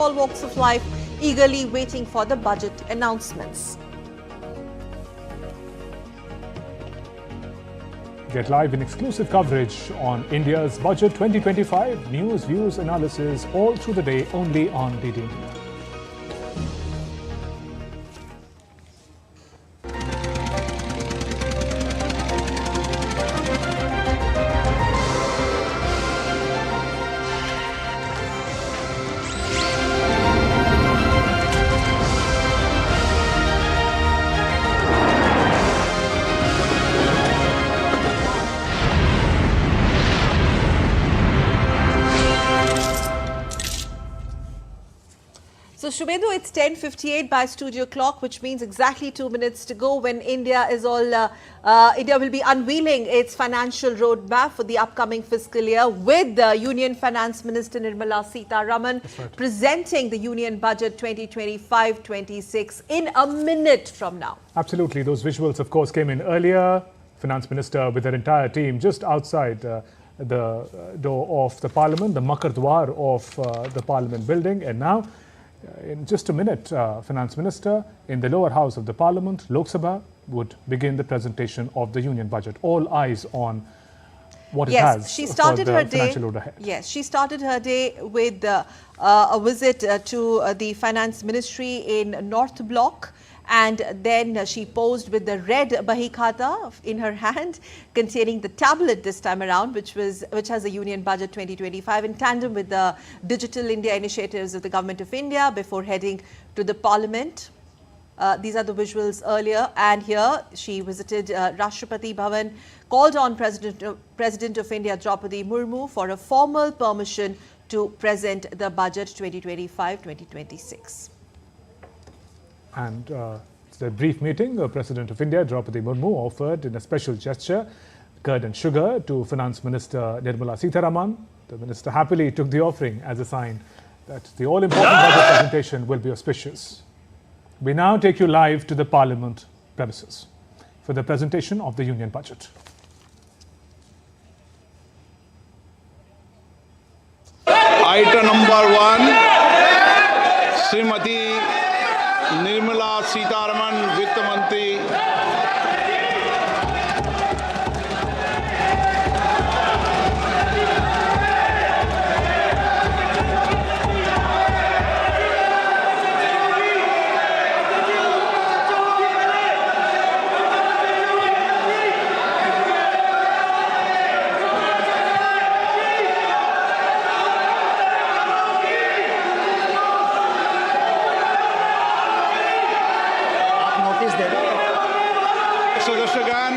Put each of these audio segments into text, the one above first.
all walks of life eagerly waiting for the budget announcements. Get live and exclusive coverage on India's Budget 2025. News, views, analysis all through the day only on DD India. So Shubhendu, it's 10:58 by studio clock, which means exactly 2 minutes to go when India will be unveiling its financial roadmap for the upcoming fiscal year with the Union Finance Minister Nirmala Sitaraman presenting the Union Budget 2025-26 in a minute from now. Absolutely. Those visuals, of course, came in earlier. Finance Minister with her entire team just outside the door of the Parliament, the Makar Dwar of the Parliament building. And now, in just a minute, Finance Minister in the lower house of the Parliament, Lok Sabha, would begin the presentation of the Union Budget. All eyes on what it has she started for the her day. financial road ahead. Yes, she started her day with a visit to the Finance Ministry in North Block. And then she posed with the red Bahi Khata in her hand, containing the tablet this time around, which has a Union Budget 2025 in tandem with the Digital India initiatives of the Government of India before heading to the Parliament. These are the visuals earlier. And here she visited Rashtrapati Bhavan, called on President of India, Draupadi Murmu, for a formal permission to present the Budget 2025-2026. And it's a brief meeting. The President of India, Draupadi Murmu, offered in a special gesture curd and sugar to Finance Minister Nirmala Sitaraman. The minister happily took the offering as a sign that the all-important budget presentation will be auspicious. We now take you live to the Parliament premises for the presentation of the Union Budget. Item number 1, Srimati Nirmala Sitaraman, Vitt Mantri. सदस्यगण,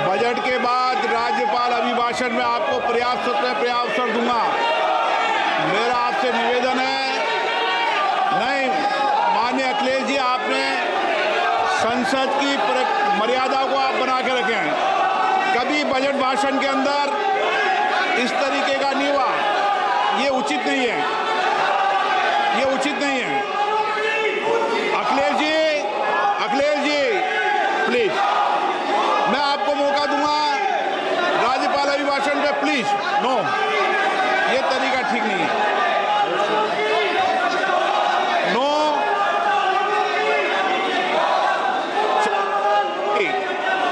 budget के बाद राज्यपाल अभिभाषण में आपको पर्याप्त अवसर दूंगा। मेरा आपसे निवेदन है, नहीं माननीय अखिलेश जी, आपने संसद की मर्यादा को आप बना के रखें। कभी बजट भाषण के अंदर इस तरीके का नहीं हुआ, ये उचित नहीं है, ये उचित नहीं है। अखिलेश जी प्लीज, मैं आपको मौका दूंगा राज्यपाल अभिभाषण पे, प्लीज। नो, ये तरीका ठीक नहीं है। नो,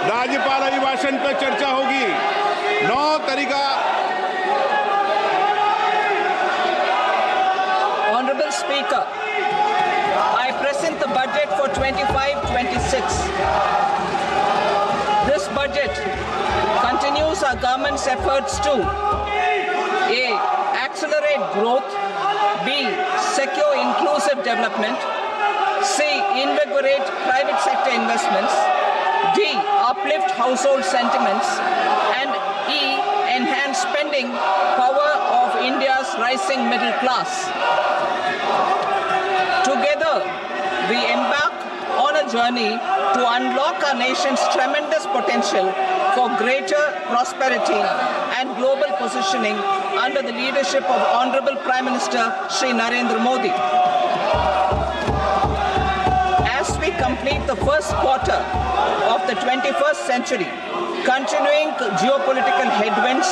राज्यपाल अभिभाषण पे चर्चा होगी। नो तरीका। Honorable Speaker, I present the budget for 25-26. This budget continues our government's efforts to A. Accelerate growth, B. Secure inclusive development, C. Invigorate private sector investments, D. Uplift household sentiments, and E. Enhance spending power of India's rising middle class. Together, we embark on a journey to unlock our nation's tremendous potential for greater prosperity and global positioning under the leadership of Honorable Prime Minister Shri Narendra Modi. As we complete the first quarter of the 21st century, continuing geopolitical headwinds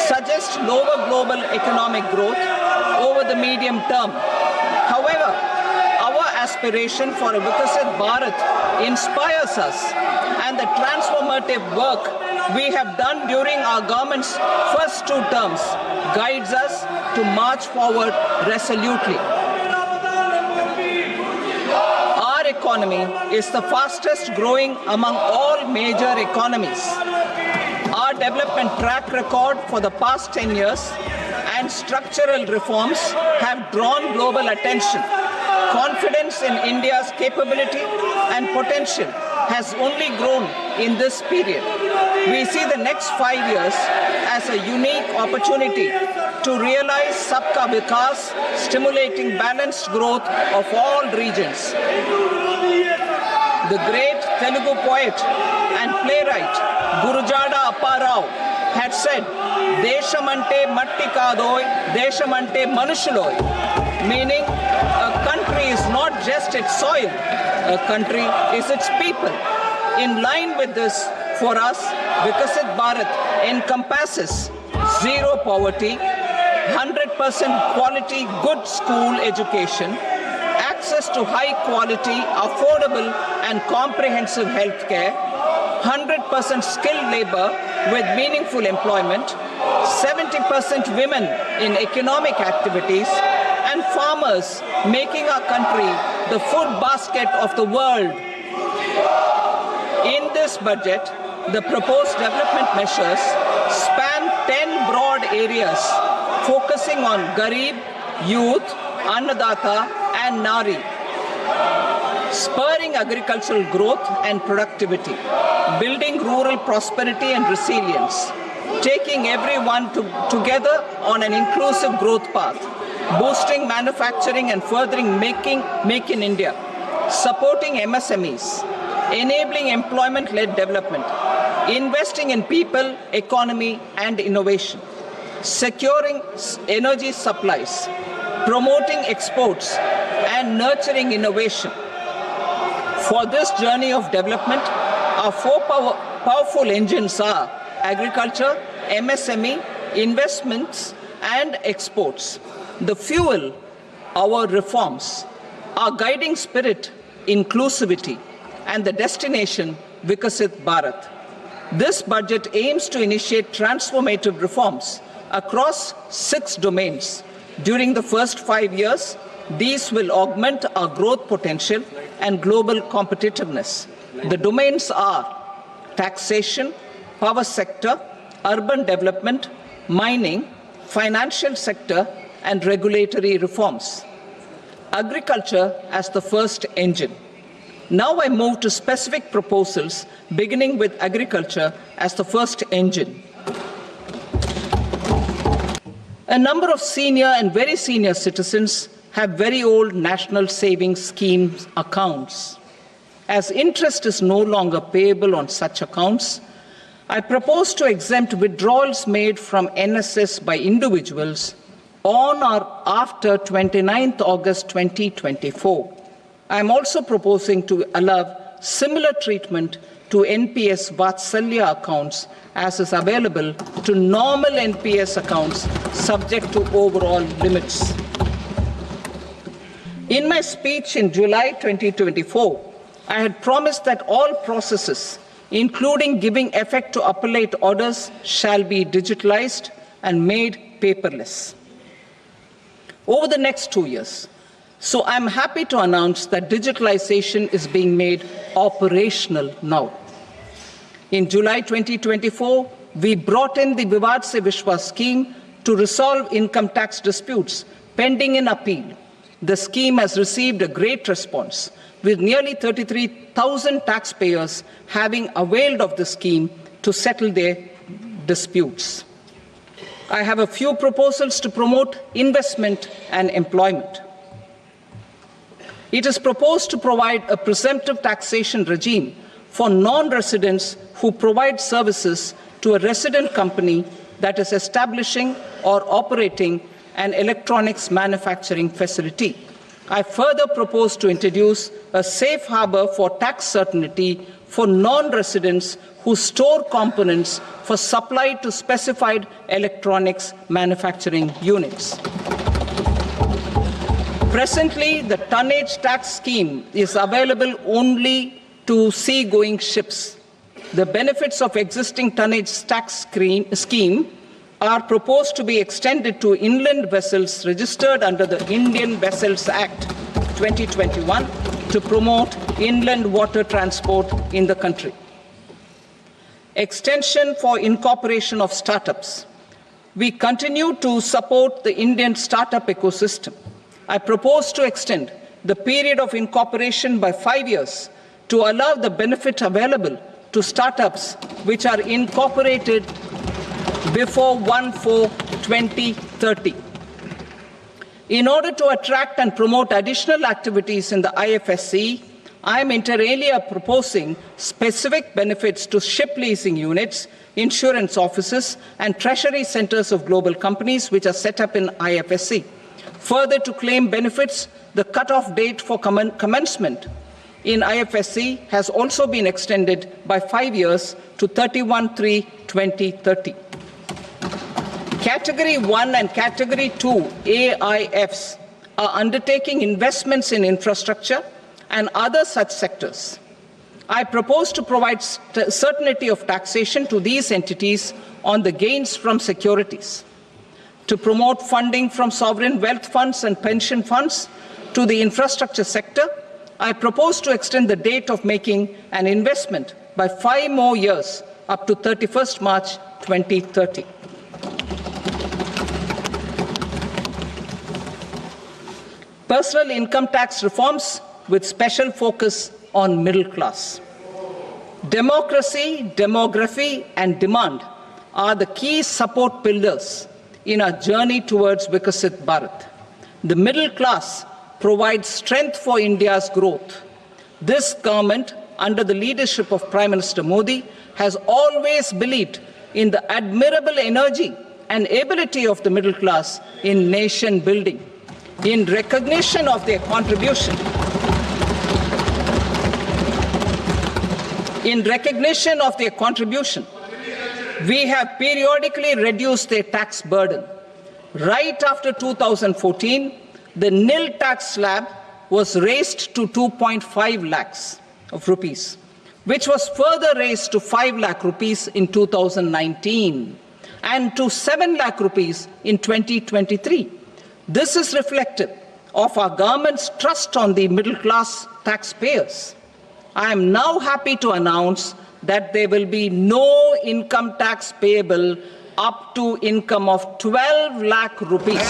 suggest lower global economic growth over the medium term. However, our aspiration for a Vikasit Bharat inspires us, and the transformative work we have done during our government's first 2 terms guides us to march forward resolutely. Our economy is the fastest growing among all major economies. Our development track record for the past 10 years and structural reforms have drawn global attention. Confidence in India's capability and potential has only grown in this period. We see the next 5 years as a unique opportunity to realize Sabka Vikas, stimulating balanced growth of all regions. The great Telugu poet and playwright Gurujada Apparao had said, "Deshamante matti kadoy, deshamante manushuloy," meaning a country is not just its soil, a country is its people. In line with this, for us, Vikasit Bharat encompasses zero poverty, 100% quality good school education, access to high quality, affordable and comprehensive health care, 100% skilled labor with meaningful employment, 70% women in economic activities, and farmers making our country the food basket of the world. In this budget, the proposed development measures span 10 broad areas focusing on Garib, youth, Annadata and Nari, spurring agricultural growth and productivity, building rural prosperity and resilience, taking everyone together on an inclusive growth path, boosting manufacturing and furthering Make in India, supporting MSMEs, enabling employment-led development, investing in people, economy and innovation, securing energy supplies, promoting exports and nurturing innovation. For this journey of development, our 4 powerful engines are agriculture, MSME, investments and exports. The fuel, our reforms, our guiding spirit, inclusivity, and the destination, Vikasit Bharat. This budget aims to initiate transformative reforms across 6 domains. During the first 5 years, these will augment our growth potential and global competitiveness. The domains are taxation, power sector, urban development, mining, financial sector, and regulatory reforms. Agriculture as the first engine. Now I move to specific proposals, beginning with agriculture as the first engine. A number of senior and very senior citizens have very old national savings schemes accounts. As interest is no longer payable on such accounts, I propose to exempt withdrawals made from NSS by individuals on or after 29th August 2024. I am also proposing to allow similar treatment to NPS Vatsalya accounts as is available to normal NPS accounts subject to overall limits. In my speech in July 2024, I had promised that all processes, including giving effect to appellate orders, shall be digitalized and made paperless over the next 2 years. So I'm happy to announce that digitalization is being made operational now. In July 2024, we brought in the Vivad Se Vishwas scheme to resolve income tax disputes pending in appeal. The scheme has received a great response, with nearly 33,000 taxpayers having availed of the scheme to settle their disputes. I have a few proposals to promote investment and employment. It is proposed to provide a presumptive taxation regime for non-residents who provide services to a resident company that is establishing or operating an electronics manufacturing facility. I further propose to introduce a safe harbor for tax certainty for non-residents who store components for supply to specified electronics manufacturing units. Presently, the tonnage tax scheme is available only to sea-going ships. The benefits of existing tonnage tax scheme are proposed to be extended to inland vessels registered under the Indian Vessels Act 2021 to promote inland water transport in the country. Extension for incorporation of startups. We continue to support the Indian startup ecosystem. I propose to extend the period of incorporation by 5 years to allow the benefit available to startups which are incorporated before 1/4/2030. In order to attract and promote additional activities in the IFSC, I am inter alia proposing specific benefits to ship leasing units, insurance offices, and treasury centers of global companies which are set up in IFSC. Further, to claim benefits, the cut-off date for commencement in IFSC has also been extended by 5 years to 31/3/2030. Category 1 and Category 2 AIFs are undertaking investments in infrastructure and other such sectors. I propose to provide certainty of taxation to these entities on the gains from securities, to promote funding from sovereign wealth funds and pension funds to the infrastructure sector. I propose to extend the date of making an investment by 5 more years up to 31st March 2030. Personal income tax reforms with special focus on middle class. Democracy, demography, and demand are the key support pillars in our journey towards Vikasit Bharat. The middle class provides strength for India's growth. This government, under the leadership of Prime Minister Modi, has always believed in the admirable energy and ability of the middle class in nation building. In recognition of their contribution, we have periodically reduced their tax burden. Right after 2014, the nil tax slab was raised to 2.5 lakhs of rupees, which was further raised to 5 lakh rupees in 2019 and to 7 lakh rupees in 2023. This is reflective of our government's trust on the middle class taxpayers. I am now happy to announce that there will be no income tax payable up to income of 12 lakh rupees.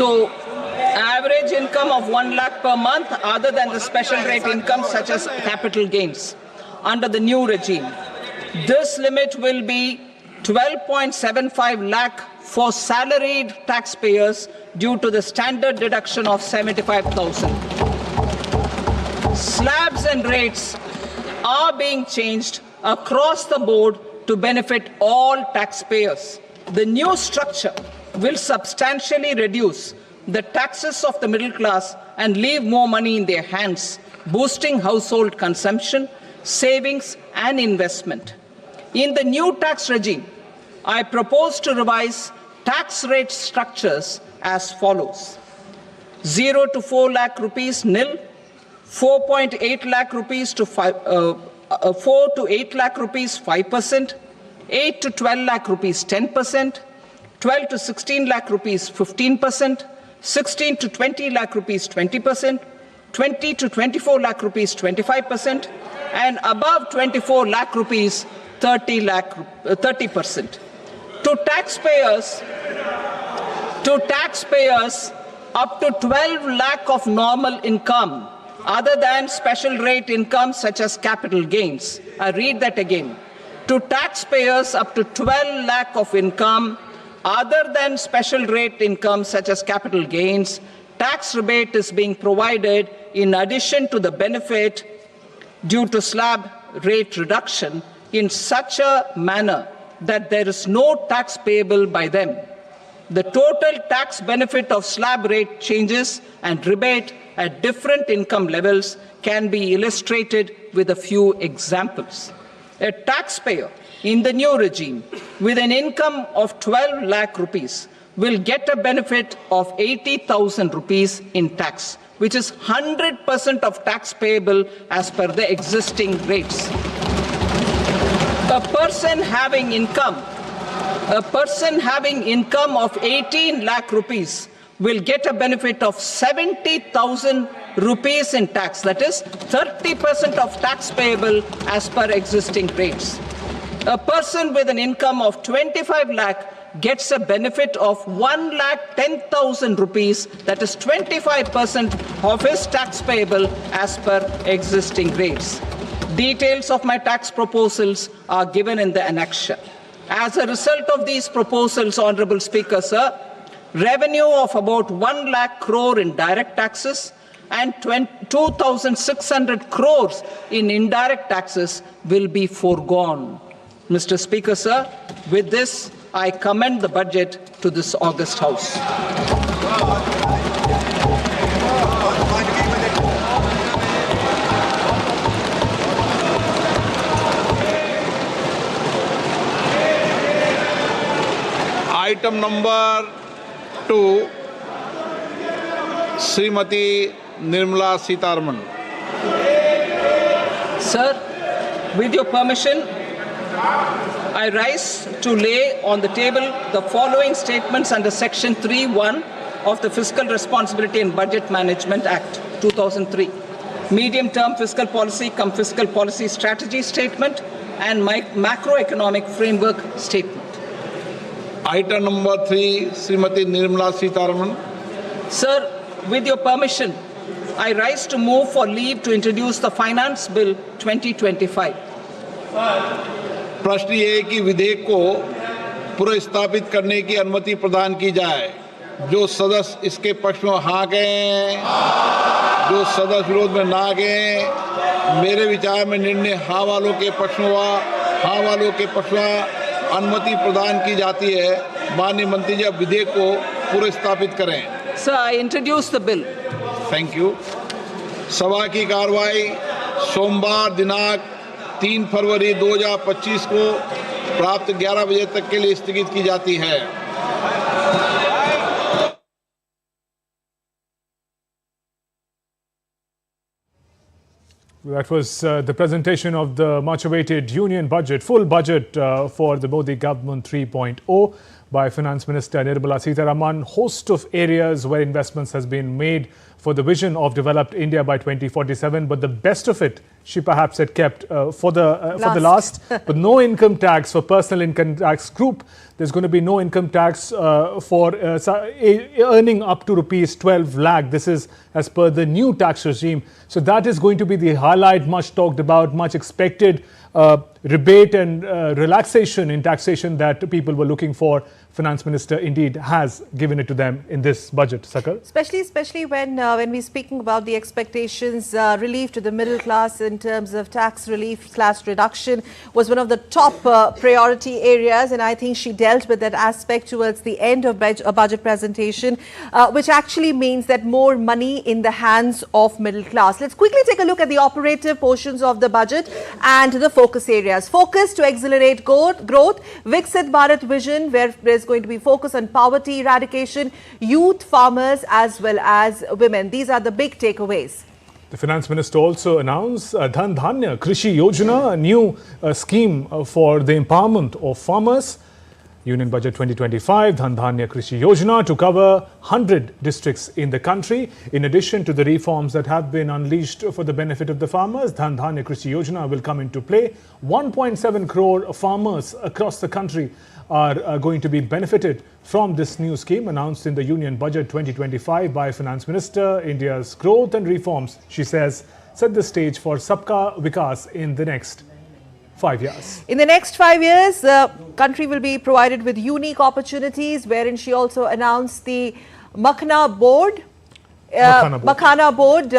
So, average income of 1 lakh per month, other than the special rate income such as capital gains, under the new regime. This limit will be 12.75 lakh for salaried taxpayers due to the standard deduction of 75,000. Slabs and rates are being changed across the board to benefit all taxpayers. The new structure will substantially reduce the taxes of the middle class and leave more money in their hands, boosting household consumption, savings, and investment. In the new tax regime, I propose to revise tax rate structures as follows: 0 to 4 lakh rupees nil, 4.8 lakh rupees to 4 to 8 lakh rupees 5%, 8 to 12 lakh rupees 10%, 12 to 16 lakh rupees 15%, 16 to 20 lakh rupees 20%, 20 to 24 lakh rupees 25%, and above 24 lakh rupees 30%. To taxpayers up to 12 lakh of normal income, other than special rate income such as capital gains. I read that again. To taxpayers up to 12 lakh of income, other than special rate income such as capital gains, tax rebate is being provided in addition to the benefit due to slab rate reduction in such a manner that there is no tax payable by them. The total tax benefit of slab rate changes and rebate at different income levels can be illustrated with a few examples. A taxpayer in the new regime with an income of 12 lakh rupees will get a benefit of 80,000 rupees in tax, which is 100% of tax payable as per the existing rates. A person having income of 18 lakh rupees will get a benefit of 70,000 rupees in tax. That is 30% of tax payable as per existing rates. A person with an income of 25 lakh gets a benefit of 1,10,000 rupees. That is 25% of his tax payable as per existing rates. Details of my tax proposals are given in the annexure. As a result of these proposals, Honorable Speaker, sir, revenue of about 1 lakh crore in direct taxes and 2,600 crores in indirect taxes will be foregone. Mr. Speaker, sir, with this, I commend the budget to this august House. Item number 2, Srimati Nirmala Sitaraman. Sir, with your permission, I rise to lay on the table the following statements under Section 3(1) of the Fiscal Responsibility and Budget Management Act 2003. Medium-term fiscal policy cum fiscal policy strategy statement and macroeconomic framework statement. Item number 3, Srimati Nirmala Sitaraman. Sir, with your permission, I rise to move for leave to introduce the Finance Bill 2025. प्रश्न ये है कि विधेयक को पुनर्स्थापित करने की अनुमति प्रदान की जाए। जो सदस्य इसके पक्ष में हाँ गए, जो सदस्य विरोध में ना गए, मेरे विचार में निर्णय हाँ वालों के पक्ष में हुआ। हाँ वालों के पक्ष में अनुमति प्रदान की जाती है। माननीय मंत्री जी, अब विधेयक को पुनर्स्थापित करें। Sir, I introduce the bill. Thank you. सभा की कार्रवाई सोमवार दिनांक 3 फरवरी 2025 को प्राप्त 11 बजे तक के लिए स्थगित की जाती है। That was the presentation of the much-awaited union budget, full budget for the Modi government 3.0 by Finance Minister Nirmala Sitaraman. Host of areas where investments has been made for the vision of developed India by 2047, but the best of it she perhaps had kept for the last. But no income tax for personal income tax group. There's going to be no income tax for earning up to rupees 12 lakh. This is as per the new tax regime. So that is going to be the highlight, much talked about, much expected rebate and relaxation in taxation that people were looking for. Finance Minister indeed has given it to them in this budget. Sakar? Especially when we're speaking about the expectations, relief to the middle class in terms of tax relief / reduction was one of the top priority areas, and I think she dealt with that aspect towards the end of a budget presentation, which actually means that more money in the hands of middle class. Let's quickly take a look at the operative portions of the budget and the focus areas. Focus to accelerate growth, Viksit Bharat vision, where there's going to be focus on poverty eradication, youth, farmers as well as women. These are the big takeaways. The Finance Minister also announced Dhan Dhanya Krishi Yojana, a new scheme for the empowerment of farmers. Union Budget 2025, Dhan Dhanya Krishi Yojana to cover 100 districts in the country. In addition to the reforms that have been unleashed for the benefit of the farmers, Dhan Dhanya Krishi Yojana will come into play. 1.7 crore farmers across the country are going to be benefited from this new scheme announced in the Union Budget 2025 by Finance Minister. India's growth and reforms, she says, set the stage for Sabka Vikas in the next 5 years. In the next 5 years, the country will be provided with unique opportunities, wherein she also announced the Makhana Board. Makhana Board,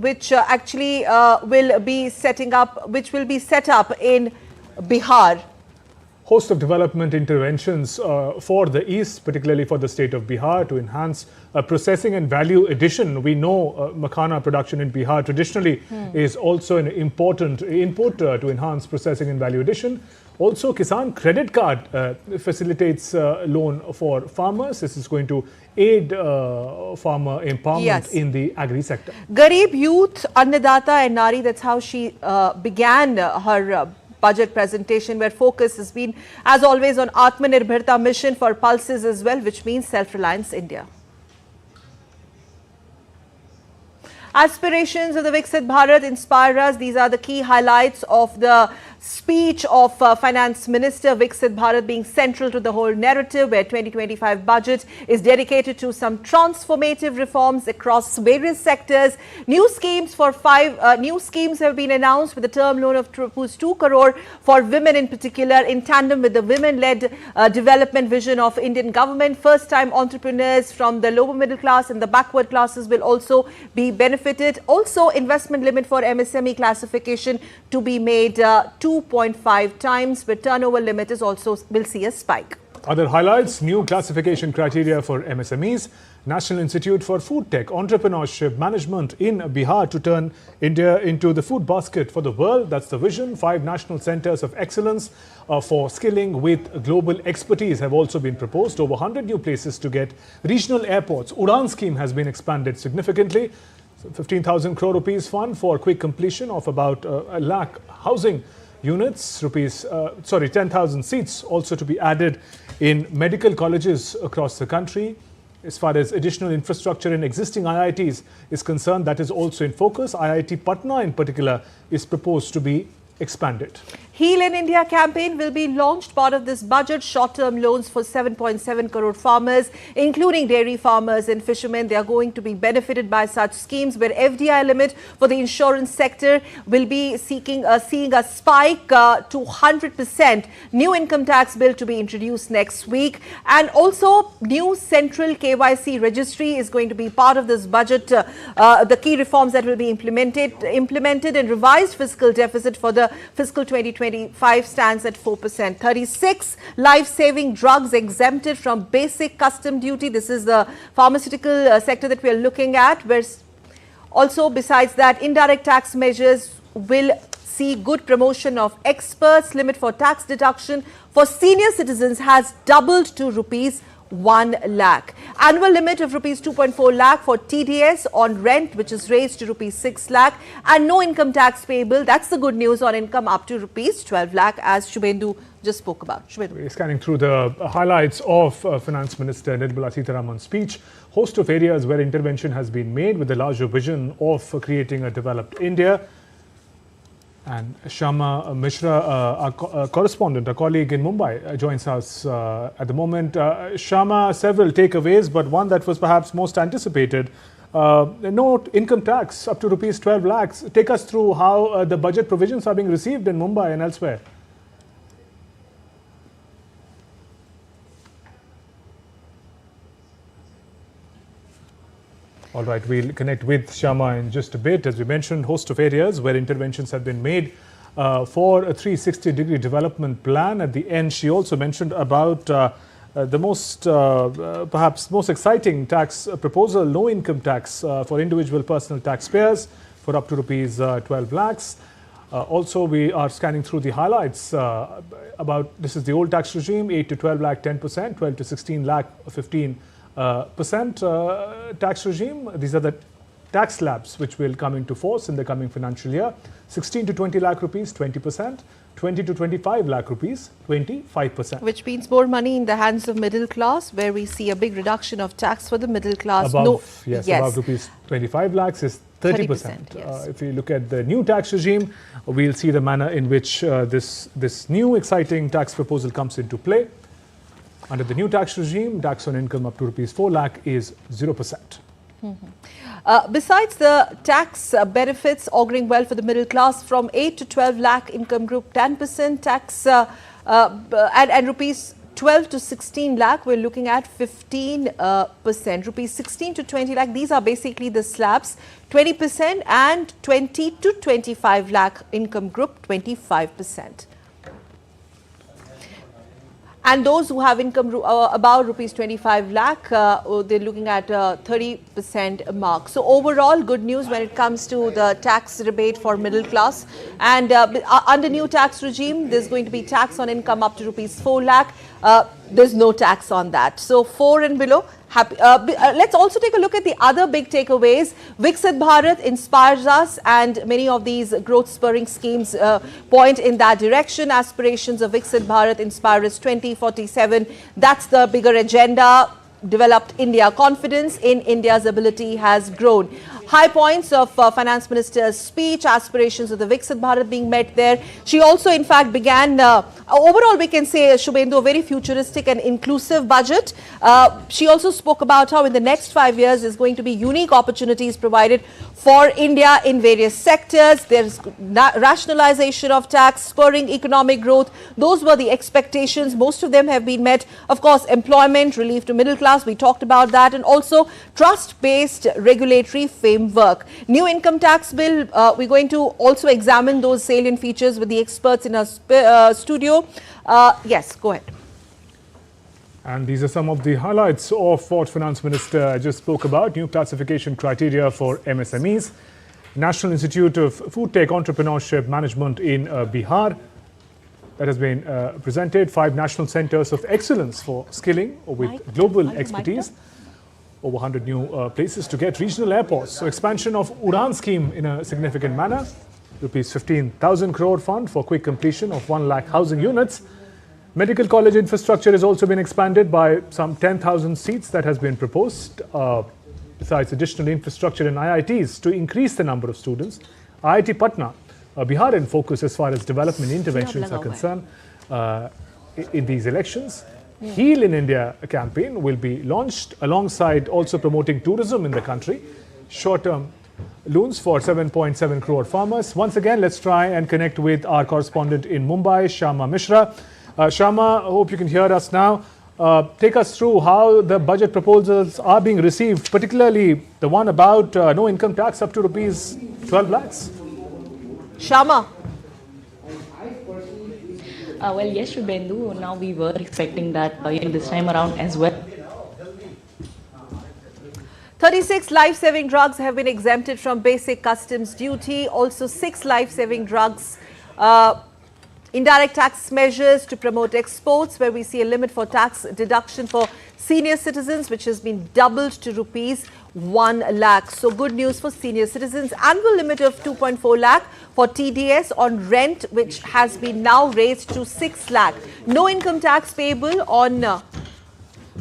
which actually will be setting up, which will be set up in Bihar. Host of development interventions for the East, particularly for the state of Bihar, to enhance processing and value addition. We know makhana production in Bihar traditionally is also an important input to enhance processing and value addition. Also, Kisan Credit Card facilitates loan for farmers. This is going to aid farmer empowerment in the agri sector. Garib Youth, Annadata and Nari, that's how she began her budget presentation, where focus has been, as always, on Atmanirbharta mission for pulses as well, which means self-reliance India. Aspirations of the Viksit Bharat inspire us. These are the key highlights of the speech of Finance Minister. Viksit Bharat being central to the whole narrative, where 2025 budget is dedicated to some transformative reforms across various sectors. New schemes for new schemes have been announced, with a term loan of 2 crore for women in particular, in tandem with the women-led development vision of Indian government. First-time entrepreneurs from the lower middle class and the backward classes will also be benefited. Also, investment limit for MSME classification to be made 2.5 times, but turnover limit is also will see a spike. Other highlights: new classification criteria for MSMEs, National Institute for Food Tech, Entrepreneurship Management in Bihar to turn India into the food basket for the world. That's the vision. 5 national centers of excellence for skilling with global expertise have also been proposed. Over 100 new places to get regional airports. Udan scheme has been expanded significantly. 15,000 crore rupees fund for quick completion of about a lakh housing units. 10,000 seats also to be added in medical colleges across the country. As far as additional infrastructure in existing IITs is concerned, that is also in focus. IIT Patna in particular is proposed to be expanded. Heal in India campaign will be launched. Part of this budget, short-term loans for 7.7 crore farmers, including dairy farmers and fishermen. They are going to be benefited by such schemes, where FDI limit for the insurance sector will be seeing a spike to 100%. New income tax bill to be introduced next week. And also, new central KYC registry is going to be part of this budget. The key reforms that will be implemented, and revised fiscal deficit for the fiscal 2025 stands at 4%. 36 life-saving drugs exempted from basic custom duty. This is the pharmaceutical sector that we are looking at. Where also, besides that, indirect tax measures will see good promotion of experts. Limit for tax deduction for senior citizens has doubled to rupees 1 lakh. Annual limit of rupees 2.4 lakh for TDS on rent, which is raised to rupees 6 lakh, and no income tax payable. That's the good news on income up to rupees 12 lakh, as Shubhendu just spoke about. Shubhendu. We're scanning through the highlights of Finance Minister Nirmala Sitaraman's speech. Host of areas where intervention has been made with the larger vision of creating a developed India. And Shama Mishra, our correspondent, a colleague in Mumbai, joins us at the moment. Shama, several takeaways, but one that was perhaps most anticipated. No income tax up to rupees 12 lakhs. Take us through how the budget provisions are being received in Mumbai and elsewhere. All right, we'll connect with Shama in just a bit. As we mentioned, host of areas where interventions have been made for a 360-degree development plan. At the end, she also mentioned about the perhaps most exciting tax proposal, no income tax for individual personal taxpayers for up to rupees 12 lakhs. Also, we are scanning through the highlights about, this is the old tax regime, 8 to 12 lakh 10%, 12 to 16 lakh 15% tax regime. These are the tax slabs which will come into force in the coming financial year. 16 to 20 lakh rupees, 20%. 20 to 25 lakh rupees, 25%. Which means more money in the hands of middle class, where we see a big reduction of tax for the middle class. Above, above rupees 25 lakhs is 30%. Yes. If you look at the new tax regime, we'll see the manner in which this new exciting tax proposal comes into play. Under the new tax regime, tax on income up to rupees 4 lakh is 0%. Besides the tax benefits auguring well for the middle class, from 8 to 12 lakh income group, 10% tax and rupees 12 to 16 lakh, we're looking at 15%. Rupees 16 to 20 lakh, these are basically the slabs, 20%, and 20 to 25 lakh income group, 25%. And those who have income above rupees 25 lakh, they're looking at 30% mark. So overall, good news when it comes to the tax rebate for middle class. And under new tax regime, there's going to be tax on income up to rupees 4 lakh. There's no tax on that. So 4 and below. Happy. Let's also take a look at the other big takeaways. Viksit Bharat inspires us, and many of these growth spurring schemes point in that direction. Aspirations of Viksit Bharat inspire us 2047. That's the bigger agenda. Developed India. Confidence in India's ability has grown. High points of Finance Minister's speech, aspirations of the Viksit Bharat being met there. She also, in fact, began, overall we can say, Shubhendu, a very futuristic and inclusive budget. She also spoke about how in the next 5 years there's going to be unique opportunities provided for India in various sectors. There's rationalization of tax, spurring economic growth. Those were the expectations. Most of them have been met. Of course, employment, relief to middle class, we talked about that, and also trust-based regulatory framework. New income tax bill, we're going to also examine those salient features with the experts in our studio. Yes, go ahead. And these are some of the highlights of what Finance Minister just spoke about. New classification criteria for MSMEs. National Institute of Food Tech Entrepreneurship Management in Bihar. That has been presented. 5 national centers of excellence for skilling with global expertise. Over 100 new places to get regional airports. So expansion of Udan scheme in a significant manner. Rupees 15,000 crore fund for quick completion of 1 lakh housing units. Medical college infrastructure has also been expanded by some 10,000 seats that has been proposed. Besides additional infrastructure in IITs to increase the number of students. IIT Patna, Bihar in focus as far as development interventions are concerned in these elections. Heal in India campaign will be launched alongside also promoting tourism in the country. Short-term loans for 7.7 crore farmers. Once again, let's try and connect with our correspondent in Mumbai, Shama Mishra. Shama, I hope you can hear us now. Take us through how the budget proposals are being received, particularly the one about no income tax up to rupees 12 lakhs. Shama. Well, yes, Shubhendu. Now we were expecting that this time around as well. 36 life-saving drugs have been exempted from basic customs duty. Also 6 life-saving drugs. Indirect tax measures to promote exports, where we see a limit for tax deduction for senior citizens, which has been doubled to rupees 1 lakh. So good news for senior citizens. Annual limit of 2.4 lakh for TDS on rent, which has been now raised to 6 lakh. No income tax payable on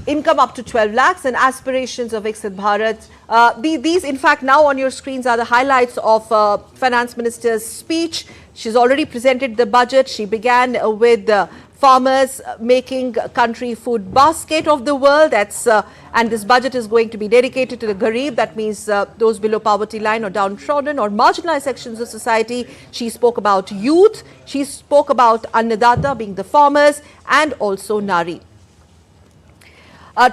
income up to 12 lakhs, and aspirations of Viksit Bharat. These, in fact, now on your screens are the highlights of Finance Minister's speech. She's already presented the budget. She began with farmers making country food basket of the world. That's and this budget is going to be dedicated to the Garib. That means those below poverty line or downtrodden or marginalized sections of society. She spoke about youth. She spoke about Annadata, being the farmers, and also Nari.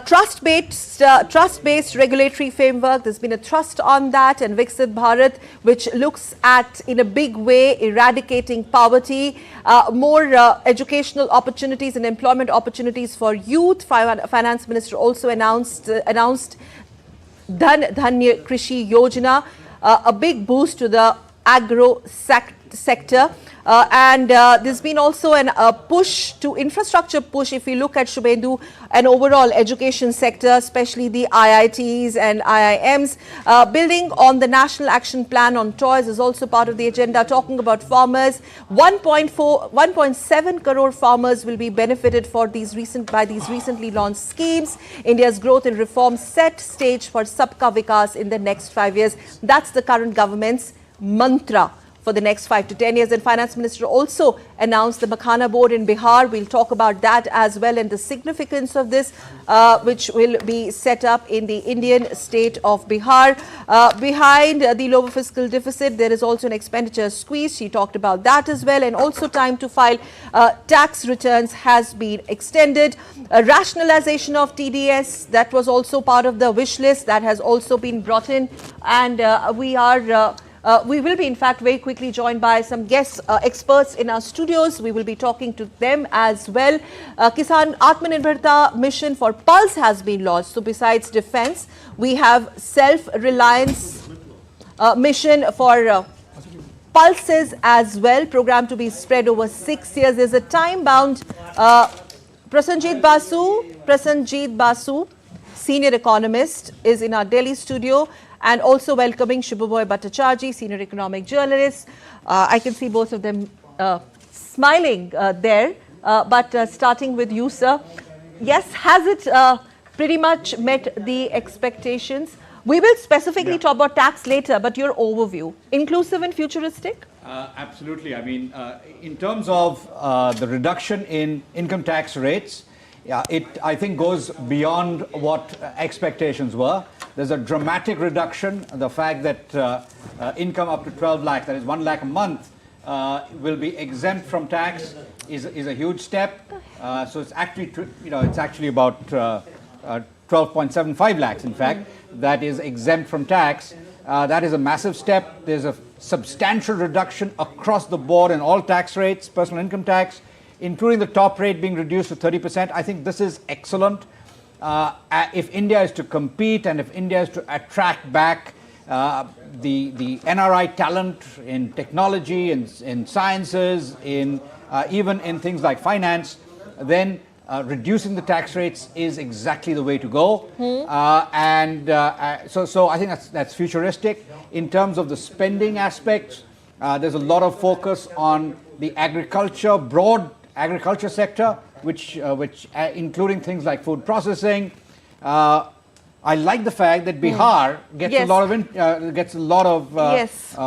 Trust-based regulatory framework. There's been a thrust on that, and Viksit Bharat, which looks at, in a big way, eradicating poverty, more educational opportunities and employment opportunities for youth. Finance Minister also announced Dhanya Krishi Yojana, a big boost to the agro sector. There's been also a push to infrastructure push, if we look at Shubhendu, an overall education sector, especially the IITs and IIMs. Building on the National Action Plan on Toys is also part of the agenda, talking about farmers. 1.7 crore farmers will be benefited by these recently launched schemes. India's growth and reform set stage for Sabka Vikas in the next 5 years. That's the current government's mantra for the next 5 to 10 years. And Finance Minister also announced the Makhana board in Bihar. We'll talk about that as well and the significance of this, which will be set up in the Indian state of Bihar. Behind the lower fiscal deficit, there is also an expenditure squeeze. She talked about that as well. And also time to file tax returns has been extended. Rationalization of TDS, that was also part of the wish list, that has also been brought in. And we will be, in fact, very quickly joined by some guest experts in our studios. We will be talking to them as well. Kisan Atmanirbharta mission for Pulse has been launched. So besides defense, we have self-reliance mission for pulses as well, program to be spread over 6 years. There's a time-bound Prasanjit Basu, senior economist, is in our Delhi studio. And also welcoming Shibuboy Bhattacharjee, senior economic journalist. I can see both of them smiling there. But starting with you, sir. Yes, has it pretty much met the expectations? We will specifically talk about tax later, but your overview, inclusive and futuristic? Absolutely. I mean, in terms of the reduction in income tax rates, it, I think, goes beyond what expectations were. There's a dramatic reduction. The fact that income up to 12 lakh, that is 1 lakh a month, will be exempt from tax is a huge step. So it's actually, it's actually about 12.75 lakhs, in fact, that is exempt from tax. That is a massive step. There's a substantial reduction across the board in all tax rates, personal income tax, including the top rate being reduced to 30%. I think this is excellent. If India is to compete and if India is to attract back the NRI talent in technology, in sciences, even in things like finance, then reducing the tax rates is exactly the way to go. So I think that's futuristic. In terms of the spending aspects, there's a lot of focus on the broad agriculture sector, which including things like food processing. I like the fact that Bihar gets a lot of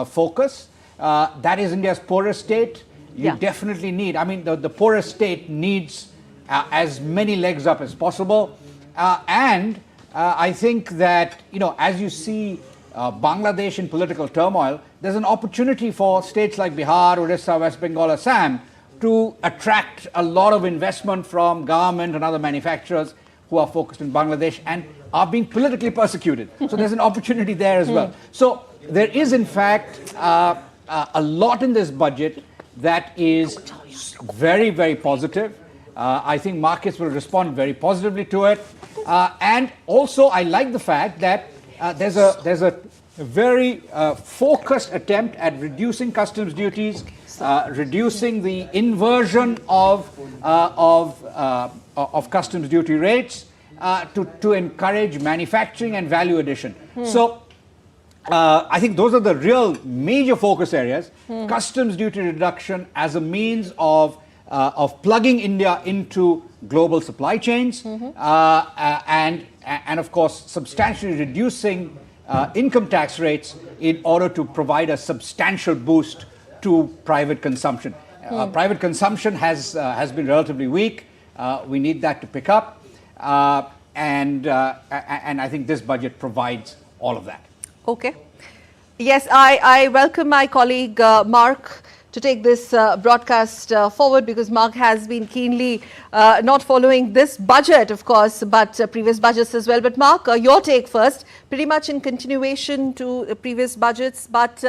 focus. That is India's poorest state. You definitely need. I mean, the poorest state needs as many legs up as possible. I think that as you see Bangladesh in political turmoil, there's an opportunity for states like Bihar, Orissa, West Bengal, Assam to attract a lot of investment from government and other manufacturers who are focused in Bangladesh and are being politically persecuted. So there's an opportunity there as well. So there is, in fact, a lot in this budget that is very, very positive. I think markets will respond very positively to it. And also, I like the fact that there's a very focused attempt at reducing customs duties, reducing the inversion of customs duty rates to encourage manufacturing and value addition. So I think those are the real major focus areas. Customs duty reduction as a means of plugging India into global supply chains, and of course substantially reducing income tax rates in order to provide a substantial boost to private consumption. Private consumption has been relatively weak. We need that to pick up, and I think this budget provides all of that. Okay. Yes, I welcome my colleague Mark to take this broadcast forward, because Mark has been keenly not following this budget, of course, but previous budgets as well. But Mark, your take first, pretty much in continuation to previous budgets, but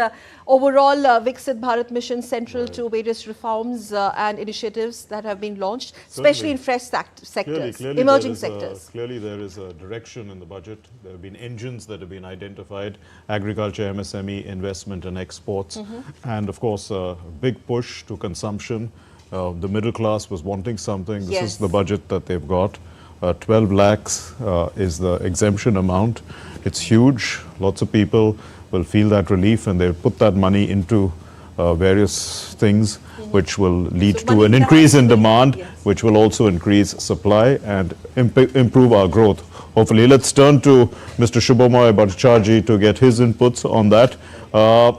overall Viksit Bharat mission central to various reforms and initiatives that have been launched, especially in fresh sectors, emerging sectors. Clearly there is a direction in the budget. There have been engines that have been identified: agriculture, MSME, investment and exports, and of course a big push to consumption. The middle class was wanting something. This is the budget that they've got. 12 lakhs is the exemption amount. It's huge. Lots of people will feel that relief, and they'll put that money into various things which will lead to an increase in demand, which will also increase supply and improve our growth. Hopefully, let's turn to Mr. Shubhamoy Bhattacharjee to get his inputs on that.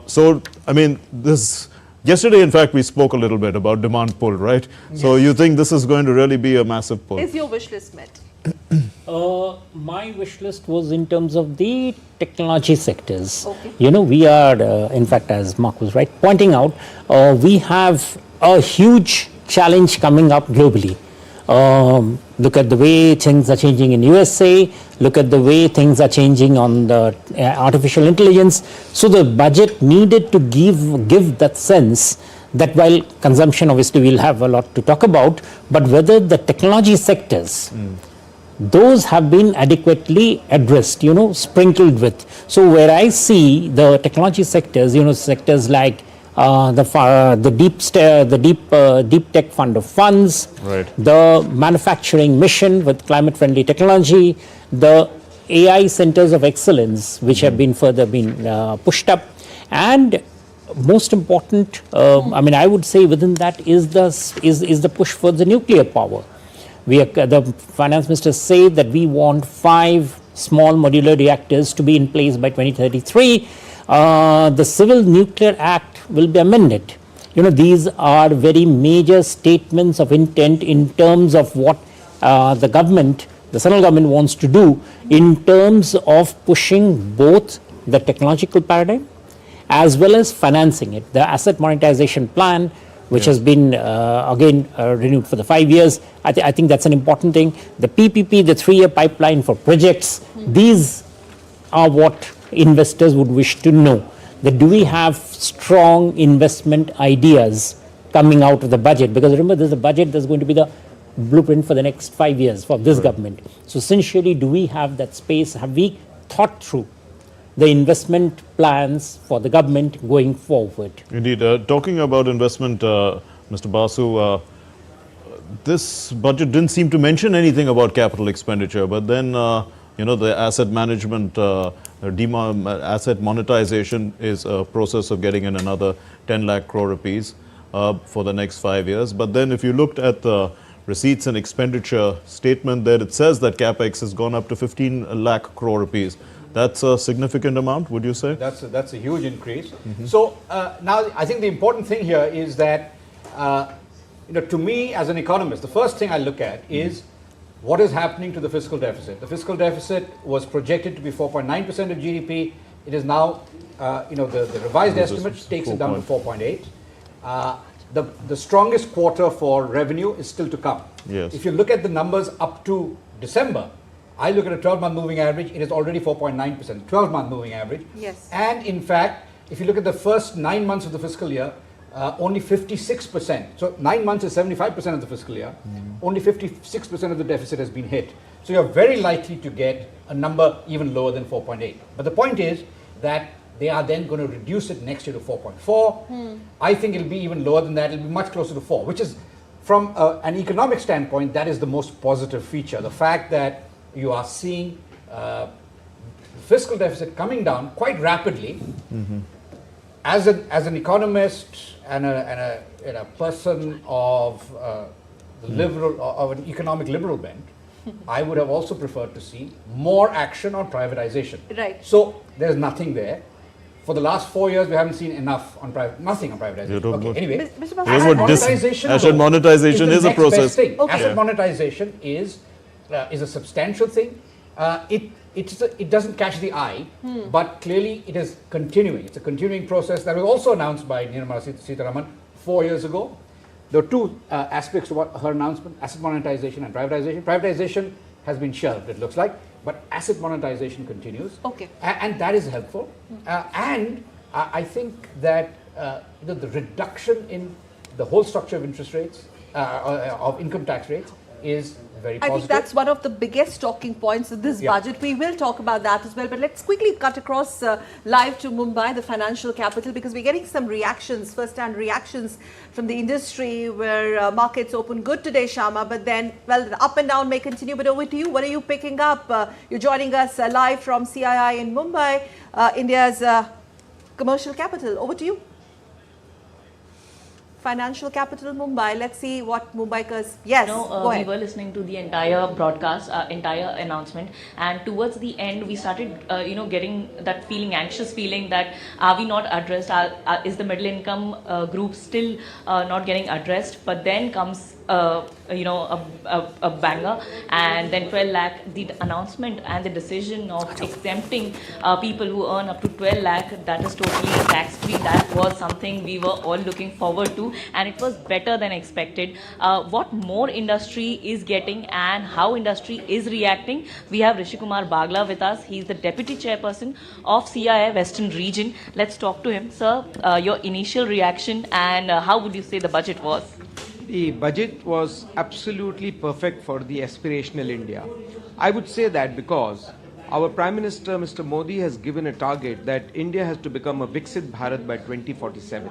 So, I mean, yesterday, in fact, we spoke a little bit about demand pull, right? Yes. So you think this is going to really be a massive pull? Is your wish list met? My wish list was in terms of the technology sectors. You know, we are, in fact, as Mark was right, pointing out, we have a huge challenge coming up globally. Look at the way things are changing in USA, look at the way things are changing on the artificial intelligence. So the budget needed to give that sense that while consumption, obviously we'll have a lot to talk about, but whether the technology sectors, those have been adequately addressed, you know, sprinkled with. So where I see the technology sectors, you know, sectors like the deep tech fund of funds, the manufacturing mission with climate friendly technology, the AI centers of excellence which have been further pushed up, and most important, I mean, I would say within that is the push for the nuclear power. The finance minister said that we want 5 small modular reactors to be in place by 2033. The Civil Nuclear Act will be amended. You know, these are very major statements of intent in terms of what the central government wants to do in terms of pushing both the technological paradigm as well as financing it. The asset monetization plan, which has been again renewed for the 5 years, I think that's an important thing. The PPP, the 3-year pipeline for projects, these are what investors would wish to know. That do we have strong investment ideas coming out of the budget? Because remember, there's a budget that's going to be the blueprint for the next 5 years for this government. So essentially, do we have that space? Have we thought through the investment plans for the government going forward? Indeed. Talking about investment, Mr. Basu, this budget didn't seem to mention anything about capital expenditure, but then you know, the asset management, asset monetization is a process of getting in another 10 lakh crore rupees for the next 5 years. But then if you looked at the receipts and expenditure statement there, it says that CapEx has gone up to 15 lakh crore rupees. That's a significant amount, would you say? That's a huge increase. So now I think the important thing here is that, you know, to me as an economist, the first thing I look at is what is happening to the fiscal deficit. The fiscal deficit was projected to be 4.9% of GDP. It is now, you know, the revised estimate takes it down to 4.8. The strongest quarter for revenue is still to come. Yes. If you look at the numbers up to December, I look at a 12-month moving average, it is already 4.9%, 12-month moving average. Yes. And in fact, if you look at the first 9 months of the fiscal year, only 56%. So 9 months is 75% of the fiscal year. Only 56% of the deficit has been hit. So you're very likely to get a number even lower than 4.8. But the point is that they are then going to reduce it next year to 4.4. I think it'll be even lower than that. It'll be much closer to 4, which is, from an economic standpoint, that is the most positive feature. The fact that you are seeing fiscal deficit coming down quite rapidly. As an economist and a person of the liberal, of an economic liberal bent, I would have also preferred to see more action on privatization. Right. So there's nothing there. For the last 4 years, we haven't seen enough on nothing on privatization. Okay, anyway, asset monetization is a process. Asset monetization is a substantial thing. It doesn't catch the eye, but clearly it is continuing. It's a continuing process that was also announced by Nirmala Sitaraman 4 years ago. There were two aspects to her announcement: asset monetization and privatization. Privatization has been shelved, it looks like, but asset monetization continues. Okay. And that is helpful. I think that the reduction in the whole structure of interest rates, of income tax rates, is very positive. I think that's one of the biggest talking points of this budget. We will talk about that as well. But let's quickly cut across live to Mumbai, the financial capital, because we're getting some reactions, first-hand reactions from the industry, where markets open good today, Shama. But then, well, the up and down may continue. But over to you. What are you picking up? You're joining us live from CII in Mumbai, India's commercial capital. Over to you. Financial capital Mumbai. Let's see what Mumbaikars. Yes, go ahead. We were listening to the entire broadcast, entire announcement, and towards the end, we started, getting that feeling, anxious feeling that are we not addressed? Is the middle income group still not getting addressed? But then comes a banger, and then 12 lakh, the announcement and the decision of exempting people who earn up to 12 lakh, that is totally tax-free. That was something we were all looking forward to, and it was better than expected. What more industry is getting and how industry is reacting, we have Rishi Kumar Bagla with us. He's the Deputy Chairperson of CII Western Region. Let's talk to him. Sir, your initial reaction and how would you say the budget was? The budget was absolutely perfect for the aspirational India. I would say that because our Prime Minister, Mr. Modi, has given a target that India has to become a Viksit Bharat by 2047.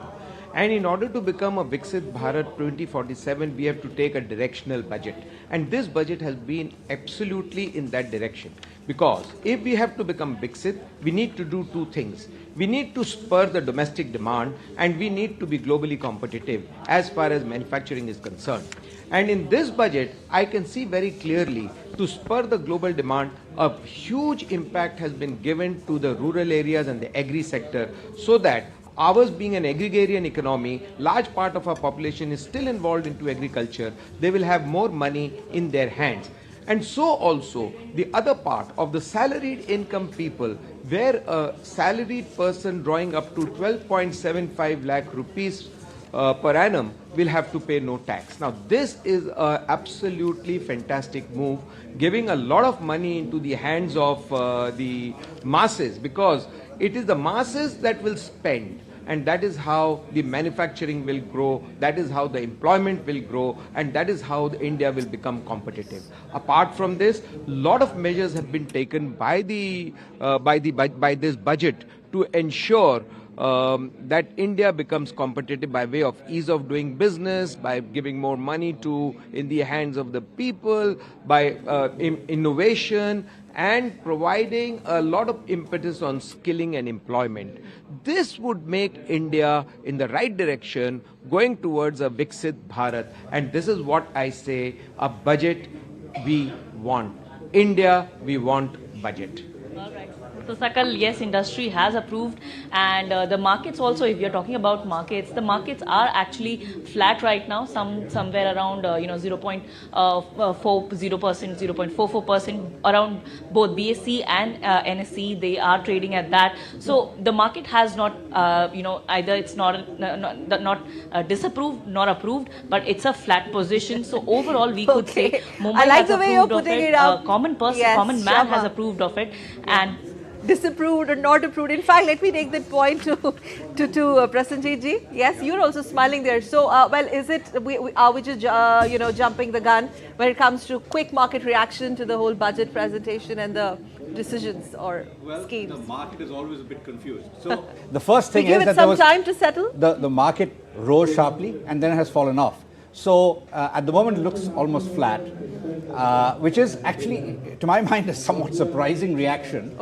And in order to become a Viksit Bharat 2047, we have to take a directional budget. And this budget has been absolutely in that direction. Because if we have to become Viksit, we need to do two things. We need to spur the domestic demand, and we need to be globally competitive as far as manufacturing is concerned. And in this budget, I can see very clearly, to spur the global demand, a huge impact has been given to the rural areas and the agri sector, so that ours being an agrarian economy, large part of our population is still involved into agriculture. They will have more money in their hands. And so also the other part of the salaried income people, where a salaried person drawing up to 12.75 lakh rupees per annum will have to pay no tax. Now this is an absolutely fantastic move, giving a lot of money into the hands of the masses, because it is the masses that will spend. And that is how the manufacturing will grow, that is how the employment will grow, and that is how India will become competitive. Apart from this, a lot of measures have been taken by this budget to ensure that India becomes competitive by way of ease of doing business, by giving more money in the hands of the people, by innovation, and providing a lot of impetus on skilling and employment. This would make India in the right direction, going towards a Viksit Bharat. And this is what I say, a budget we want. India, we want budget. All right. So Sakal, yes, industry has approved, and the markets also, if you're talking about markets, the markets are actually flat right now, somewhere around 0.40%, 0.44%, around both BSE and NSE, they are trading at that. So the market has not, either it's not disapproved nor approved, but it's a flat position. So overall, we could say Mumbai I like has the way you're approved putting of it up. Common person, Yes, common man has Shama. approved of it, and Disapproved or not approved. In fact, let me take that point to Prasenjit ji. Yes, you're also smiling there. So, well, is it, are we just, jumping the gun when it comes to quick market reaction to the whole budget presentation and the decisions or schemes? The market is always a bit confused. So, the first thing we give is it that some time to settle? The market rose sharply and then has fallen off. So at the moment it looks almost flat, which is actually, to my mind, a somewhat surprising reaction,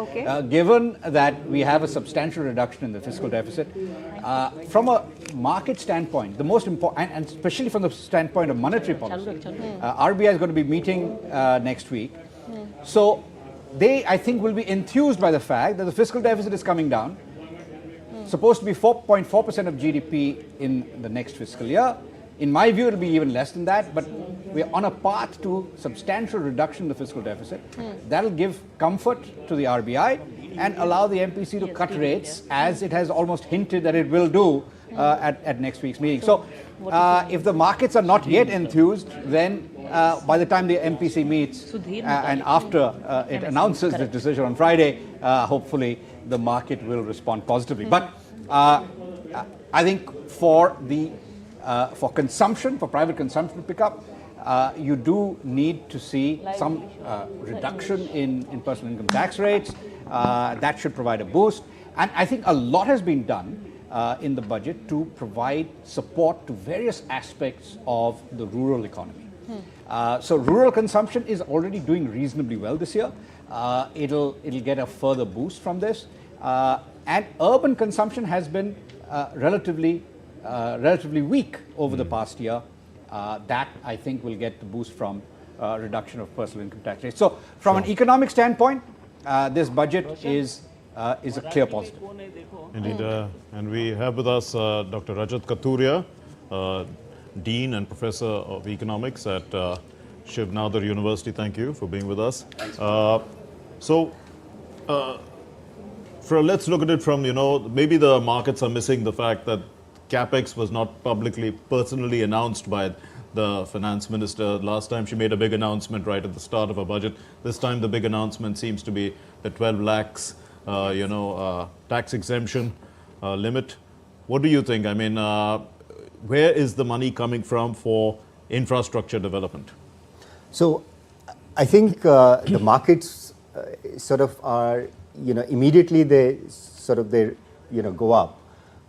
given that we have a substantial reduction in the fiscal deficit. From a market standpoint, the most important, and especially from the standpoint of monetary policy, RBI is going to be meeting next week. So they, I think, will be enthused by the fact that the fiscal deficit is coming down, supposed to be 4.4% of GDP in the next fiscal year. In my view, it will be even less than that, but we are on a path to substantial reduction in the fiscal deficit. That will give comfort to the RBI and allow the MPC to cut rates, as it has almost hinted that it will do at next week's meeting. So if the markets are not yet enthused, then by the time the MPC meets and after it announces the decision on Friday, hopefully the market will respond positively. But I think for consumption, for private consumption to pick up, you do need to see some reduction in personal income tax rates. That should provide a boost. And I think a lot has been done in the budget to provide support to various aspects of the rural economy. So rural consumption is already doing reasonably well this year. It'll get a further boost from this. And urban consumption has been relatively weak over the past year. That I think will get the boost from reduction of personal income tax rates. So from an economic standpoint, this budget is a clear positive. Indeed, and we have with us Dr. Rajat Kathuria, Dean and Professor of Economics at Shiv Nadar University. Thank you for being with us. Let's look at it from, maybe the markets are missing the fact that CapEx was not publicly, personally announced by the finance minister. Last time she made a big announcement right at the start of her budget. This time the big announcement seems to be the 12 lakhs, tax exemption limit. What do you think? I mean, where is the money coming from for infrastructure development? So I think the markets sort of are, immediately they go up.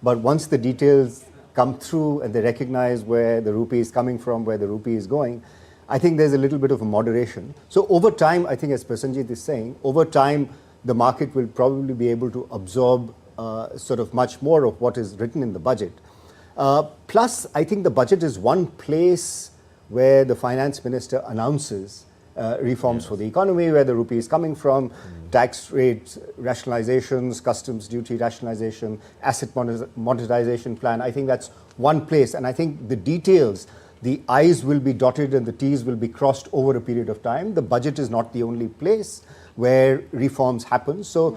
But once the details come through and they recognize where the rupee is coming from, where the rupee is going, I think there's a little bit of a moderation. So over time, I think as Prasenjit is saying, over time, the market will probably be able to absorb sort of much more of what is written in the budget. Plus, I think the budget is one place where the finance minister announces reforms for the economy, where the rupee is coming from, tax rate rationalizations, customs duty rationalization, asset monetization plan. I think that's one place. And I think the details, the I's will be dotted and the T's will be crossed over a period of time. The budget is not the only place where reforms happen. So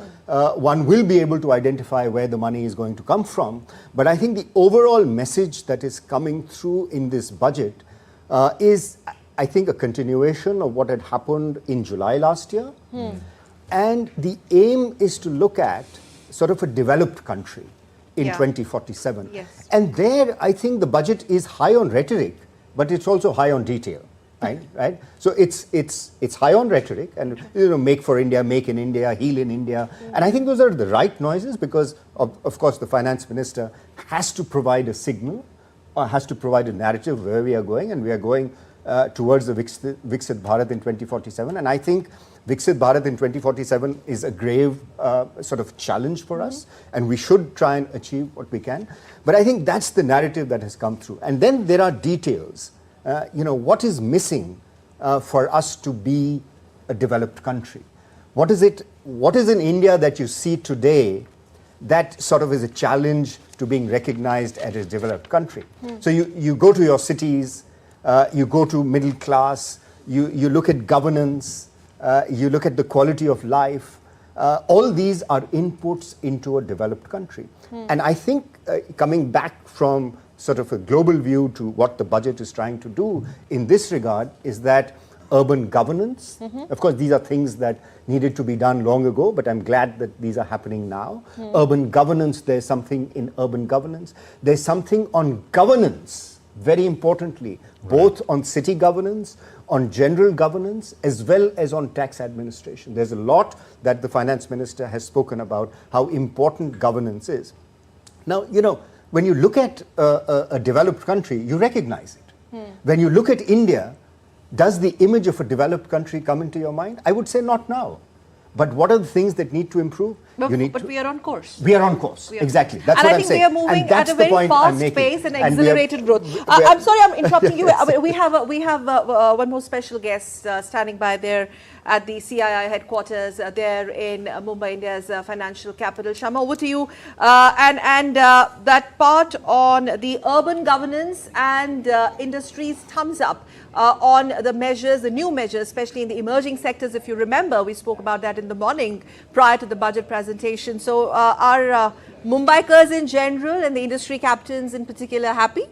one will be able to identify where the money is going to come from. But I think the overall message that is coming through in this budget is, I think, a continuation of what had happened in July last year. And the aim is to look at sort of a developed country in 2047. Yes. And there, I think the budget is high on rhetoric, but it's also high on detail. Right? So it's high on rhetoric and make for India, make in India, heal in India. And I think those are the right noises because of course the finance minister has to provide a signal or has to provide a narrative where we are going, and we are going towards the Viksit Bharat in 2047. And I think Viksit Bharat in 2047 is a grave sort of challenge for us, and we should try and achieve what we can. But I think that's the narrative that has come through. And then there are details. What is missing for us to be a developed country? What is in India that you see today that sort of is a challenge to being recognized as a developed country? So you go to your cities, you go to middle class, you look at governance, you look at the quality of life. All these are inputs into a developed country. And I think coming back from sort of a global view to what the budget is trying to do in this regard is that urban governance, of course these are things that needed to be done long ago, but I'm glad that these are happening now. Urban governance, there's something in urban governance. There's something on governance, very importantly, both on city governance, on general governance, as well as on tax administration. There's a lot that the finance minister has spoken about, how important governance is. Now, when you look at a developed country, you recognize it. When you look at India, does the image of a developed country come into your mind? I would say not now. But what are the things that need to improve? But we are on course. We are on course, exactly. That's what I'm saying. And I think we are moving at a very fast pace and accelerated growth. I'm sorry I'm interrupting you. We have one more special guest standing by there at the CII headquarters there in Mumbai, India's financial capital. Shama, over to you. And that part on the urban governance and industries, thumbs up on the measures, the new measures, especially in the emerging sectors. If you remember, we spoke about that in the morning prior to the budget presentation. presentation. So are Mumbaikars in general and the industry captains in particular happy?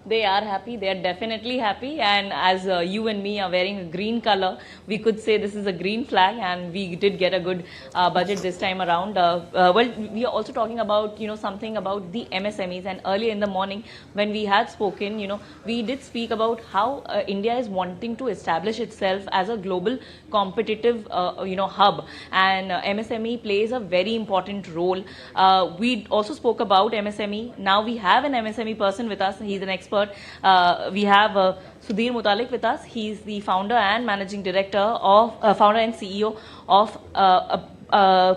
They are happy. They are definitely happy. And as you and me are wearing a green color, we could say this is a green flag, and we did get a good budget this time around. Well, we are also talking about, something about the MSMEs. And earlier in the morning, when we had spoken, we did speak about how India is wanting to establish itself as a global competitive, hub. And MSME plays a very important role. We also spoke about MSME. Now we have an MSME person with us. He's an expert. We have Sudhir Mutalik with us. He's the founder and managing director of founder and CEO of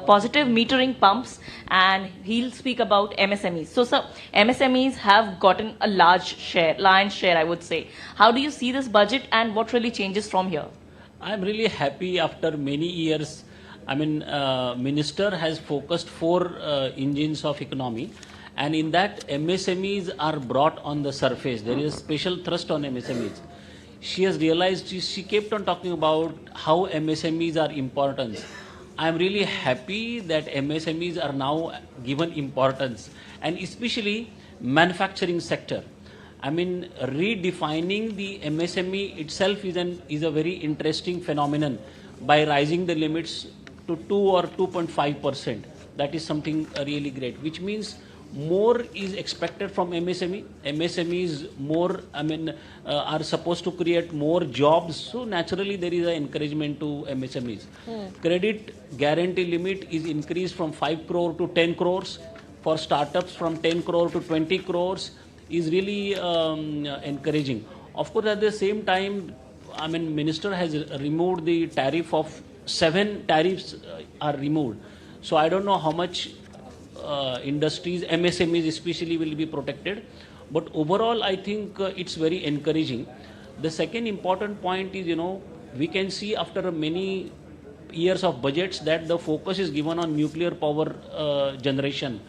Positive Metering Pumps, and he'll speak about MSMEs. So, sir, MSMEs have gotten a lion's share, I would say. How do you see this budget, and what really changes from here? I'm really happy after many years. I mean, Minister has focused 4 engines of economy. And in that, MSMEs are brought on the surface. There is a special thrust on MSMEs. She has realized, she kept on talking about how MSMEs are important. I am really happy that MSMEs are now given importance, and especially manufacturing sector. I mean, redefining the MSME itself is a very interesting phenomenon by raising the limits to 2 or 2.5%. That is something really great, which means more is expected from MSME. MSMEs more, are supposed to create more jobs. So naturally there is an encouragement to MSMEs. Credit guarantee limit is increased from 5 crore to 10 crores. For startups from 10 crore to 20 crores is really encouraging. Of course, at the same time, Minister has removed the tariff of 7 tariffs are removed. So I don't know how much industries, MSMEs especially, will be protected. But overall, I think it's very encouraging. The second important point is, we can see after many years of budgets that the focus is given on nuclear power generation.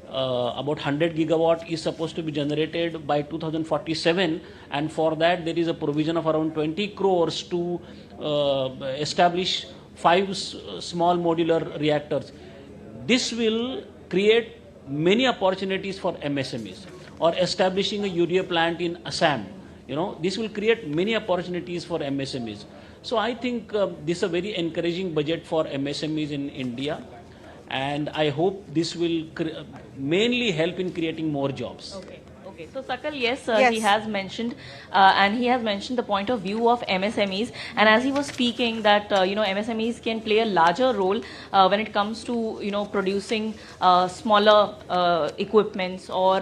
About 100 gigawatt is supposed to be generated by 2047, and for that there is a provision of around 20 crores to establish 5 small modular reactors. This will create many opportunities for MSMEs, or establishing a urea plant in Assam. This will create many opportunities for MSMEs. So I think this is a very encouraging budget for MSMEs in India, and I hope this will mainly help in creating more jobs. Okay. So Sakal, yes, he has mentioned, and he has mentioned the point of view of MSMEs, and as he was speaking that, MSMEs can play a larger role when it comes to, producing smaller equipments or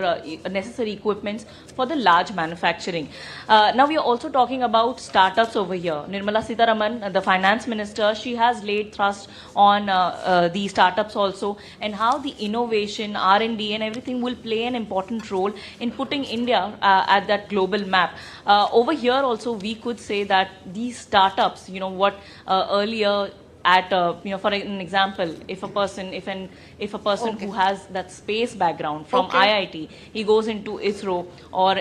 necessary equipments for the large manufacturing. Now we are also talking about startups over here. Nirmala Sitaraman, the finance minister, she has laid thrust on the startups also, and how the innovation, R&D and everything will play an important role in putting India at that global map. Over here also we could say that these startups, earlier at for an example, if a person who has that space background from IIT, he goes into ISRO or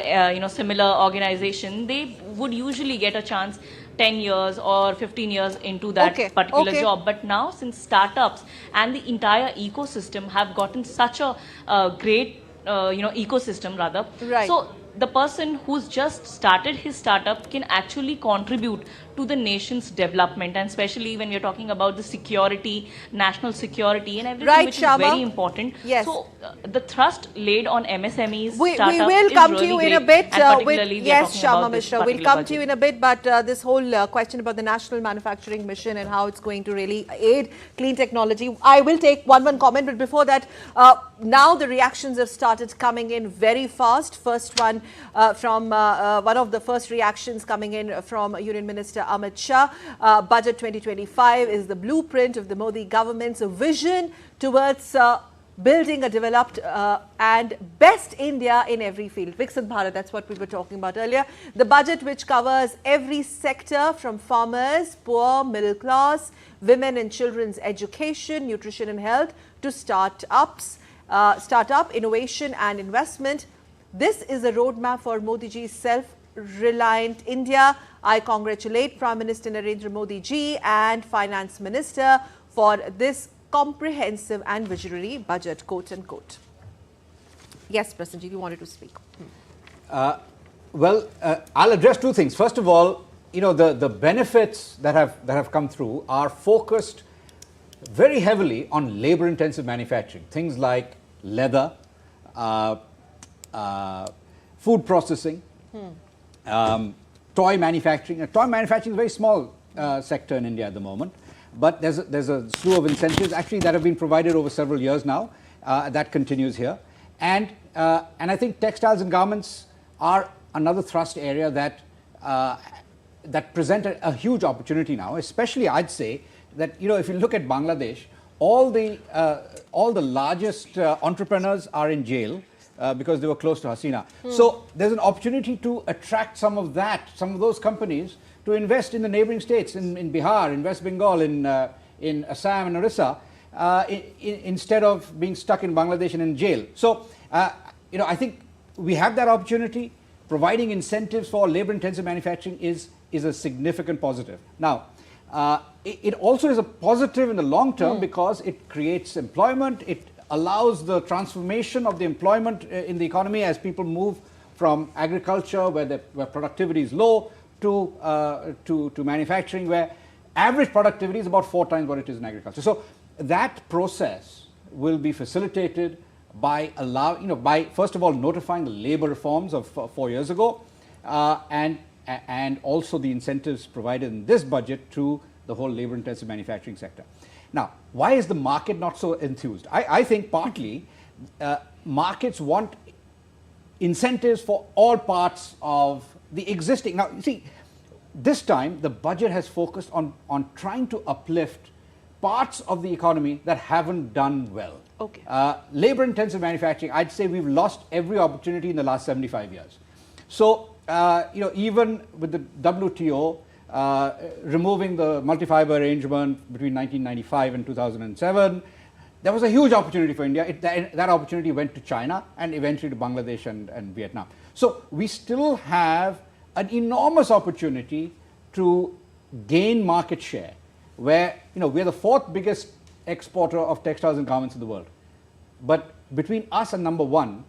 similar organization, they would usually get a chance 10 years or 15 years into that particular job. But now, since startups and the entire ecosystem have gotten such a great ecosystem rather. Right. So the person who's just started his startup can actually contribute to the nation's development, and especially when we're talking about the security, national security and everything, which is very important. Yes. So the thrust laid on MSMEs, we will come to you in a bit. Yes, Shyama Mishra, we'll come to you in a bit, but this whole question about the National Manufacturing Mission and how it's going to really aid clean technology, I will take one comment, but before that, now the reactions have started coming in very fast. First one from one of the first reactions coming in from Union Minister Amit Shah. Budget 2025 is the blueprint of the Modi government's vision towards building a developed and best India in every field. Viksit Bharat, that's what we were talking about earlier. The budget, which covers every sector from farmers, poor, middle class, women and children's education, nutrition and health, to startup, innovation and investment. This is a roadmap for Modi ji's self-reliant India. I congratulate Prime Minister Narendra Modi ji and Finance Minister for this comprehensive and visionary budget, quote unquote. Yes, Prasanji, you wanted to speak. Well, I'll address two things. First of all, the benefits that have come through are focused very heavily on labor-intensive manufacturing. Things like leather, food processing, toy manufacturing. Toy manufacturing is a very small sector in India at the moment, but there's a slew of incentives actually that have been provided over several years now. That continues here, and I think textiles and garments are another thrust area that present a huge opportunity now. Especially, I'd say that if you look at Bangladesh, all the largest entrepreneurs are in jail because they were close to Hasina. So there's an opportunity to attract some of those companies to invest in the neighboring states, in Bihar, in West Bengal, in Assam and Orissa, instead of being stuck in Bangladesh and in jail. So I think we have that opportunity. Providing incentives for labor-intensive manufacturing is a significant positive. Now, it also is a positive in the long term because it creates employment. It allows the transformation of the employment in the economy as people move from agriculture, where productivity is low, to manufacturing, where average productivity is about 4 times what it is in agriculture. So that process will be facilitated by by first of all notifying the labor reforms of 4 years ago, and also the incentives provided in this budget to the whole labor-intensive manufacturing sector. Now, why is the market not so enthused? I think partly markets want incentives for all parts of the existing. Now, you see, this time the budget has focused on trying to uplift parts of the economy that haven't done well. Okay. Labor-intensive manufacturing, I'd say we've lost every opportunity in the last 75 years. So, even with the WTO removing the multi-fiber arrangement between 1995 and 2007, there was a huge opportunity for India. That opportunity went to China and eventually to Bangladesh and Vietnam. So, we still have an enormous opportunity to gain market share, where we're the 4th biggest exporter of textiles and garments in the world. But between us and number one,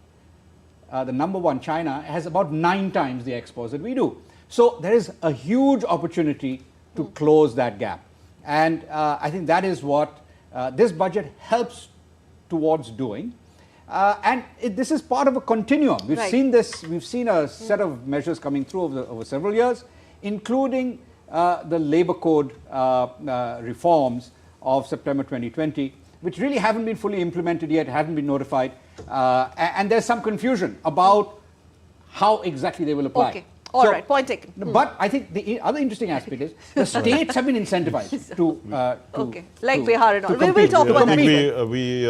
the number one, China, has about 9 times the exports that we do. So there is a huge opportunity to close that gap. And I think that is what this budget helps towards doing. And this is part of a continuum. We've seen this, we've seen a set of measures coming through over several years, including the labor code reforms of September 2020, which really haven't been fully implemented yet, haven't been notified, and there's some confusion about how exactly they will apply. Okay, all right, point taken. But I think the other interesting aspect is the states have been incentivized to like Bihar and all. We'll talk about that. We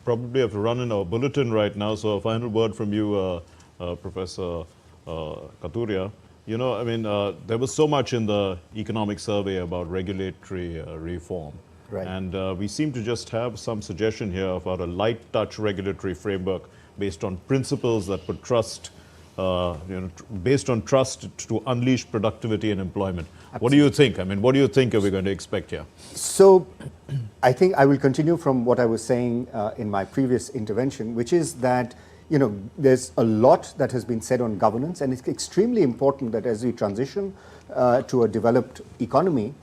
probably have to run in our bulletin right now, so a final word from you, Professor Katuria. There was so much in the economic survey about regulatory reform. Right. And we seem to just have some suggestion here about a light touch regulatory framework based on principles that put trust, based on trust to unleash productivity and employment. Absolutely. What do you think? What do you think are we going to expect here? So, I think I will continue from what I was saying in my previous intervention, which is that there's a lot that has been said on governance, and it's extremely important that as we transition to a developed economy,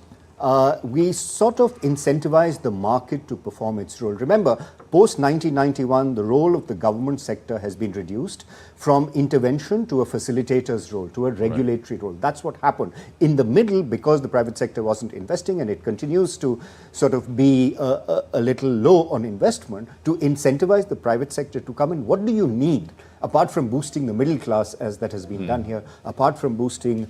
we sort of incentivize the market to perform its role. Remember, post 1991, the role of the government sector has been reduced from intervention to a facilitator's role, to a regulatory role. That's what happened. In the middle, because the private sector wasn't investing, and it continues to sort of be a little low on investment, to incentivize the private sector to come in. What do you need? Apart from boosting the middle class, as that has been done here, apart from boosting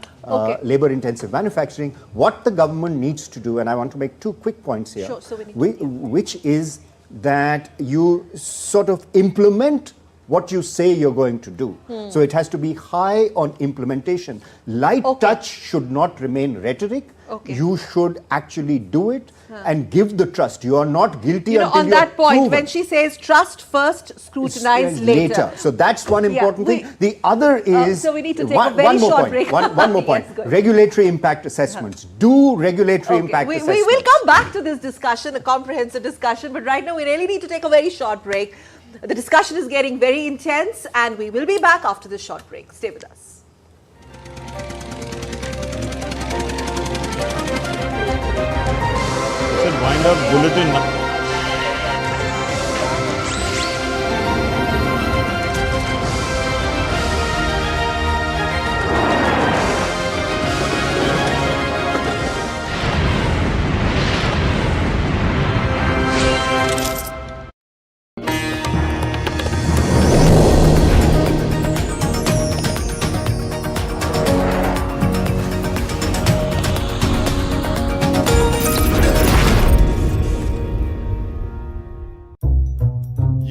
labor-intensive manufacturing, what the government needs to do, and I want to make 2 quick points here, which is that you sort of implement what you say you're going to do. So it has to be high on implementation. Light touch should not remain rhetoric. You should actually do it and give the trust. You are not guilty until on that point, proven. when she says trust first, scrutinize later. So that's one important thing. The other is... so we need to take a very short break. One more point. Yes, regulatory impact assessments. Do regulatory impact assessments. We will come back to this discussion, a comprehensive discussion, but right now we really need to take a very short break. The discussion is getting very intense and we will be back after this short break. Stay with us. Wind up bulletin.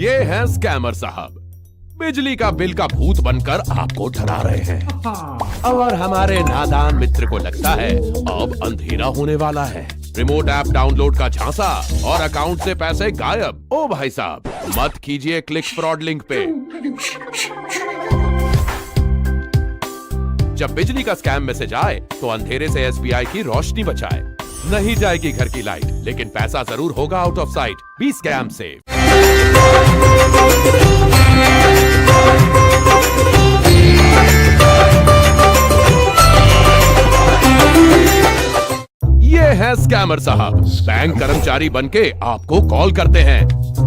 ये हैं scammer साहब, बिजली का bill का भूत बनकर आपको डरा रहे हैं। और हमारे नादान मित्र को लगता है अब अंधेरा होने वाला है। रिमोट ऐप डाउनलोड का झांसा और अकाउंट से पैसे गायब। ओ भाई साहब, मत कीजिए क्लिक फ्रॉड लिंक पे। जब बिजली का स्कैम मैसेज आए तो अंधेरे से एसबीआई की रोशनी बचाए। नहीं जाएगी घर की लाइट, लेकिन पैसा जरूर होगा out of sight. Be scam safe. ये है स्कैमर साहब, बैंक कर्मचारी बनके आपको कॉल करते हैं।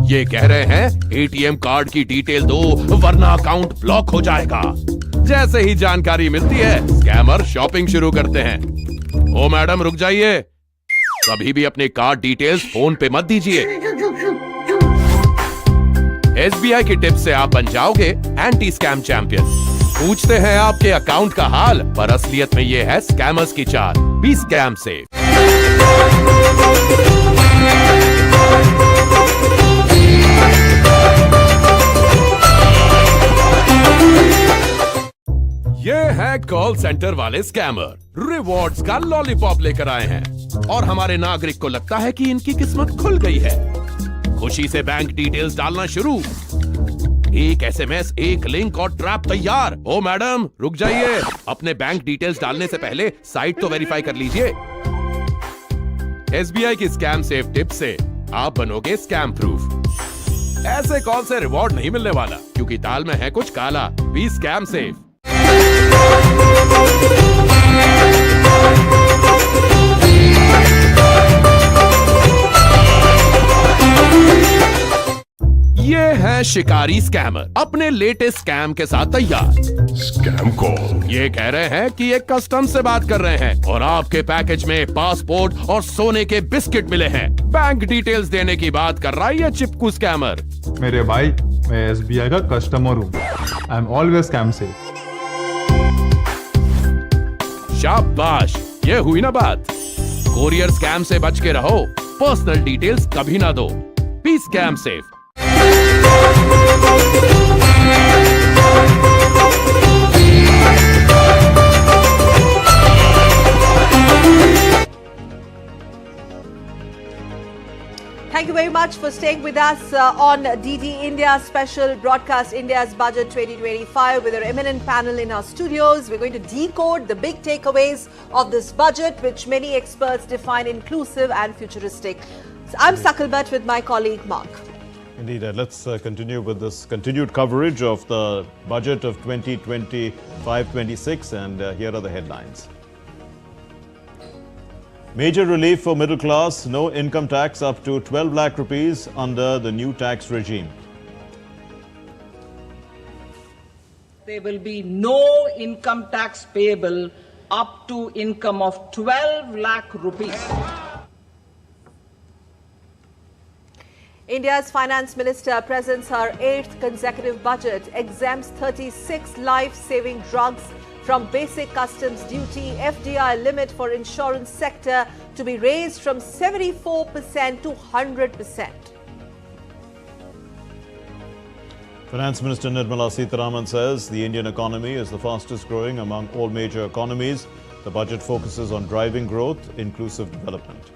ये कह रहे हैं एटीएम कार्ड की डिटेल दो वरना अकाउंट ब्लॉक हो जाएगा। जैसे ही जानकारी मिलती है स्कैमर शॉपिंग शुरू करते हैं। ओ मैडम रुक जाइए, कभी भी अपने कार्ड डिटेल्स फोन पे मत दीजिए। एसबीआई की टिप्स से आप बन जाओगे एंटी स्कैम चैंपियन। पूछते हैं आपके अकाउंट का हाल, पर असलियत में ये है स्कैमर्स की चाल। Be scam safe. ये है कॉल सेंटर वाले स्कैमर, रिवॉर्ड्स का लॉलीपॉप लेकर आए हैं और हमारे नागरिक को लगता है कि इनकी किस्मत खुल गई है। खुशी से बैंक डिटेल्स डालना शुरू। एक एसएमएस, एक लिंक और ट्रैप तैयार। ओ मैडम रुक जाइए, अपने बैंक डिटेल्स डालने से पहले साइट तो वेरीफाई कर लीजिए। एसबीआई की स्कैम सेफ टिप से आप बनोगे स्कैम प्रूफ। ऐसे कॉल से रिवॉर्ड नहीं मिलने वाला, क्योंकि दाल में है कुछ काला। Be scam safe. ये है शिकारी स्कैमर, अपने लेटेस्ट स्कैम के साथ तैयार। Scam call. ये कह रहे हैं कि एक कस्टम से बात कर रहे हैं और आपके पैकेज में पासपोर्ट और सोने के बिस्किट मिले हैं। बैंक डिटेल्स देने की बात कर रहा है ये चिपकू स्कैमर। मेरे भाई, मैं एसबीआई का कस्टमर हूँ। I am always scam safe. शाबाश, ये हुई ना बात। कोरियर स्कैम से बच के रहो, पर्सनल डिटेल्स कभी ना दो। Be scam safe. Thank you very much for staying with us on DD India Special Broadcast India's Budget 2025 with our eminent panel in our studios. We're going to decode the big takeaways of this budget, which many experts define inclusive and futuristic. So I'm Sakal Bhatt with my colleague Mark. Indeed, let's continue with this continued coverage of the budget of 2025-26, and here are the headlines. Major relief for middle class, no income tax up to 12 lakh rupees under the new tax regime. There will be no income tax payable up to income of 12 lakh rupees. India's finance minister presents her 8th consecutive budget, exempts 36 life-saving drugs from basic customs duty, FDI limit for insurance sector to be raised from 74% to 100%. Finance Minister Nirmala Sitaraman says the Indian economy is the fastest growing among all major economies. The budget focuses on driving growth, inclusive development.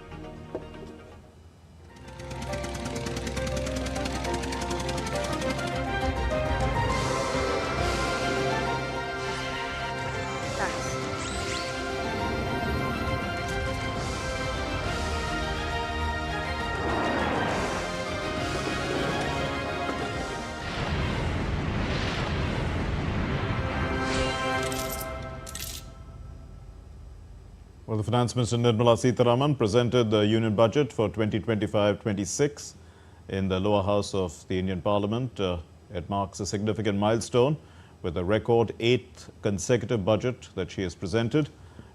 Well, the Finance Minister Nirmala Sitaraman presented the Union Budget for 2025-26 in the lower house of the Indian Parliament. It marks a significant milestone with a record 8th consecutive budget that she has presented.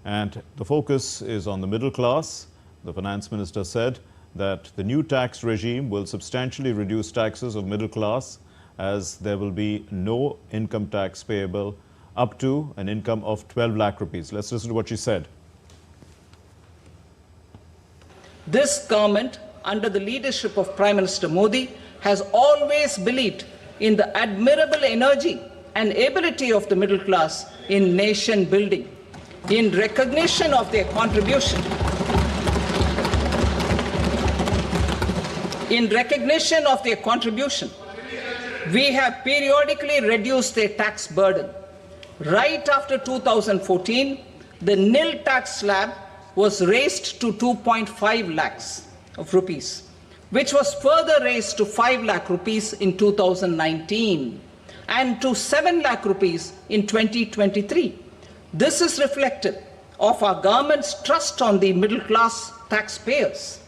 And the focus is on the middle class. The Finance Minister said that the new tax regime will substantially reduce taxes of middle class, as there will be no income tax payable up to an income of 12 lakh rupees. Let's listen to what she said. This government, under the leadership of Prime Minister Modi, has always believed in the admirable energy and ability of the middle class in nation building. In recognition of their contribution, we have periodically reduced their tax burden. Right after 2014, the nil tax slab was raised to 2.5 lakhs of rupees, which was further raised to 5 lakh rupees in 2019 and to 7 lakh rupees in 2023. This is reflective of our government's trust on the middle class taxpayers.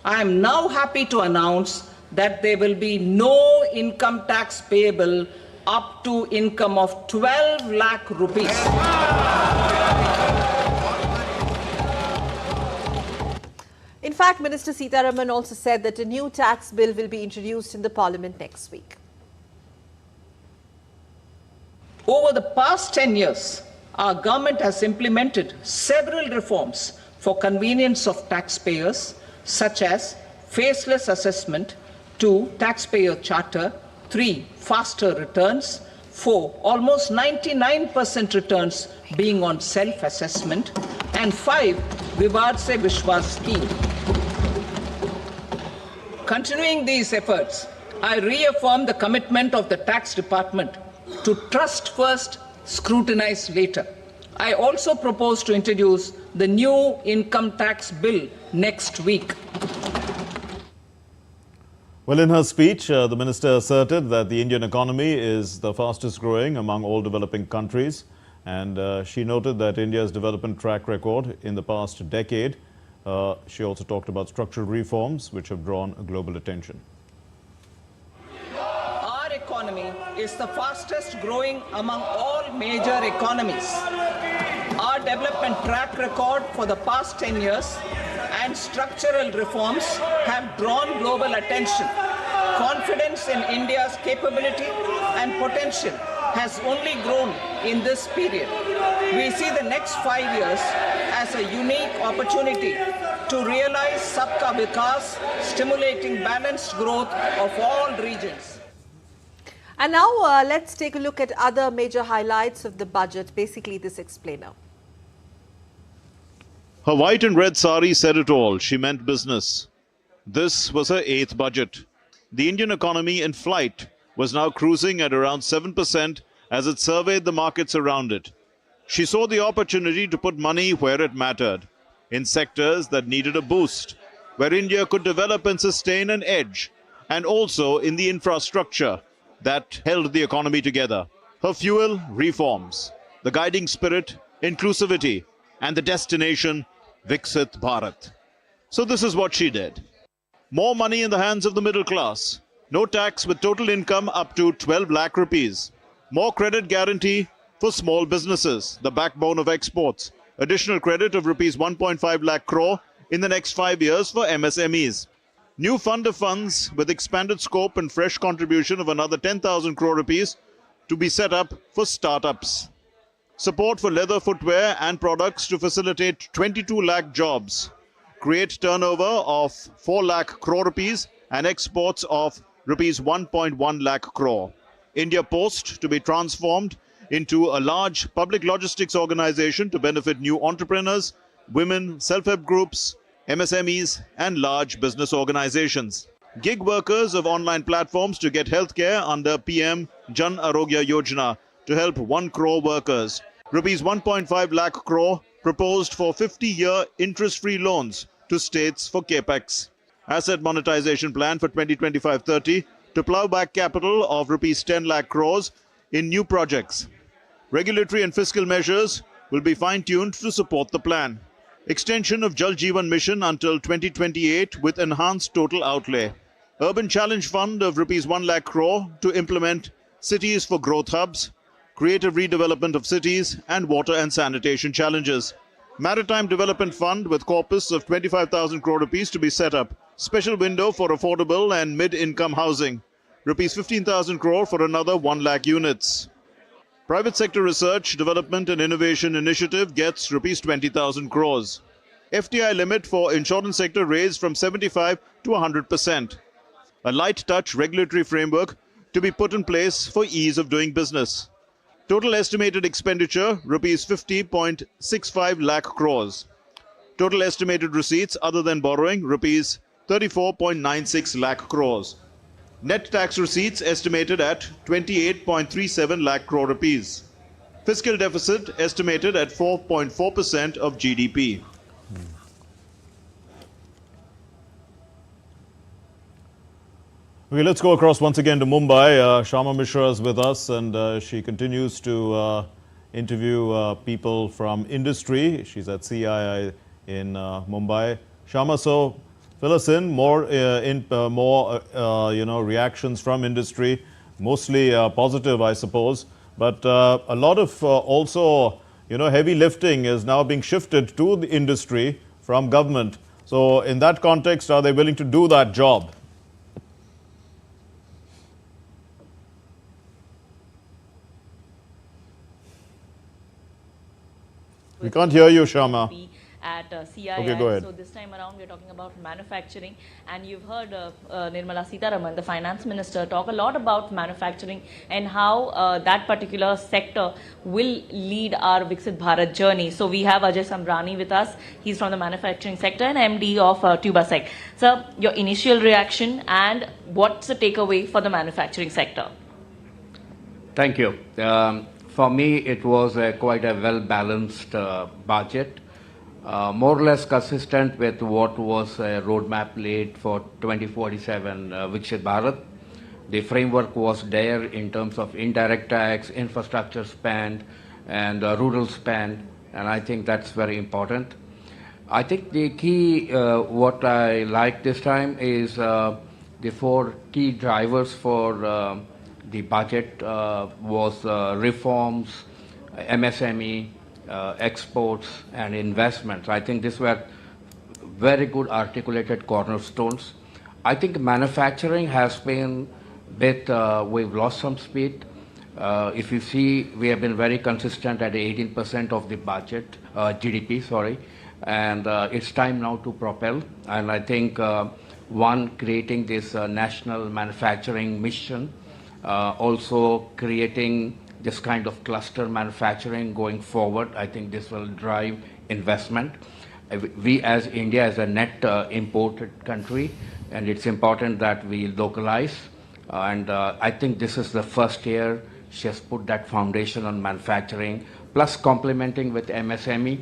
I am now happy to announce that there will be no income tax payable up to income of 12 lakh rupees. In fact, Minister Sitaraman also said that a new tax bill will be introduced in the Parliament next week. Over the past 10 years, our government has implemented several reforms for convenience of taxpayers, such as faceless assessment, 2, taxpayer charter, 3, faster returns, 4, almost 99% returns being on self-assessment, and 5, Vivad Se Vishwas scheme. Continuing these efforts, I reaffirm the commitment of the tax department to trust first, scrutinize later. I also propose to introduce the new income tax bill next week. Well, in her speech, the minister asserted that the Indian economy is the fastest growing among all developing countries. And she noted that India's development track record in the past decade. She also talked about structural reforms which have drawn global attention. Our economy is the fastest growing among all major economies. Our development track record for the past 10 years and structural reforms have drawn global attention. Confidence in India's capability and potential has only grown in this period. We see the next 5 years as a unique opportunity to realize Sabka Vikas, stimulating balanced growth of all regions. And now let's take a look at other major highlights of the budget, basically this explainer. Her white and red sari said it all. She meant business. This was her 8th budget. The Indian economy in flight was now cruising at around 7% as it surveyed the markets around it. She saw the opportunity to put money where it mattered, in sectors that needed a boost, where India could develop and sustain an edge, and also in the infrastructure that held the economy together. Her fuel, reforms. The guiding spirit, inclusivity. And the destination, Viksit Bharat. So this is what she did. More money in the hands of the middle class. No tax with total income up to 12 lakh rupees. More credit guarantee for small businesses, the backbone of exports. Additional credit of rupees 1.5 lakh crore in the next 5 years for MSMEs. New fund of funds with expanded scope and fresh contribution of another 10,000 crore rupees to be set up for startups. Support for leather footwear and products to facilitate 22 lakh jobs. Create turnover of 4 lakh crore rupees and exports of rupees 1.1 lakh crore. India Post to be transformed into a large public logistics organization to benefit new entrepreneurs, women, self-help groups, MSMEs, and large business organizations. Gig workers of online platforms to get healthcare under PM Jan Arogya Yojana to help 1 crore workers. Rupees 1.5 lakh crore proposed for 50-year interest-free loans to states for capex. Asset monetization plan for 2025-30 to plough back capital of rupees 10 lakh crores in new projects. Regulatory and fiscal measures will be fine-tuned to support the plan. Extension of Jal Jeevan Mission until 2028 with enhanced total outlay. Urban Challenge Fund of rupees 1 lakh crore to implement cities for growth hubs, creative redevelopment of cities and water and sanitation challenges. Maritime Development Fund with corpus of 25,000 crore rupees to be set up. Special window for affordable and mid-income housing. Rupees 15,000 crore for another 1 lakh units. Private sector research, development and innovation initiative gets rupees 20,000 crores. FDI limit for insurance sector raised from 75 to 100%. A light touch regulatory framework to be put in place for ease of doing business. Total estimated expenditure rupees 50.65 lakh crores. Total estimated receipts other than borrowing rupees 34.96 lakh crores. Net tax receipts estimated at 28.37 lakh crore rupees. Fiscal deficit estimated at 4.4% of GDP. Okay, let's go across once again to Mumbai. Shama Mishra is with us and she continues to interview people from industry. She's at CII in Mumbai. Shama, so fill us in more reactions from industry, mostly positive, I suppose. But a lot of also, heavy lifting is now being shifted to the industry from government. So in that context, are they willing to do that job? We can't hear you, Shama. At CII. Okay, go ahead. So this time around we are talking about manufacturing, and you've heard Nirmala Sitaraman, the finance minister, talk a lot about manufacturing and how that particular sector will lead our Viksit Bharat journey. So we have Ajay Sambrani with us. He's from the manufacturing sector and MD of Tubasec. So your initial reaction and what's the takeaway for the manufacturing sector? Thank you. For me, it was quite a well-balanced budget. More or less consistent with what was a roadmap laid for 2047 Viksit Bharat. The framework was there in terms of indirect tax, infrastructure spend, and rural spend, and I think that's very important. I think the key, what I like this time is the 4 key drivers for the budget was reforms, MSME, exports and investments. I think these were very good articulated cornerstones. I think manufacturing has been we've lost some speed. If you see, we have been very consistent at 18% of the budget, GDP, sorry, and it's time now to propel. And I think creating this national manufacturing mission, also creating this kind of cluster manufacturing going forward. I think this will drive investment. We as India as a net imported country, and it's important that we localize. And I think this is the first year she has put that foundation on manufacturing, plus complementing with MSME,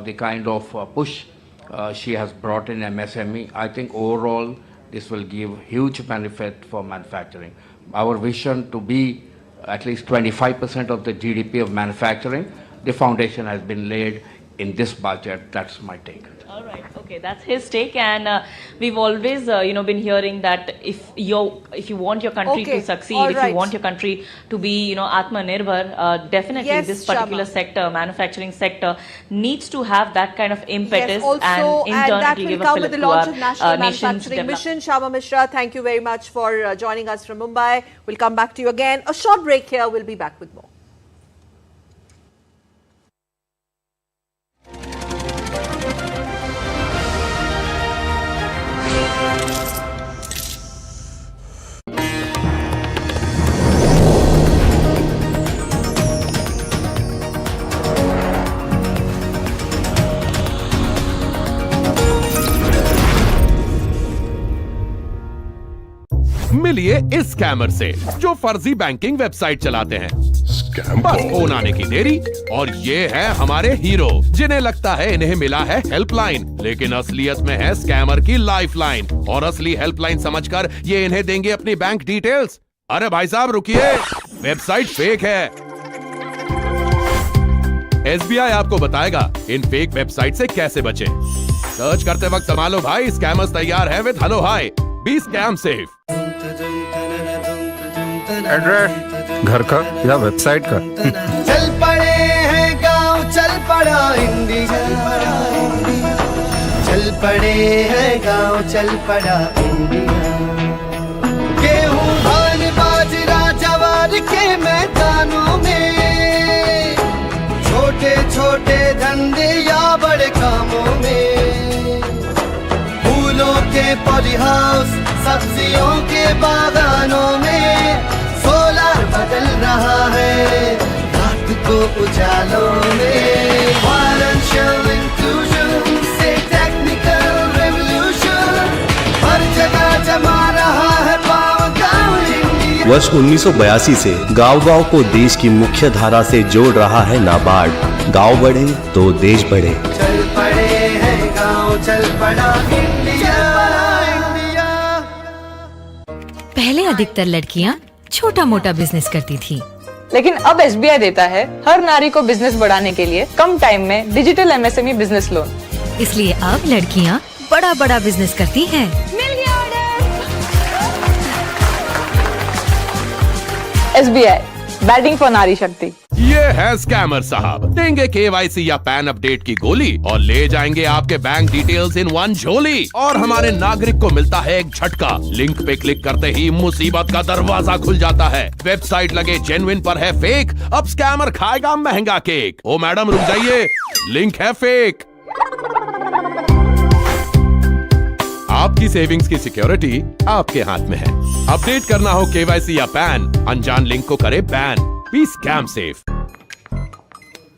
the kind of push she has brought in MSME. I think overall this will give huge benefit for manufacturing. Our vision to be at least 25% of the GDP of manufacturing, the foundation has been laid in this budget. That's my take. All right, okay, that's his take, and we've always, been hearing that if you want your country to succeed, if you want your country to be, Atmanirbhar, definitely this particular sector, manufacturing sector, needs to have that kind of impetus and in turn it will give a fillip to our nation's development. Mission. Shama Mishra, thank you very much for joining us from Mumbai. We'll come back to you again. A short break here. We'll be back with more. मिलिए इस scammer से जो फर्जी banking website चलाते हैं। बस phone आने की देरी और ये है हमारे हीरो, जिन्हें लगता है इन्हें मिला है हेल्पलाइन, लेकिन असलियत में है स्कैमर की लाइफलाइन। और असली हेल्पलाइन समझकर ये इन्हें देंगे अपनी बैंक डिटेल्स। अरे भाई साहब रुकिए, वेबसाइट फेक है। SBI आपको बताएगा इन फेक वेबसाइट से कैसे बचें। सर्च करते वक्त संभालो भाई, स्कैमर्स तैयार है with hello hi. Be scam safe. Address घर का या वेबसाइट का? चल पड़े हैं गांव, चल पड़ा इंडिया, चल पड़े हैं गांव, चल पड़ा इंडिया। गेहूं धान बाजरा जवार के मैदानों में, छोटे छोटे धंधे या बड़े कामों में, फूलों के पॉली हाउस सब्जियों के बागानों में, सोलर बदल रहा है रात को उजालों में। फाइनेंशियल इंक्लूजन से टेक्निकल रेवोल्यूशन, हर जगह जमा रहा है पावर गांव इंडिया। वर्ष 1982 से गांव-गांव को देश की मुख्य धारा से जोड़ रहा है नाबार्ड। गांव बढ़े तो देश बढ़े। चल पड़े हैं गांव, चल पड़ा इंडिया। पहले अधिकतर लड़कियां छोटा मोटा बिजनेस करती थी, लेकिन अब SBI देता है हर नारी को बिजनेस बढ़ाने के लिए कम टाइम में डिजिटल MSME बिजनेस लोन। इसलिए अब लड़कियां बड़ा बड़ा बिजनेस करती हैं। SBI बैटिंग फॉर नारी शक्ति। ये है स्कैमर साहब, देंगे KYC या पैन अपडेट की गोली और ले जाएंगे आपके बैंक डिटेल्स इन वन झोली। और हमारे नागरिक को मिलता है एक झटका, लिंक पे क्लिक करते ही मुसीबत का दरवाजा खुल जाता है। वेबसाइट लगे जेन्युइन पर है फेक, अब स्कैमर खाएगा महंगा केक। ओ मैडम रुक जाइए, लिंक है फेक। आपकी सेविंग्स की सिक्योरिटी आपके हाथ में है। अपडेट करना हो KYC या पैन, अनजान लिंक को करे बैन। Be scam safe.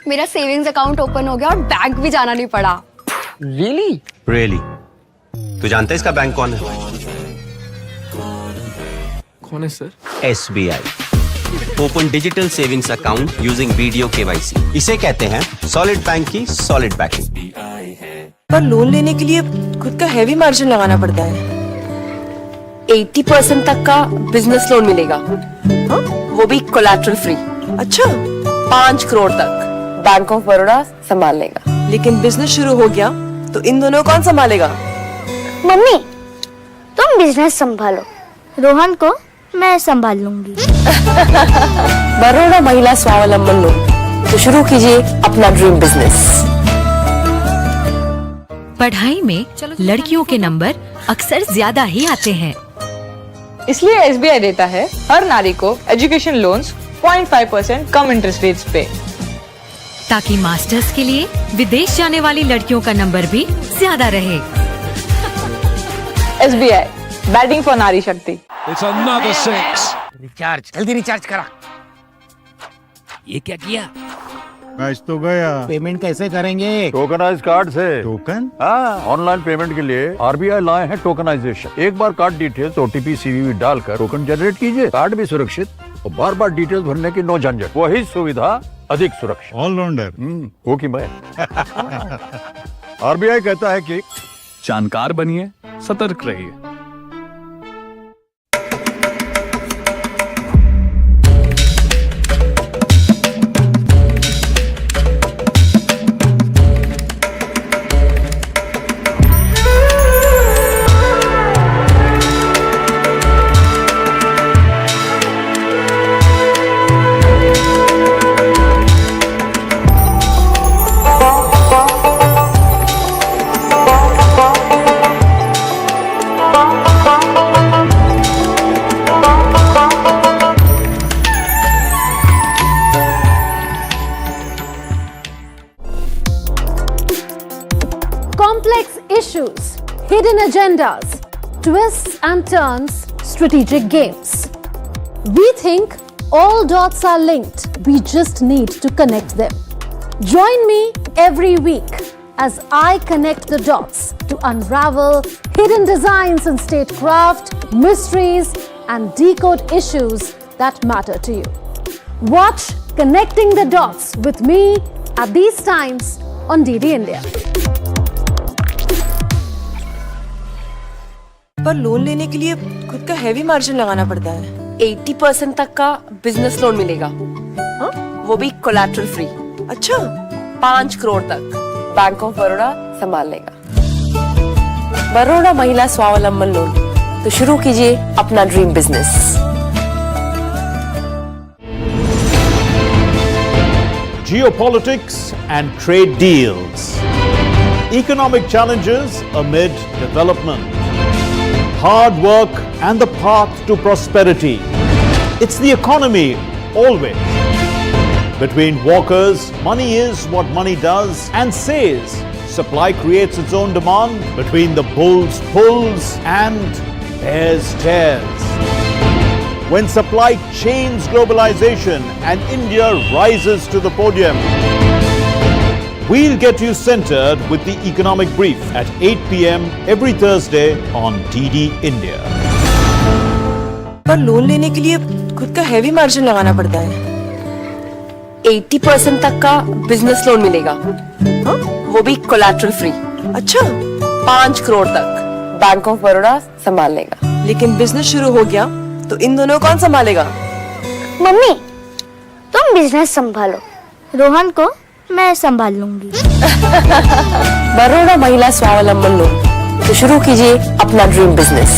मेरा सेविंग्स अकाउंट ओपन हो गया और बैंक भी जाना नहीं पड़ा। रियली? तू जानता है इसका बैंक कौन है? कौन है sir? SBI। Open digital savings account using video KYC। इसे कहते हैं सॉलिड बैंक की सॉलिड बैकिंग। पर लोन लेने के लिए खुद का हैवी मार्जिन लगाना पड़ता है। 80% तक का बिजनेस लोन मिलेगा, हाँ? वो भी कोलैटरल फ्री। अच्छा, 5 करोड़ तक बैंक ऑफ बड़ौदा संभाल लेगा। लेकिन बिजनेस शुरू हो गया तो इन दोनों कौन संभालेगा? मम्मी तुम बिजनेस संभालो, रोहन को मैं संभाल लूंगी। बड़ौदा महिला स्वावलंबन लोन, तो शुरू कीजिए अपना ड्रीम बिजनेस। पढ़ाई में लड़कियों के नंबर अक्सर ज्यादा ही आते हैं, इसलिए SBI देता है हर नारी को एजुकेशन लोन्स 0.5% कम इंटरेस्ट रेट्स पे, ताकि मास्टर्स के लिए विदेश जाने वाली लड़कियों का नंबर भी ज्यादा रहे। SBI बैटिंग फॉर नारी शक्ति। It's another 6. रिचार्ज, जल्दी रिचार्ज करा। ये क्या किया? मैच तो गया। पेमेंट कैसे करेंगे? टोकनाइज कार्ड से। टोकन? हाँ, ऑनलाइन पेमेंट के लिए RBI लाए हैं टोकनाइजेशन। एक बार कार्ड डिटेल्स, OTP, CVV डालकर टोकन जनरेट कीजिए। कार्ड भी सुरक्षित और बार बार डिटेल्स भरने की नो झंझट। वही सुविधा अधिक सुरक्षा। ऑलराउंडर हो कि मैं। RBI कहता है कि जानकार बनिए, सतर्क रहिए। Issues, hidden agendas, twists and turns, strategic games. We think all dots are linked. We just need to connect them. Join me every week as I connect the dots to unravel hidden designs in statecraft, mysteries, and decode issues that matter to you. Watch Connecting the Dots with me at these times on DD India. पर loan लेने के लिए खुद का heavy margin लगाना पड़ता है। 80% तक का बिजनेस लोन मिलेगा, हाँ? वो भी कोलैटरल फ्री। अच्छा, 5 करोड़ तक बैंक ऑफ बड़ौदा संभाल लेगा। बड़ौदा महिला स्वावलंबन लोन, तो शुरू कीजिए अपना dream business. Geopolitics and trade deals. Economic challenges amid development. Hard work and the path to prosperity. It's the economy always. Between walkers, money is what money does and says. Supply creates its own demand. Between the bulls pulls and bears tears. When supply chains globalization and India rises to the podium, we'll get you centered with the economic brief at 8 p.m. every Thursday on DD India. पर loan लेने के लिए खुद का heavy margin लगाना पड़ता है। 80% तक का बिजनेस लोन मिलेगा, हाँ? वो भी कोलैटरल फ्री। अच्छा, 5 करोड़ तक बैंक ऑफ बड़ौदा संभाल लेगा। लेकिन बिजनेस शुरू हो गया तो इन दोनों कौन संभालेगा? मम्मी, तुम बिजनेस संभालो, रोहन को मैं संभाल लूंगी। बड़ौदा महिला स्वावलंबन लोन, तो शुरू कीजिए अपना dream business.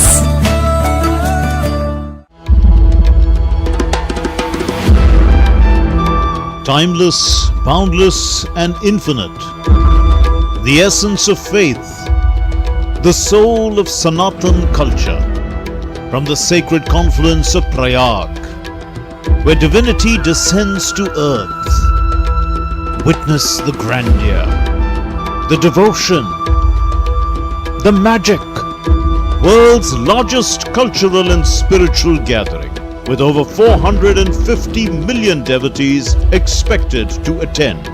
Timeless, boundless and infinite. The essence of faith. The soul of Sanatan culture. From the sacred confluence of Prayag, where divinity descends to earth. Witness the grandeur, the devotion, the magic. World's largest cultural and spiritual gathering, with over 450 million devotees expected to attend.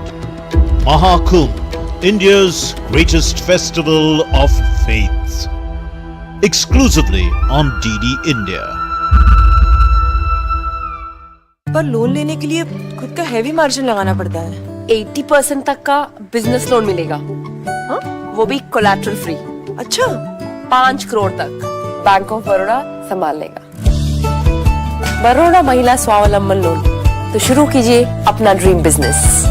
Mahakumbh, India's greatest festival of faith. Exclusively on DD India. पर loan लेने के लिए खुद का heavy margin लगाना पड़ता है। 80% तक का बिजनेस लोन मिलेगा, हाँ? वो भी कोलैटरल फ्री। अच्छा, 5 करोड़ तक बैंक ऑफ बड़ौदा संभाल लेगा। बड़ौदा महिला स्वावलंबन लोन, तो शुरू कीजिए अपना ड्रीम बिजनेस।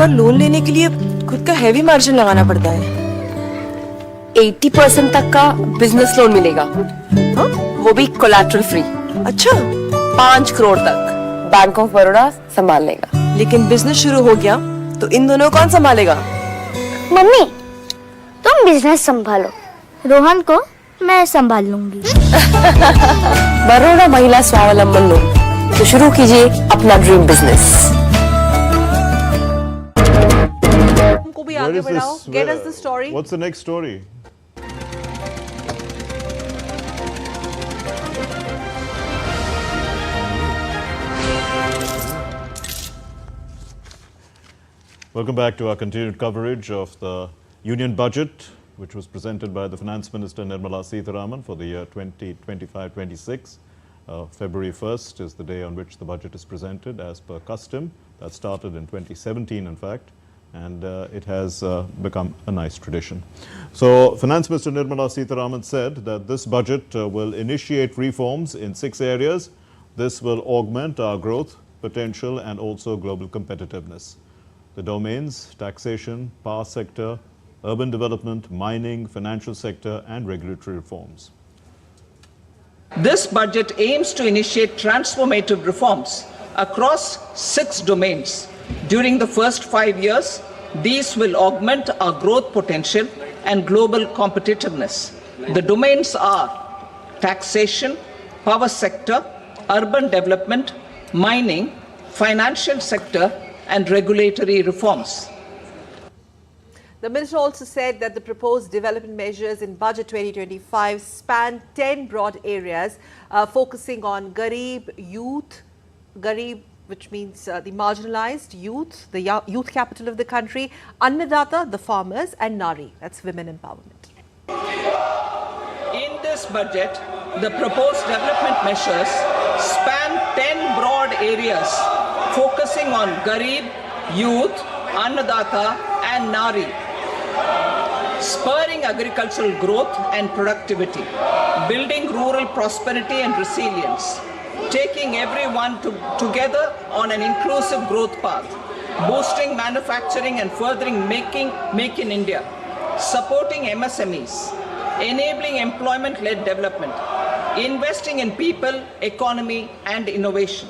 पर लोन लेने के लिए खुद का हैवी मार्जिन लगाना पड़ता है। 80% तक का बिजनेस लोन मिलेगा, हाँ? वो भी कोलैटरल फ्री। अच्छा, 5 करोड़ तक बैंक ऑफ बड़ौदा संभाल लेगा। लेकिन बिजनेस शुरू हो गया तो इन दोनों कौन संभालेगा? मम्मी, तुम बिजनेस संभालो, रोहन को मैं संभाल लूंगी। बड़ौदा महिला स्वावलंबन लोन, तो शुरू कीजिए अपना ड्रीम बिजनेस। को भी आगे बढ़ाओ. Get us the story. What's the next story? Welcome back to our continued coverage of the Union Budget, which was presented by the Finance Minister Nirmala Sitaraman for the year 2025-26. February 1st is the day on which the budget is presented as per custom. That started in 2017, in fact, and it has become a nice tradition. So, Finance Minister Nirmala Sitaraman said that this budget will initiate reforms in 6 areas. This will augment our growth potential and also global competitiveness. The domains: taxation, power sector, urban development, mining, financial sector and regulatory reforms. This budget aims to initiate transformative reforms across 6 domains. During the first 5 years, these will augment our growth potential and global competitiveness. The domains are taxation, power sector, urban development, mining, financial sector, and regulatory reforms. The minister also said that the proposed development measures in Budget 2025 span 10 broad areas, focusing on Garib, youth, Garib, which means the marginalized youth, the youth capital of the country, Annadata, the farmers, and Nari, that's women empowerment. In this budget, the proposed development measures span 10 broad areas, focusing on Garib, youth, Annadata, and Nari, spurring agricultural growth and productivity, building rural prosperity and resilience, taking everyone together on an inclusive growth path, boosting manufacturing and furthering Make in India, supporting MSMEs, enabling employment-led development, investing in people, economy, and innovation.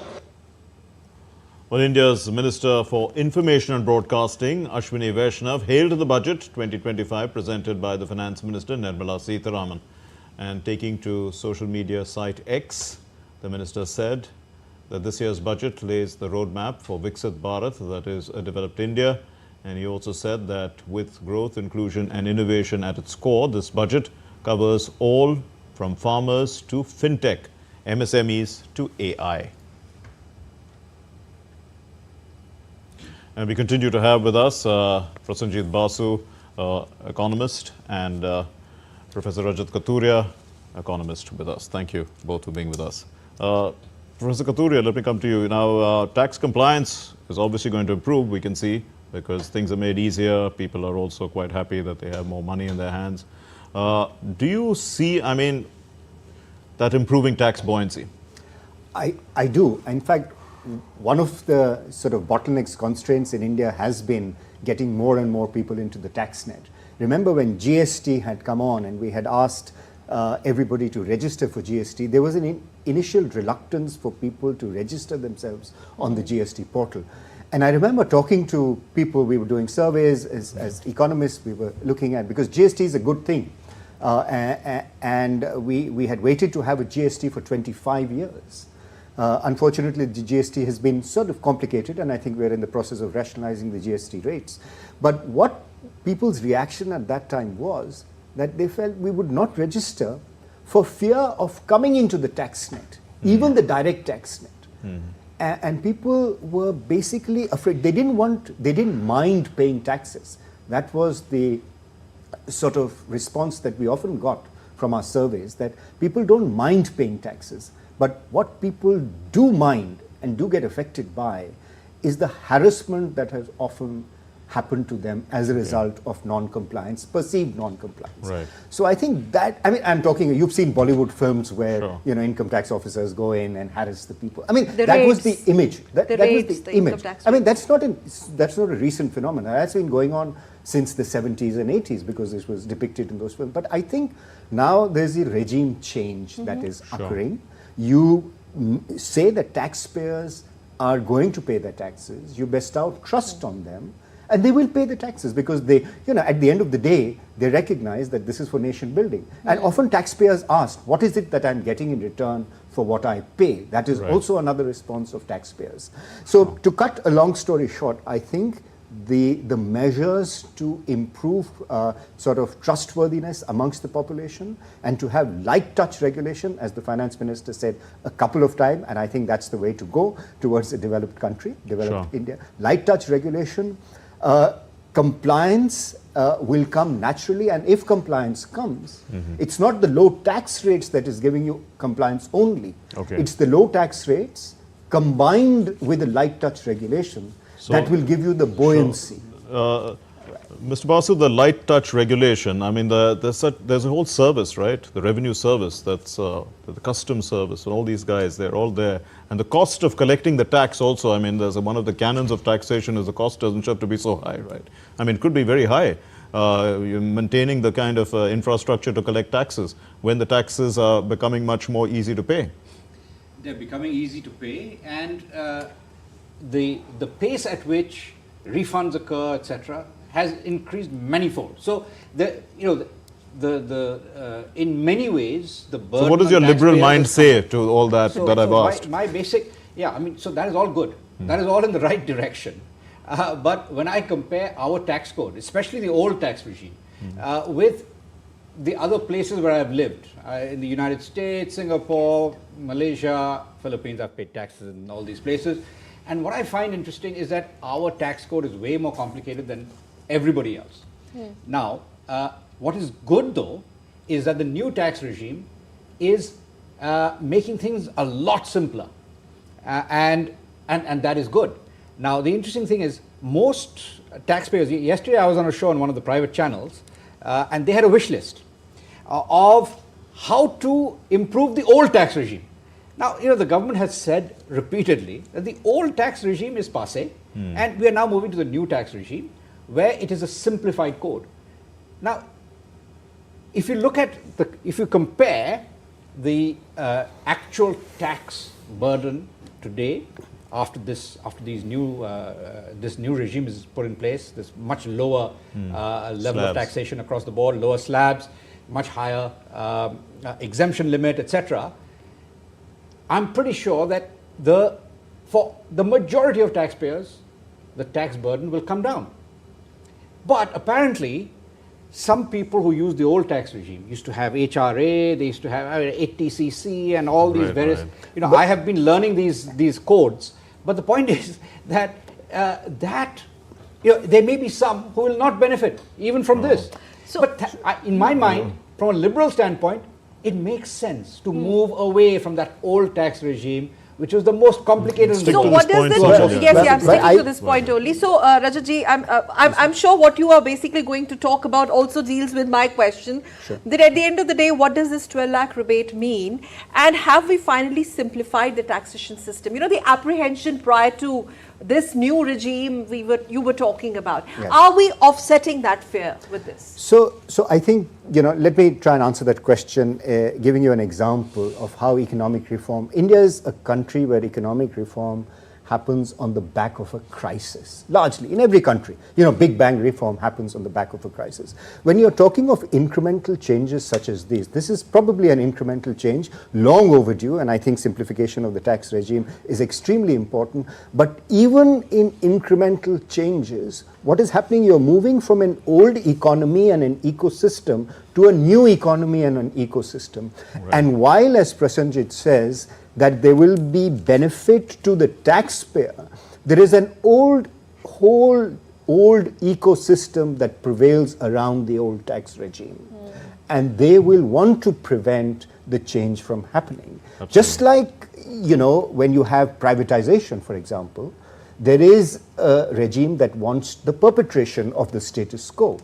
Well, India's Minister for Information and Broadcasting, Ashwini Vaishnav, hailed the budget 2025 presented by the Finance Minister Nirmala Sitaraman. And taking to social media site X, the minister said that this year's budget lays the roadmap for Viksit Bharat, that is a developed India. And he also said that with growth, inclusion and innovation at its core, this budget covers all from farmers to fintech, MSMEs to AI. And we continue to have with us Prasenjit Basu, economist, and Professor Rajat Kathuria, economist, with us. Thank you both for being with us. Professor Kathuria, let me come to you. Now, tax compliance is obviously going to improve, we can see, because things are made easier. People are also quite happy that they have more money in their hands. Do you see, I mean, that improving tax buoyancy? I do. In fact, one of the sort of bottlenecks, constraints in India has been getting more and more people into the tax net. Remember when GST had come on and we had asked everybody to register for GST, there was an initial reluctance for people to register themselves on the GST portal. And I remember talking to people, we were doing surveys as economists, we were looking at, because GST is a good thing. And we had waited to have a GST for 25 years. Unfortunately, the GST has been sort of complicated, and I think we're in the process of rationalizing the GST rates. But what people's reaction at that time was that they felt we would not register for fear of coming into the tax net, even the direct tax net. And people were basically afraid. They didn't mind paying taxes. That was the sort of response that we often got from our surveys, that people don't mind paying taxes. But what people do mind and do get affected by is the harassment that has often happened to them as a result of non-compliance, perceived non-compliance. Right. So I think that, I mean, I'm talking, you've seen Bollywood films where, you know, income tax officers go in and harass the people. I mean, that was the image. That was the image. I mean, that's not a recent phenomenon. That's been going on since the 70s and 80s because this was depicted in those films. But I think now there's a regime change that is occurring. You say that taxpayers are going to pay their taxes, you bestow trust on them, and they will pay the taxes because they, you know, at the end of the day, they recognize that this is for nation building. And often taxpayers ask, what is it that I'm getting in return for what I pay? That is also another response of taxpayers. So to cut a long story short, I think the measures to improve sort of trustworthiness amongst the population and to have light touch regulation, as the finance minister said a couple of times, and I think that's the way to go towards a developed country, developed India. Light touch regulation, compliance will come naturally, and if compliance comes, it's not the low tax rates that is giving you compliance only. It's the low tax rates combined with the light touch regulation that will give you the buoyancy. Mr. Basu, the light touch regulation, I mean, there's a whole service, right? The revenue service, that's the customs service, and all these guys, they're all there. And the cost of collecting the tax also, I mean, there's one of the canons of taxation is the cost doesn't have to be so high, right? I mean, it could be very high. You're maintaining the kind of infrastructure to collect taxes when the taxes are becoming much more easy to pay. they're becoming easy to pay, and the pace at which refunds occur, etc., has increased manifold. So in many ways the burden. So what does your liberal mind say to all that I've asked? My basic, so that is all good. That is all in the right direction. But when I compare our tax code, especially the old tax regime, with the other places where I've lived, in the United States, Singapore, Malaysia, Philippines, I've paid taxes in all these places. And what I find interesting is that our tax code is way more complicated than everybody else. Now, what is good though, is that the new tax regime is making things a lot simpler. And that is good. Now, the interesting thing is most taxpayers, yesterday I was on a show on one of the private channels, and they had a wish list of how to improve the old tax regime. Now, the government has said repeatedly that the old tax regime is passé, and we are now moving to the new tax regime, where it is a simplified code. Now, if you compare the actual tax burden today, this new regime is put in place, this much lower level of taxation across the board, lower slabs, much higher exemption limit, etc. I'm pretty sure that for the majority of taxpayers, the tax burden will come down. But apparently, some people who use the old tax regime used to have HRA, they used to have 80cc and all these various, I have been learning these codes. But the point is that there may be some who will not benefit even from this. But in my mind, from a liberal standpoint, it makes sense to move away from that old tax regime, which was the most complicated. So what does this? Yes, I'm sticking to this point only. So Rajatji, I'm sure what you are basically going to talk about also deals with my question. Sure. That at the end of the day, what does this 12 lakh rebate mean? And have we finally simplified the taxation system? The apprehension prior to this new regime you were talking about. Yes. Are we offsetting that fear with this? So I think, let me try and answer that question, giving you an example of how economic reform. India is a country where economic reform happens on the back of a crisis, largely in every country. Big bang reform happens on the back of a crisis. When you're talking of incremental changes such as these, this is probably an incremental change, long overdue, and I think simplification of the tax regime is extremely important. But even in incremental changes, what is happening, you're moving from an old economy and an ecosystem to a new economy and an ecosystem. Right. And while, as Prasenjit says, that there will be benefit to the taxpayer, there is an whole old ecosystem that prevails around the old tax regime. And they will want to prevent the change from happening. Absolutely. Just like, when you have privatization, for example, there is a regime that wants the perpetuation of the status quo.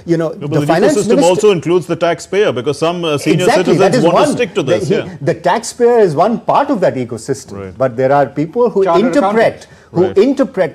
The finance system also includes the taxpayer, because some senior citizens want to stick to this. The taxpayer is one part of that ecosystem, right. But there are people who interpret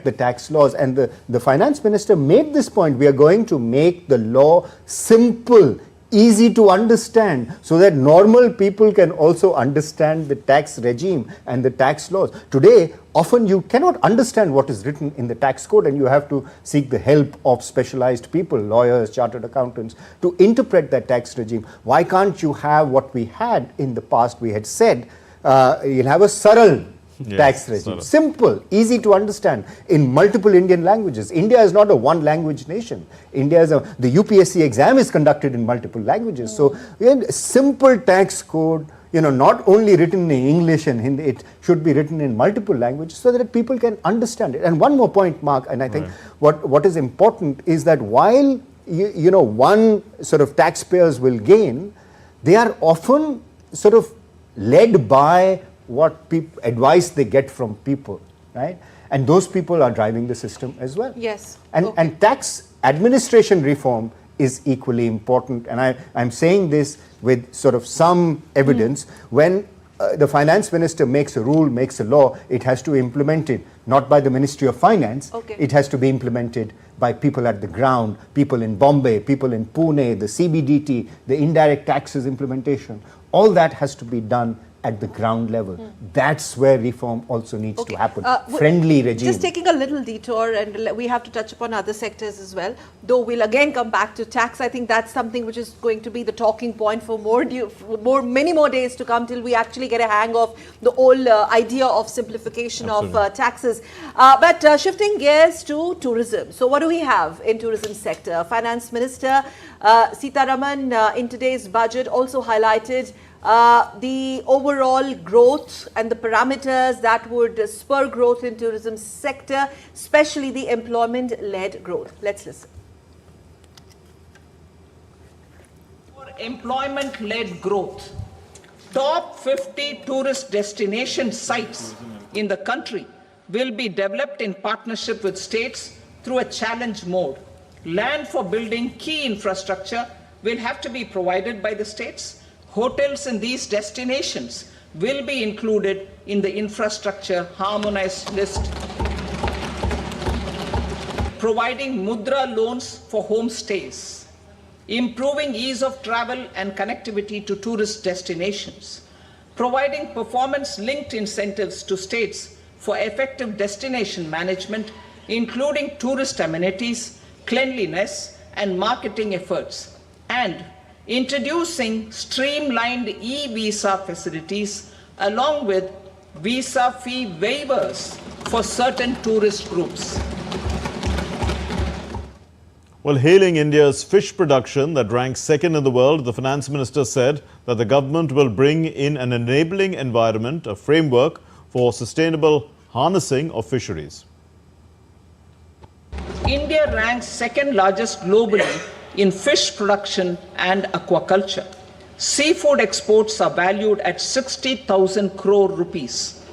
the tax laws, and the finance minister made this point. We are going to make the law simple, easy to understand, so that normal people can also understand the tax regime and the tax laws. Today, often you cannot understand what is written in the tax code, and you have to seek the help of specialized people, lawyers, chartered accountants, to interpret that tax regime. Why can't you have what we had in the past? We had said you'll have a saral tax regime, simple, easy to understand, in multiple Indian languages. India is not a one language nation. India is the UPSC exam is conducted in multiple languages. So we have a simple tax code, not only written in English and Hindi, it should be written in multiple languages so that people can understand it. And one more point, Mark, and I think what is important is that while one sort of taxpayers will gain, they are often sort of led by what advice they get from people, right? And those people are driving the system as well. Yes. And tax administration reform is equally important. And I'm saying this with sort of some evidence. When the finance minister makes a rule, makes a law, it has to implement it, not by the Ministry of Finance. It has to be implemented by people at the ground, people in Bombay, people in Pune, the CBDT, the indirect taxes implementation. All that has to be done at the ground level. That's where reform also needs to happen. Friendly regime. Just taking a little detour, and we have to touch upon other sectors as well. Though we'll again come back to tax. I think that's something which is going to be the talking point for many more days to come till we actually get a hang of the whole idea of simplification of taxes. But shifting gears to tourism. So what do we have in tourism sector? Finance Minister Sitaraman in today's budget also highlighted the overall growth and the parameters that would spur growth in tourism sector, especially the employment-led growth. Let's listen. For employment-led growth, top 50 tourist destination sites in the country will be developed in partnership with states through a challenge mode. Land for building key infrastructure will have to be provided by the states. Hotels in these destinations will be included in the infrastructure harmonized list. Providing mudra loans for homestays. Improving ease of travel and connectivity to tourist destinations. Providing performance-linked incentives to states for effective destination management, including tourist amenities, cleanliness, and marketing efforts. And introducing streamlined e-visa facilities along with visa fee waivers for certain tourist groups. Well, hailing India's fish production that ranks second in the world, the finance minister said that the government will bring in an enabling environment, a framework for sustainable harnessing of fisheries. India ranks second largest globally in fish production and aquaculture. Seafood exports are valued at 60,000 crore rupees.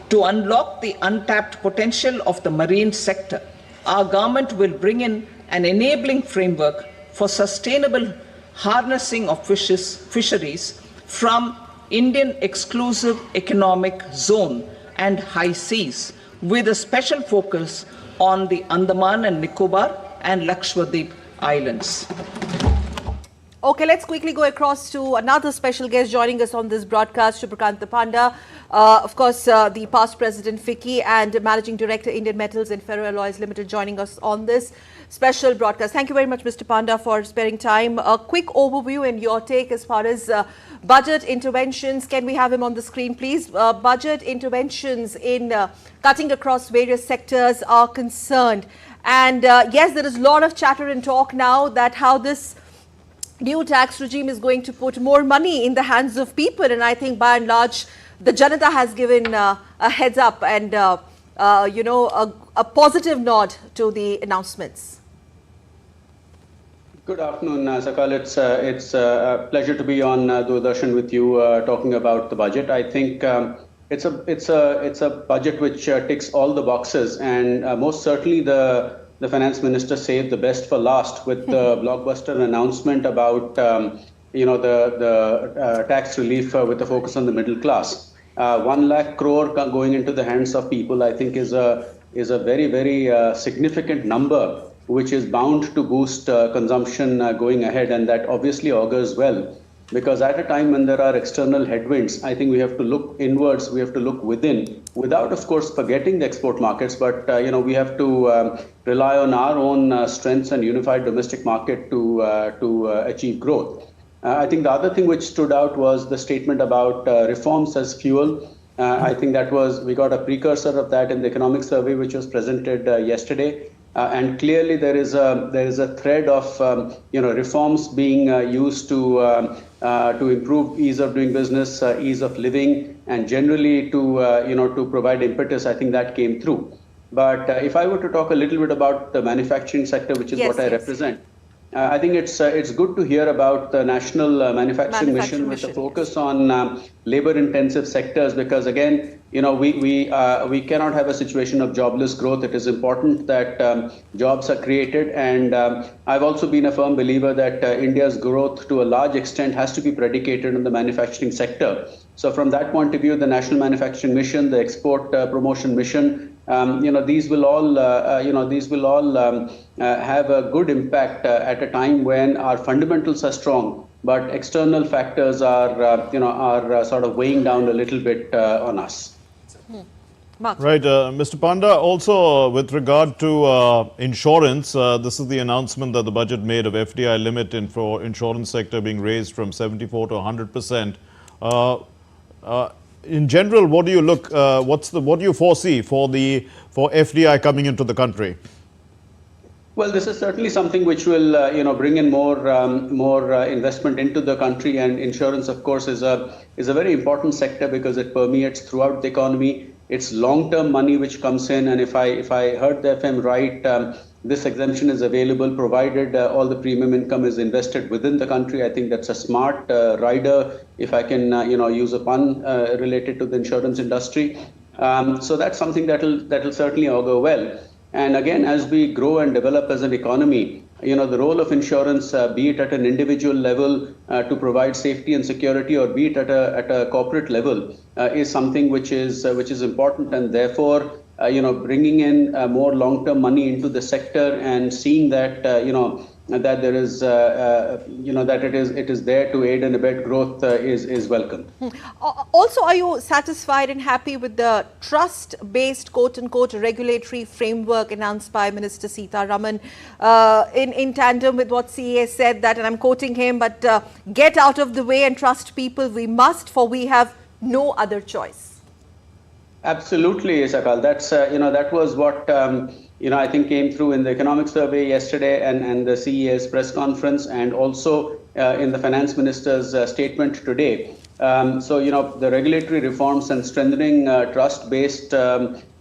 To unlock the untapped potential of the marine sector, our government will bring in an enabling framework for sustainable harnessing of fisheries from Indian exclusive economic zone and high seas, with a special focus on the Andaman and Nicobar and Lakshadweep Islands. Okay, let's quickly go across to another special guest joining us on this broadcast, Shubhakant Panda. Of course, the past president, FICCI, and Managing Director, Indian Metals and Ferroalloys Limited, joining us on this special broadcast. Thank you very much, Mr. Panda, for sparing time. A quick overview and your take as far as budget interventions. Can we have him on the screen, please? Budget interventions in cutting across various sectors are concerned. And yes, there is a lot of chatter and talk now that how this new tax regime is going to put more money in the hands of people. And I think by and large, the Janata has given a heads up and, a positive nod to the announcements. Good afternoon, Sakal. It's a pleasure to be on Doordarshan with you talking about the budget. I think it's a budget which ticks all the boxes, and most certainly the finance minister saved the best for last with the blockbuster announcement about the tax relief with a focus on the middle class. 1 lakh crore going into the hands of people, I think, is a very, very significant number, which is bound to boost consumption going ahead, and that obviously augurs well. Because at a time when there are external headwinds, I think we have to look inwards, we have to look within, without, of course, forgetting the export markets. But, we have to rely on our own strengths and unified domestic market to achieve growth. I think the other thing which stood out was the statement about reforms as fuel. I think we got a precursor of that in the economic survey, which was presented yesterday. And clearly there is a thread of reforms being used to improve ease of doing business, ease of living, and generally to provide impetus. I think that came through. But if I were to talk a little bit about the manufacturing sector, which is what I represent, I think it's good to hear about the National Manufacturing Mission with a focus on labor-intensive sectors, because again, we cannot have a situation of jobless growth. It is important that jobs are created, and I've also been a firm believer that India's growth to a large extent has to be predicated on the manufacturing sector. So from that point of view, the National Manufacturing Mission, the Export Promotion Mission, these will all have a good impact at a time when our fundamentals are strong but external factors are sort of weighing down a little bit on us. Right, Mr. Panda, also with regard to insurance, this is the announcement that the budget made of FDI limit for insurance sector being raised from 74 to 100%. In general, what do you what do you foresee for FDI coming into the country? Well, this is certainly something which will, bring in more investment into the country, and insurance, of course, is a very important sector because it permeates throughout the economy. It's long-term money which comes in, and if I heard the FM right, this exemption is available provided all the premium income is invested within the country. I think that's a smart rider, if I can, use a pun related to the insurance industry. So that's something that'll certainly augur well. And again, as we grow and develop as an economy, the role of insurance, be it at an individual level to provide safety and security, or be it at a corporate level, is something which is important, and therefore, bringing in more long-term money into the sector and seeing that that there is that it is there to aid and abet growth is welcome. Also, are you satisfied and happy with the trust-based quote-unquote regulatory framework announced by Minister Sitaraman in tandem with what CA said that, and I'm quoting him, but get out of the way and trust people we must, for we have no other choice. Absolutely, Sakal. That's that was what I think came through in the economic survey yesterday and the CEA's press conference, and also in the finance minister's statement today. The regulatory reforms and strengthening trust-based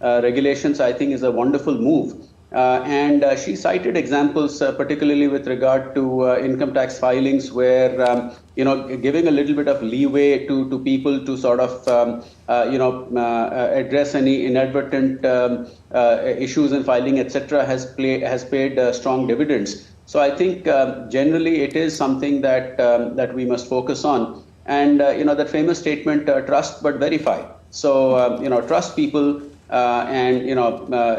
regulations, I think, is a wonderful move. And she cited examples, particularly with regard to income tax filings, where giving a little bit of leeway to people to sort of address any inadvertent issues in filing, etc., has paid strong dividends. So I think generally it is something that we must focus on. And that famous statement, trust but verify. So trust people. And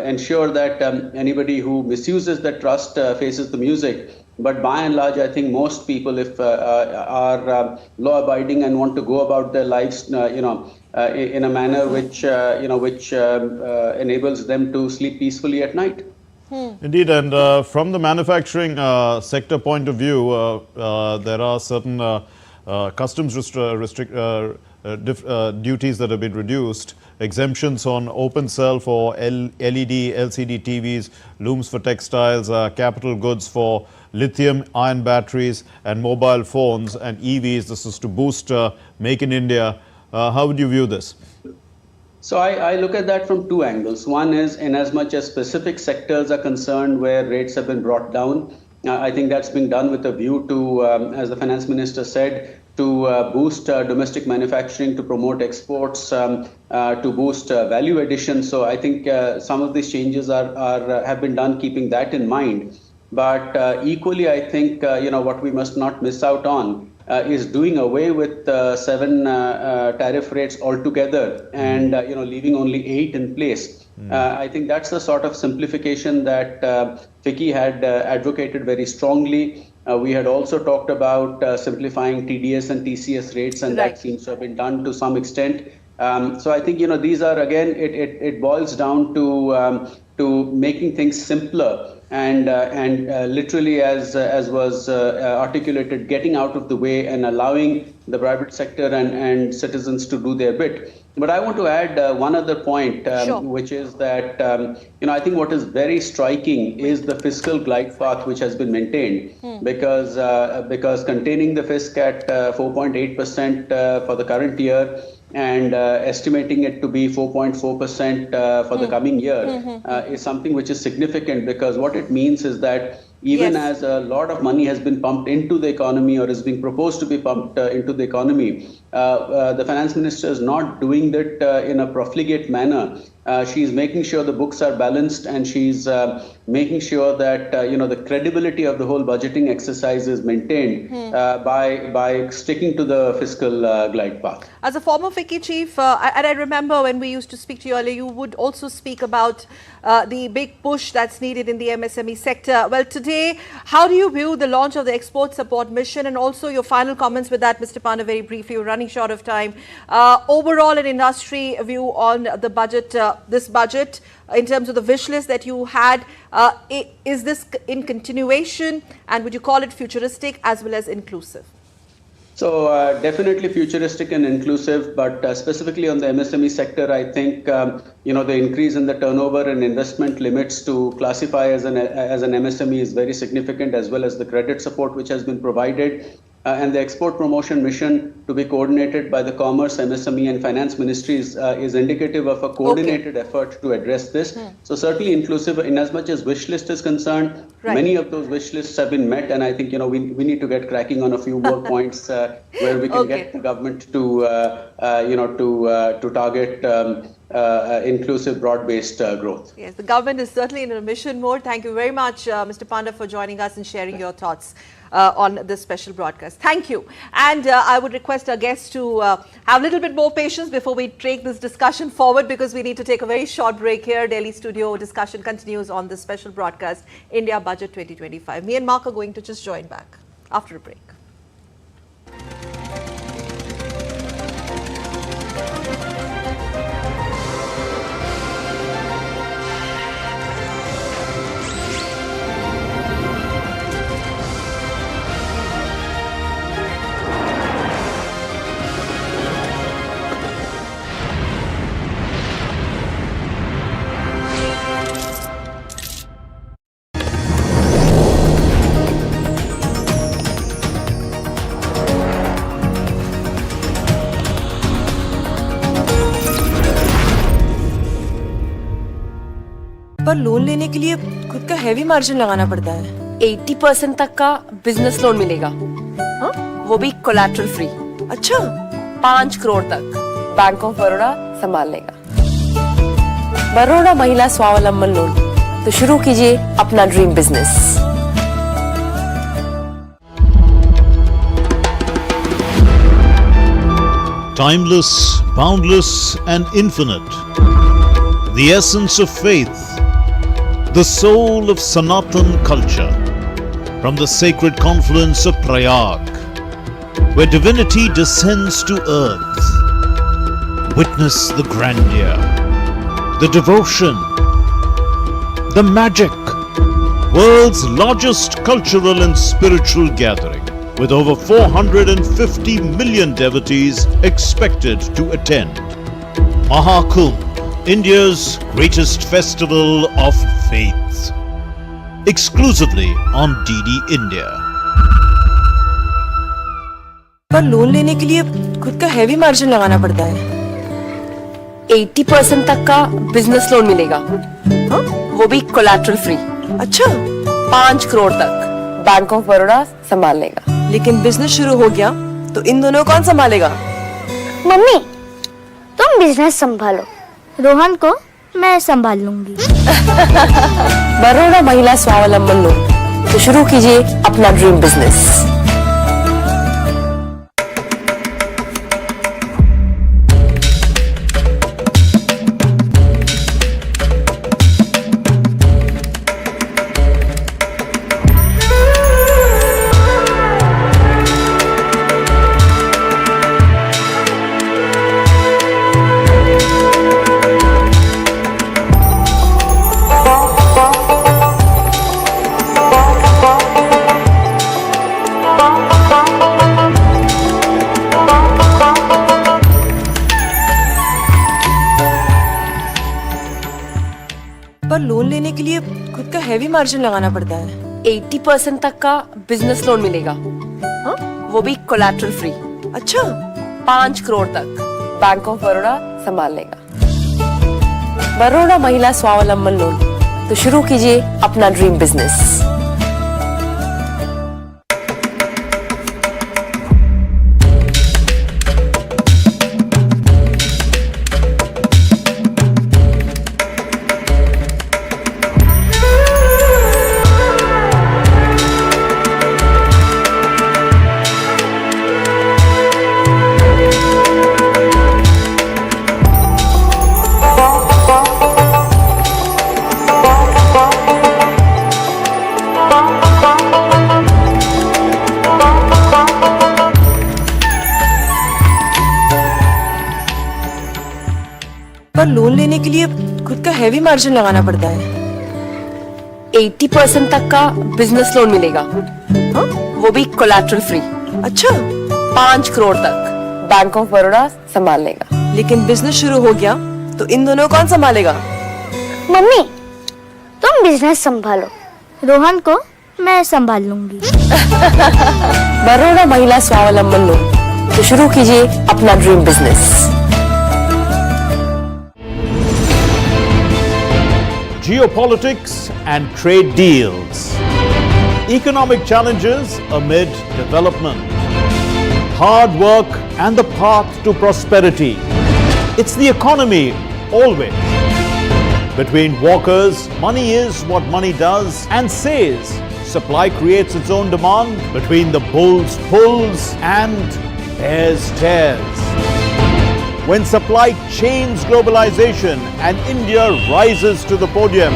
ensure that anybody who misuses that trust faces the music. But by and large, I think most people, if are law-abiding and want to go about their lives, in a manner which enables them to sleep peacefully at night. Indeed, and from the manufacturing sector point of view, there are certain customs duties that have been reduced. Exemptions on open cell for LED, LCD TVs, looms for textiles, capital goods for lithium-ion batteries and mobile phones and EVs. This is to boost Make in India. How would you view this? So I look at that from two angles. One is, in as much as specific sectors are concerned where rates have been brought down, I think that's being done with a view to, as the finance minister said, to boost domestic manufacturing, to promote exports, to boost value addition. So I think some of these changes have been done keeping that in mind. But equally, I think what we must not miss out on is doing away with 7 tariff rates altogether and leaving only 8 in place. I think that's the sort of simplification that FICCI had advocated very strongly. We had also talked about simplifying TDS and TCS rates, and that seems to have been done to some extent. So I think these are, again, it boils down to making things simpler and literally, as was articulated, getting out of the way and allowing the private sector and citizens to do their bit. But I want to add one other point, which is that I think what is very striking is the fiscal glide path which has been maintained, because containing the fisc at 4.8% for the current year and estimating it to be 4.4% for the coming year is something which is significant, because what it means is that even as a lot of money has been pumped into the economy or is being proposed to be pumped into the economy, the finance minister is not doing that in a profligate manner. She's making sure the books are balanced, and she's making sure that the credibility of the whole budgeting exercise is maintained by sticking to the fiscal glide path. As a former FICCI chief, and I remember when we used to speak to you earlier, you would also speak about the big push that's needed in the MSME sector. Well, today, how do you view the launch of the export support mission, and also your final comments with that, Mr. Panda, very briefly? We're running short of time. Overall, an industry view on the budget, this budget, in terms of the wish list that you had, is this in continuation, and would you call it futuristic as well as inclusive? So definitely futuristic and inclusive, but specifically on the MSME sector, I think the increase in the turnover and investment limits to classify as an MSME is very significant, as well as the credit support which has been provided. And the export promotion mission to be coordinated by the Commerce, MSME and Finance Ministries is indicative of a coordinated effort to address this. So certainly inclusive in as much as wish list is concerned. Many of those wish lists have been met, and I think we need to get cracking on a few more points where we can get the government to target inclusive, broad-based growth. Yes, the government is certainly in a mission mode. Thank you very much, Mr. Panda, for joining us and sharing your thoughts on this special broadcast. Thank you. And I would request our guests to have a little bit more patience before we take this discussion forward, because we need to take a very short break here. Delhi studio discussion continues on this special broadcast, India Budget 2025. Me and Mark are going to just join back after a break. पर loan लेने के लिए खुद का heavy margin लगाना पड़ता है। 80% तक का बिजनेस लोन मिलेगा, वो भी कोलैटरल फ्री। अच्छा, 5 करोड़ तक बैंक ऑफ बड़ौदा संभाल लेगा। बड़ौदा महिला स्वावलंबन लोन, तो शुरू कीजिए अपना dream business. Timeless, boundless and infinite, the essence of faith, the soul of Sanatan culture, from the sacred confluence of Prayag, where divinity descends to earth. Witness the grandeur, the devotion, the magic, world's largest cultural and spiritual gathering, with over 450 million devotees expected to attend. Mahakumbh, India's greatest festival of faith. Exclusively on DD India. पर loan लेने के लिए खुद का heavy margin लगाना पड़ता है। 80% तक का बिजनेस लोन मिलेगा, वो भी कोलैटरल फ्री। अच्छा, 5 करोड़ तक बैंक ऑफ बड़ौदा संभाल लेगा। लेकिन बिजनेस शुरू हो गया तो इन दोनों कौन संभालेगा? मम्मी, तुम बिजनेस संभालो, रोहन को मैं संभाल लूंगी। बड़ौदा महिला स्वावलंबन लोन, तो शुरू कीजिए अपना ड्रीम बिजनेस। पर लोन लेने के लिए खुद का हैवी मार्जिन लगाना पड़ता है। 80% तक का बिजनेस लोन मिलेगा, वो भी कोलैटरल फ्री। अच्छा, 5 करोड़ तक बैंक ऑफ बड़ौदा संभाल लेगा। बड़ौदा महिला स्वावलंबन लोन, तो शुरू कीजिए अपना ड्रीम बिजनेस। पर लोन लेने के लिए खुद का हैवी मार्जिन लगाना पड़ता है। 80% तक का बिजनेस लोन मिलेगा, हाँ? वो भी कोलैटरल फ्री। अच्छा, 5 करोड़ तक बैंक ऑफ बड़ौदा संभाल लेगा। लेकिन बिजनेस शुरू हो गया तो इन दोनों कौन संभालेगा? मम्मी, तुम बिजनेस संभालो, रोहन को मैं संभाल लूंगी। बड़ौदा महिला स्वावलंबन लोन, तो शुरू कीजिए अपना dream business. Geopolitics and trade deals. Economic challenges amid development. Hard work and the path to prosperity. It's the economy always. Between walkers, money is what money does and says. Supply creates its own demand. Between the bulls pulls and bears tears. When supply chains globalization and India rises to the podium,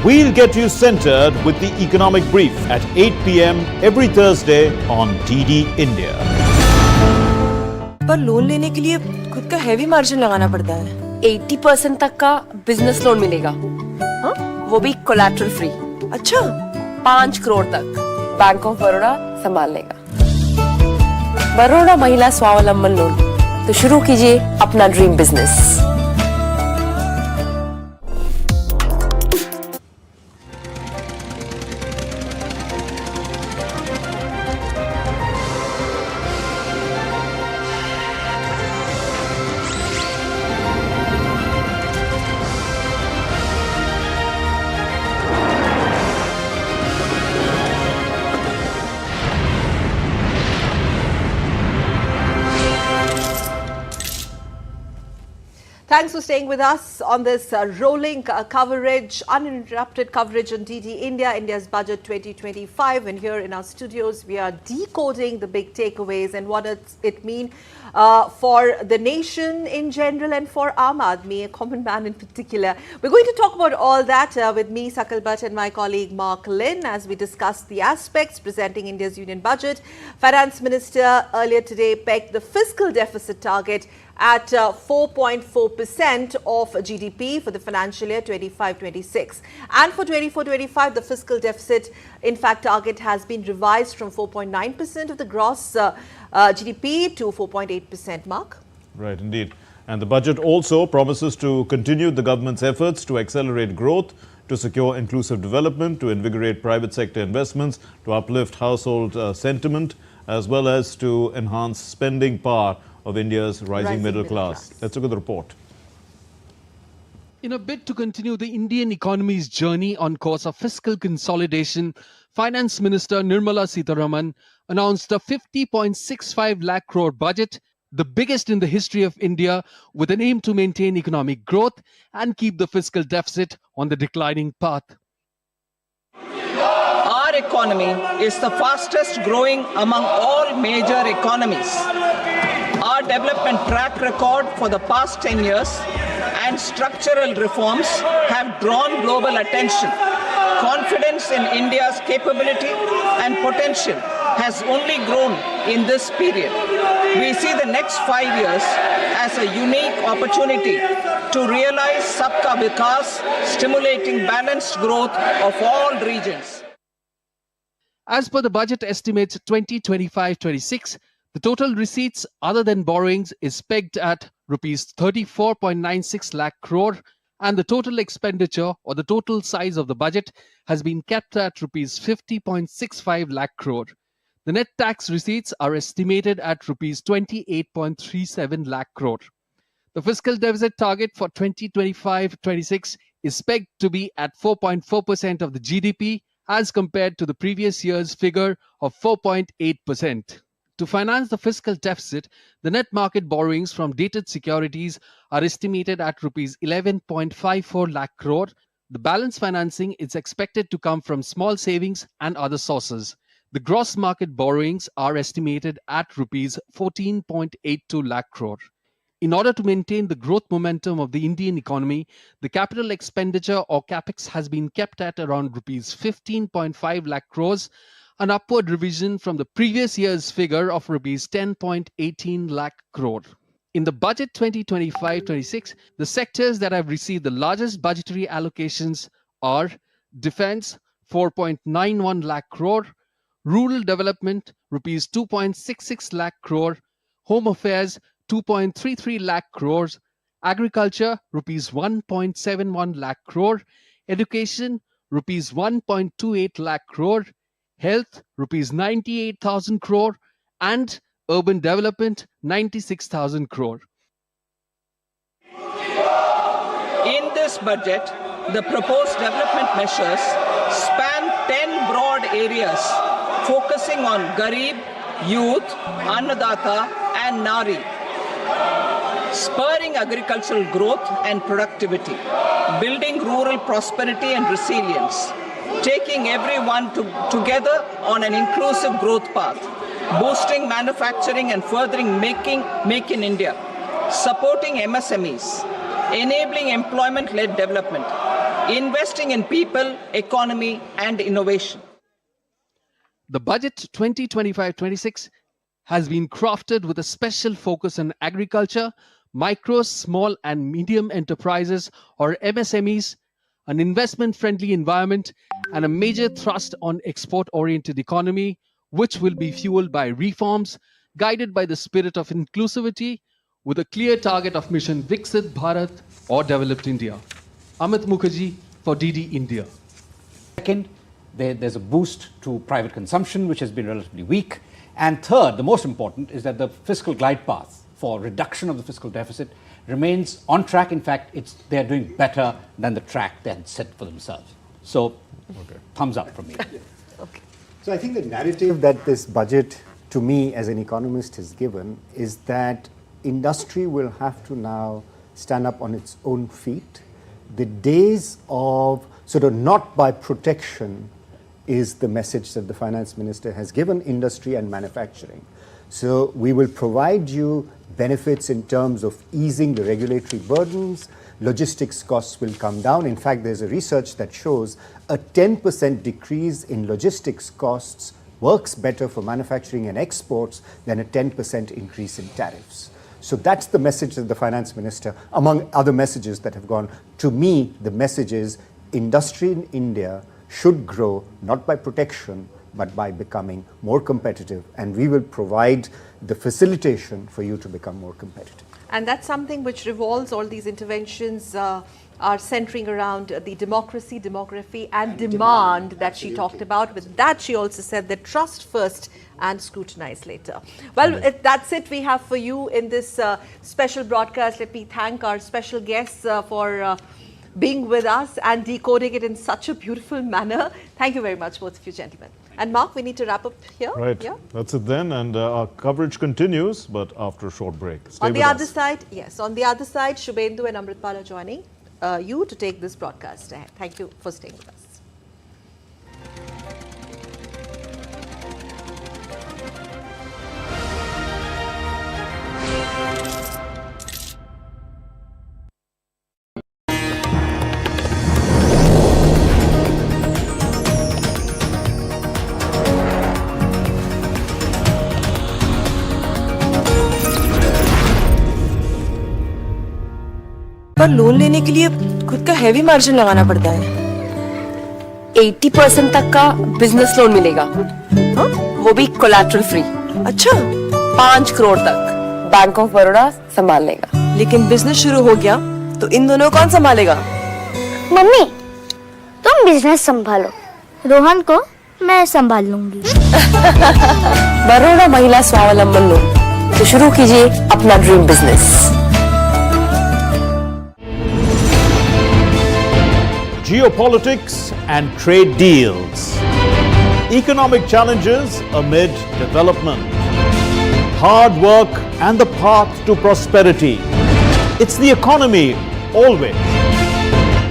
we'll get you centered with the economic brief at 8 p.m. every Thursday on DD India. पर loan लेने के लिए खुद का heavy margin लगाना पड़ता है। 80% तक का बिजनेस लोन मिलेगा, हाँ? वो भी कोलैटरल फ्री। अच्छा, 5 करोड़ तक बैंक ऑफ बड़ौदा संभाल लेगा। बड़ौदा महिला स्वावलंबन लोन, तो शुरू कीजिए अपना dream business. Thanks for staying with us on this rolling coverage, uninterrupted coverage on DD India, India's Budget 2025. And here in our studios, we are decoding the big takeaways and what it means for the nation in general and for Aam Aadmi, a common man in particular. We're going to talk about all that with me, Sakal Bhatt, and my colleague Mark Lynn as we discuss the aspects presenting India's union budget. Finance Minister earlier today pegged the fiscal deficit target at 4.4% of GDP for the financial year 25-26. And for 24-25, the fiscal deficit, in fact, target has been revised from 4.9% of the gross GDP to 4.8%, Mark. Right, indeed. And the budget also promises to continue the government's efforts to accelerate growth, to secure inclusive development, to invigorate private sector investments, to uplift household sentiment, as well as to enhance spending power of India's rising middle class. Let's look at the report. In a bid to continue the Indian economy's journey on course of fiscal consolidation, Finance Minister Nirmala Sitaraman announced a 50.65 lakh crore budget, the biggest in the history of India, with an aim to maintain economic growth and keep the fiscal deficit on the declining path. Our economy is the fastest growing among all major economies. Our development track record for the past 10 years and structural reforms have drawn global attention. Confidence in India's capability and potential has only grown in this period. We see the next 5 years as a unique opportunity to realize Sabka Vikas, stimulating balanced growth of all regions. As per the budget estimates 2025-26, the total receipts other than borrowings is pegged at rupees 34.96 lakh crore, and the total expenditure or the total size of the budget has been kept at rupees 50.65 lakh crore. The net tax receipts are estimated at rupees 28.37 lakh crore. The fiscal deficit target for 2025-26 is pegged to be at 4.4% of the GDP as compared to the previous year's figure of 4.8%. To finance the fiscal deficit, the net market borrowings from dated securities are estimated at rupees 11.54 lakh crore. The balance financing is expected to come from small savings and other sources. The gross market borrowings are estimated at rupees 14.82 lakh crore. In order to maintain the growth momentum of the Indian economy, the capital expenditure or capex has been kept at around rupees 15.5 lakh crores, an upward revision from the previous year's figure of rupees 10.18 lakh crore. In the budget 2025-26, the sectors that have received the largest budgetary allocations are defense, 4.91 lakh crore, rural development, rupees 2.66 lakh crore, home affairs, 2.33 lakh crores, agriculture, rupees 1.71 lakh crore, education, rupees 1.28 lakh crore, health, rupees 98,000 crore, and urban development, 96,000 crore. In this budget, the proposed development measures span 10 broad areas, focusing on Garib, Youth, Annadata, and Nari, spurring agricultural growth and productivity, building rural prosperity and resilience, taking everyone together on an inclusive growth path, boosting manufacturing and furthering Make in India, supporting MSMEs, enabling employment-led development, investing in people, economy, and innovation. The budget 2025-26 has been crafted with a special focus on agriculture, micro, small, and medium enterprises or MSMEs, an investment-friendly environment, and a major thrust on export-oriented economy, which will be fueled by reforms guided by the spirit of inclusivity with a clear target of mission Viksit Bharat or Developed India. Amit Mukherjee for DD India. Second, there's a boost to private consumption, which has been relatively weak. And third, the most important, is that the fiscal glide path for reduction of the fiscal deficit remains on track. In fact, they're doing better than the track they had set for themselves. So, thumbs up from me. Okay. So I think the narrative that this budget, to me as an economist, has given is that industry will have to now stand up on its own feet. The days of sort of not by protection is the message that the finance minister has given industry and manufacturing. So we will provide you benefits in terms of easing the regulatory burdens, logistics costs will come down. In fact, there's a research that shows a 10% decrease in logistics costs works better for manufacturing and exports than a 10% increase in tariffs. So that's the message that the finance minister, among other messages that have gone. To me, the message is industry in India should grow not by protection, but by becoming more competitive. And we will provide the facilitation for you to become more competitive. And that's something which revolves, all these interventions are centering around the democracy, demography and demand that she talked about. With that, she also said that trust first and scrutinize later. Well, that's it we have for you in this special broadcast. Let me thank our special guests for being with us and decoding it in such a beautiful manner. Thank you very much, both of you gentlemen. And Mark, we need to wrap up here. Right. Yeah? That's it then. And our coverage continues, but after a short break. Stay on the with other us. side, yes, on the other side, Shubhendu and Amritpal are joining you to take this broadcast ahead. Thank you for staying with us. पर loan लेने के लिए खुद का heavy margin लगाना पड़ता है। 80% तक का बिजनेस लोन मिलेगा, हाँ? वो भी कोलैटरल फ्री। अच्छा, 5 करोड़ तक बैंक ऑफ बड़ौदा संभाल लेगा। लेकिन बिजनेस शुरू हो गया तो इन दोनों कौन संभालेगा? मम्मी, तुम बिजनेस संभालो, रोहन को मैं संभाल लूंगी। बड़ौदा महिला स्वावलंबन लोन, तो शुरू कीजिए अपना dream business. Geopolitics and trade deals. Economic challenges amid development. Hard work and the path to prosperity. It's the economy always.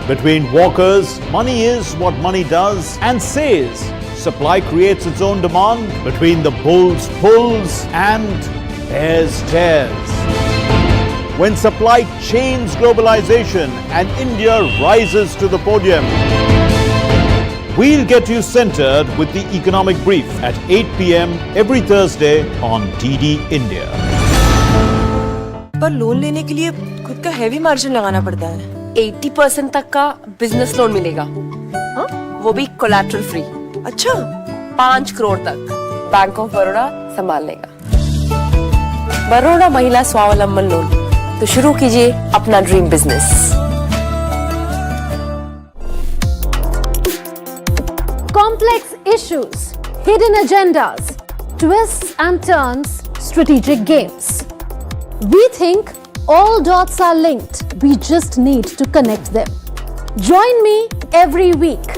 Between walkers, money is what money does and says. Supply creates its own demand. Between the bulls pulls and bears tears. When supply chains globalization and India rises to the podium. We'll get you centered with the economic brief at 8 p.m. every Thursday on DD India. पर loan लेने के लिए खुद का heavy margin लगाना पड़ता है। 80% तक का बिजनेस लोन मिलेगा, वो भी कोलैटरल फ्री। अच्छा, 5 करोड़ तक बैंक ऑफ बड़ौदा संभाल लेगा। बड़ौदा महिला स्वावलंबन लोन, तो शुरू कीजिए अपना dream business. Complex issues, hidden agendas, twists and turns, strategic games. We think all dots are linked. We just need to connect them. Join me every week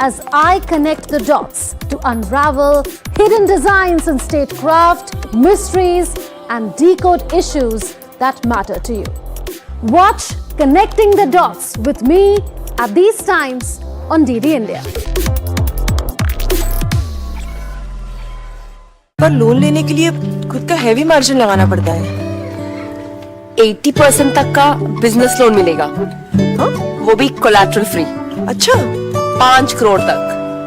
as I connect the dots to unravel hidden designs in statecraft, mysteries, and decode issues that matter to you. Watch Connecting the Dots with me at these times on DD India. पर loan लेने के लिए खुद का heavy margin लगाना पड़ता है। 80% तक का बिजनेस लोन मिलेगा, वो भी कोलैटरल फ्री। अच्छा, 5 करोड़ तक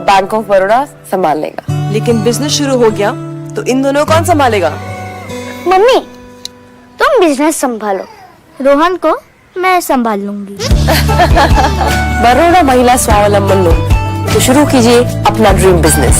बैंक ऑफ बड़ौदा संभाल लेगा। लेकिन बिजनेस शुरू हो गया तो इन दोनों कौन संभालेगा? मम्मी, तुम बिजनेस संभालो, रोहन को मैं संभाल लूंगी। बड़ौदा महिला स्वावलंबन लोन, तो शुरू कीजिए अपना ड्रीम बिजनेस।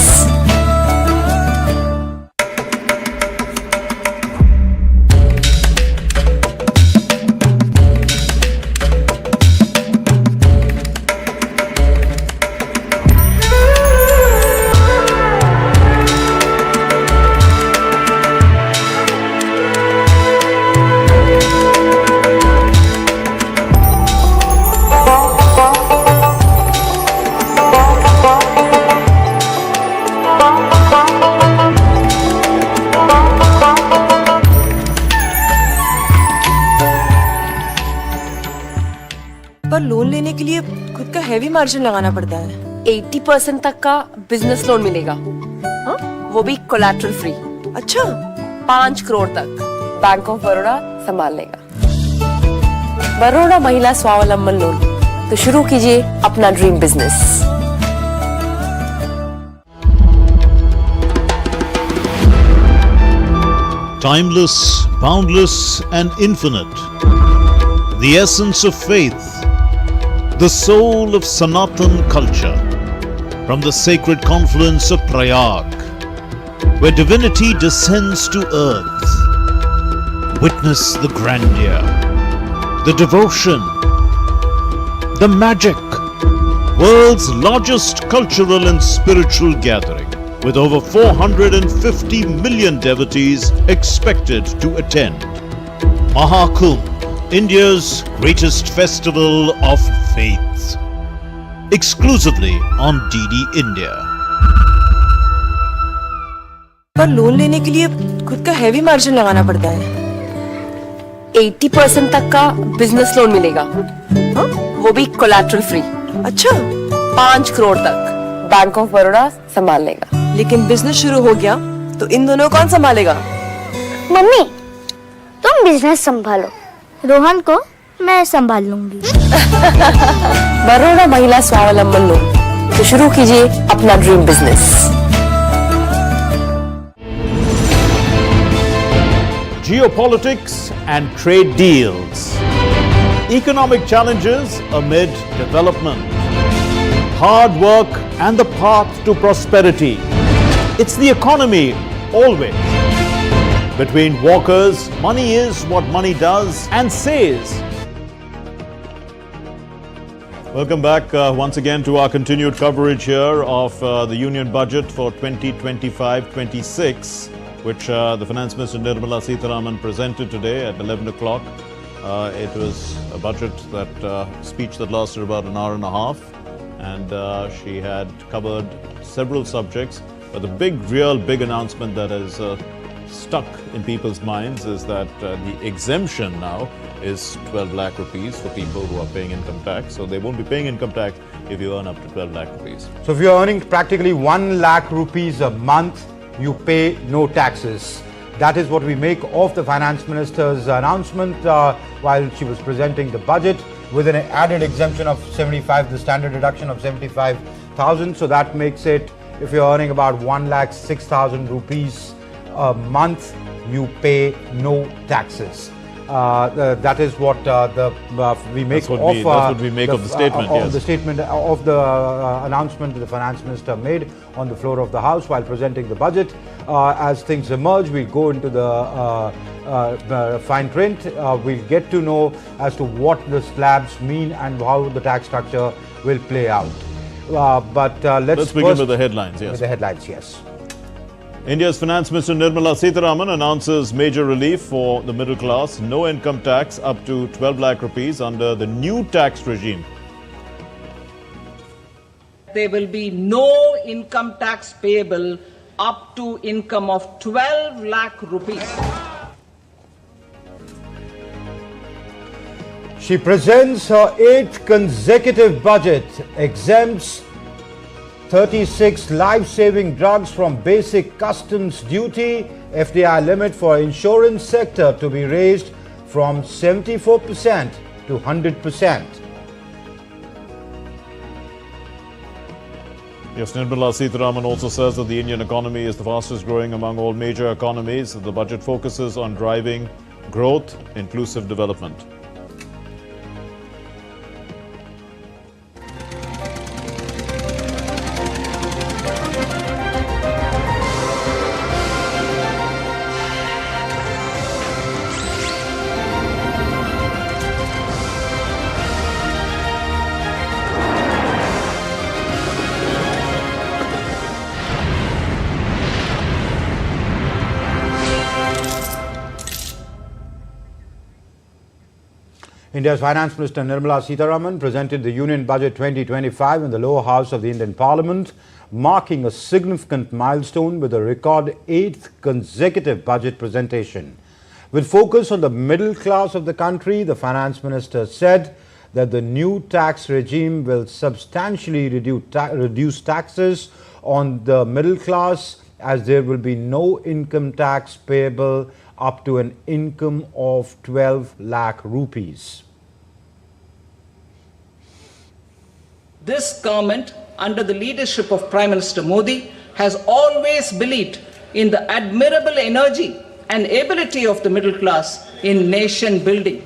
पर लोन लेने के लिए खुद का हैवी मार्जिन लगाना पड़ता है। 80% तक का बिजनेस लोन मिलेगा, वो भी कोलैटरल फ्री। अच्छा, 5 करोड़ तक बैंक ऑफ बड़ौदा संभाल लेगा। बड़ौदा महिला स्वावलंबन लोन, तो शुरू कीजिए अपना dream business. Timeless, boundless, and infinite. The essence of faith. The soul of Sanatan culture, from the sacred confluence of Prayag, where divinity descends to earth. Witness the grandeur, the devotion, the magic, world's largest cultural and spiritual gathering, with over 450 million devotees expected to attend. Mahakumbh, India's greatest festival of faith. Exclusively on DD India. पर loan लेने के लिए खुद का heavy margin लगाना पड़ता है। 80% तक का बिजनेस लोन मिलेगा, वो भी कोलैटरल फ्री। अच्छा, 5 करोड़ तक बैंक ऑफ बड़ौदा संभाल लेगा। लेकिन बिजनेस शुरू हो गया तो इन दोनों कौन संभालेगा? मम्मी, तुम बिजनेस संभालो, रोहन को मैं संभाल लूंगी। बड़ौदा महिला स्वावलंबन लोन, तो शुरू कीजिए अपना dream business. Geopolitics and trade deals. Economic challenges amid development. Hard work and the path to prosperity. It's the economy always. Between walkers, money is what money does and says. Welcome back once again to our continued coverage here of the Union Budget for 2025-26, which the Finance Minister Nirmala Sitaraman presented today at 11 o'clock. It was a budget speech that lasted about an hour and a half, and she had covered several subjects. But the big announcement that has stuck in people's minds is that the exemption now is 12 lakh rupees for people who are paying income tax. So they won't be paying income tax if you earn up to 12 lakh rupees. So if you're earning practically 1 lakh rupees a month, you pay no taxes. That is what we make of the Finance Minister's announcement while she was presenting the budget, with an added exemption of 75, the standard deduction of 75,000. So that makes it, if you're earning about 1,06,000 rupees a month, you pay no taxes. That is what we make That's what we make of the statement. Yes. The statement of the announcement that the finance minister made on the floor of the House while presenting the budget. As things emerge, we'll go into the fine print. We'll get to know as to what the slabs mean and how the tax structure will play out. But let's begin with the headlines. Yes. With the headlines, yes. India's Finance Minister Nirmala Sitaraman announces major relief for the middle class. No income tax up to 12 lakh rupees under the new tax regime. There will be no income tax payable up to income of 12 lakh rupees. She presents her 8th consecutive budget, exempts 36 life-saving drugs from basic customs duty, FDI limit for insurance sector to be raised from 74% to 100%. Yes, Nirmala Sitaraman also says that the Indian economy is the fastest growing among all major economies. The budget focuses on driving growth, inclusive development. India's Finance Minister Nirmala Sitaraman presented the Union Budget 2025 in the lower house of the Indian Parliament, marking a significant milestone with a record 8th consecutive budget presentation. With focus on the middle class of the country, the Finance Minister said that the new tax regime will substantially reduce taxes on the middle class, as there will be no income tax payable up to an income of 12 lakh rupees. This government, under the leadership of Prime Minister Modi, has always believed in the admirable energy and ability of the middle class in nation building.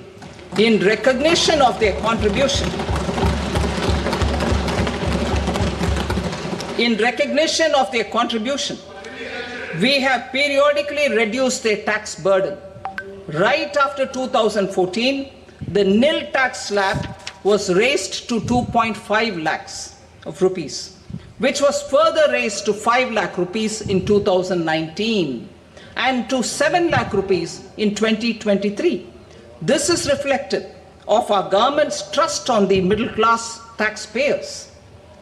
In recognition of their contribution, we have periodically reduced their tax burden. Right after 2014, the nil tax slab was raised to 2.5 lakhs of rupees, which was further raised to 5 lakh rupees in 2019 and to 7 lakh rupees in 2023. This is reflective of our government's trust on the middle class taxpayers.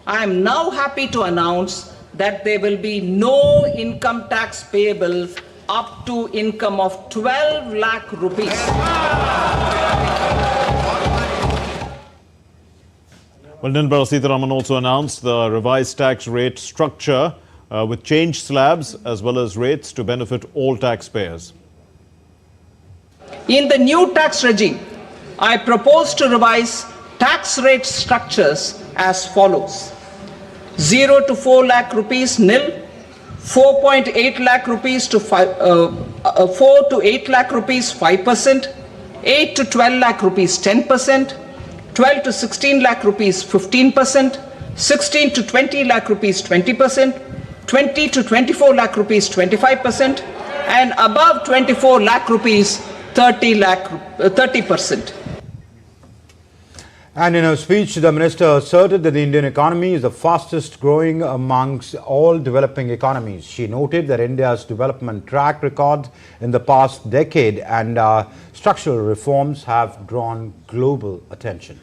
I am now happy to announce that there will be no income tax payable up to income of 12 lakh rupees. Well, Nirmala Sitaraman also announced the revised tax rate structure with changed slabs as well as rates to benefit all taxpayers. In the new tax regime, I propose to revise tax rate structures as follows. 0 to 4 lakh rupees nil, 4.8 lakh rupees to 4 to 8 lakh rupees 5%, 8 to 12 lakh rupees 10%, 12 to 16 lakh rupees 15%, 16 to 20 lakh rupees 20%, 20 to 24 lakh rupees 25%, and above 24 lakh rupees 30%. And in her speech, the minister asserted that the Indian economy is the fastest growing amongst all developing economies. She noted that India's development track record in the past decade and structural reforms have drawn global attention.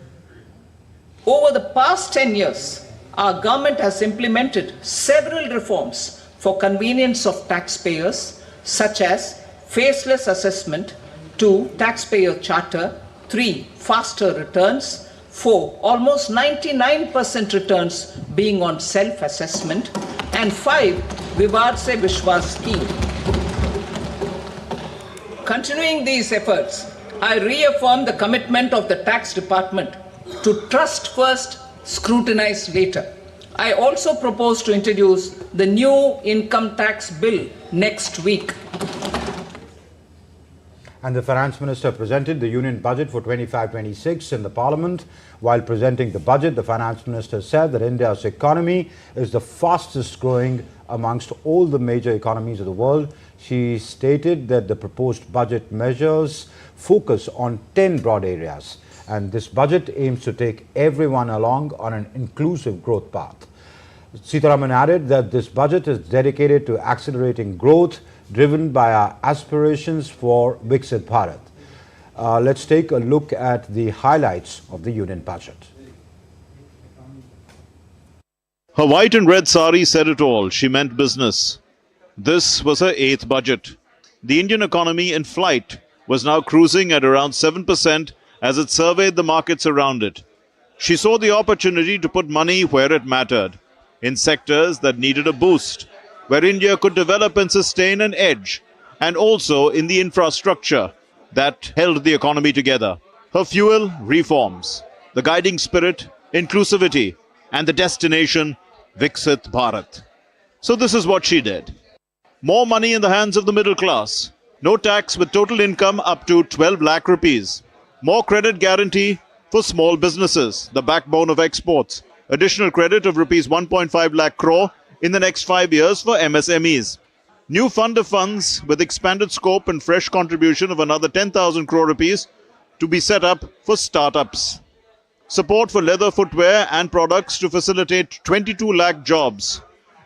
Over the past 10 years, our government has implemented several reforms for convenience of taxpayers, such as faceless assessment, 2, taxpayer charter, 3, faster returns, 4, almost 99% returns being on self-assessment, and 5, Vivad Se Vishwas scheme. Continuing these efforts, I reaffirm the commitment of the tax department to trust first, scrutinize later. I also propose to introduce the new income tax bill next week. And the Finance Minister presented the Union Budget for 25-26 in the Parliament. While presenting the budget, the Finance Minister said that India's economy is the fastest growing amongst all the major economies of the world. She stated that the proposed budget measures focus on 10 broad areas, and this budget aims to take everyone along on an inclusive growth path. Sitaraman added that this budget is dedicated to accelerating growth driven by our aspirations for Viksit Bharat. Let's take a look at the highlights of the Union Budget. Her white and red sari said it all. She meant business. This was her 8th budget. The Indian economy in flight was now cruising at around 7% as it surveyed the markets around it. She saw the opportunity to put money where it mattered, in sectors that needed a boost, where India could develop and sustain an edge, and also in the infrastructure that held the economy together. Her fuel, reforms. The guiding spirit, inclusivity. And the destination, Viksit Bharat. So this is what she did. More money in the hands of the middle class. No tax with total income up to 12 lakh rupees. More credit guarantee for small businesses, the backbone of exports. Additional credit of rupees 1.5 lakh crore in the next 5 years for MSMEs. New fund of funds with expanded scope and fresh contribution of another 10,000 crore rupees to be set up for startups. Support for leather footwear and products to facilitate 22 lakh jobs.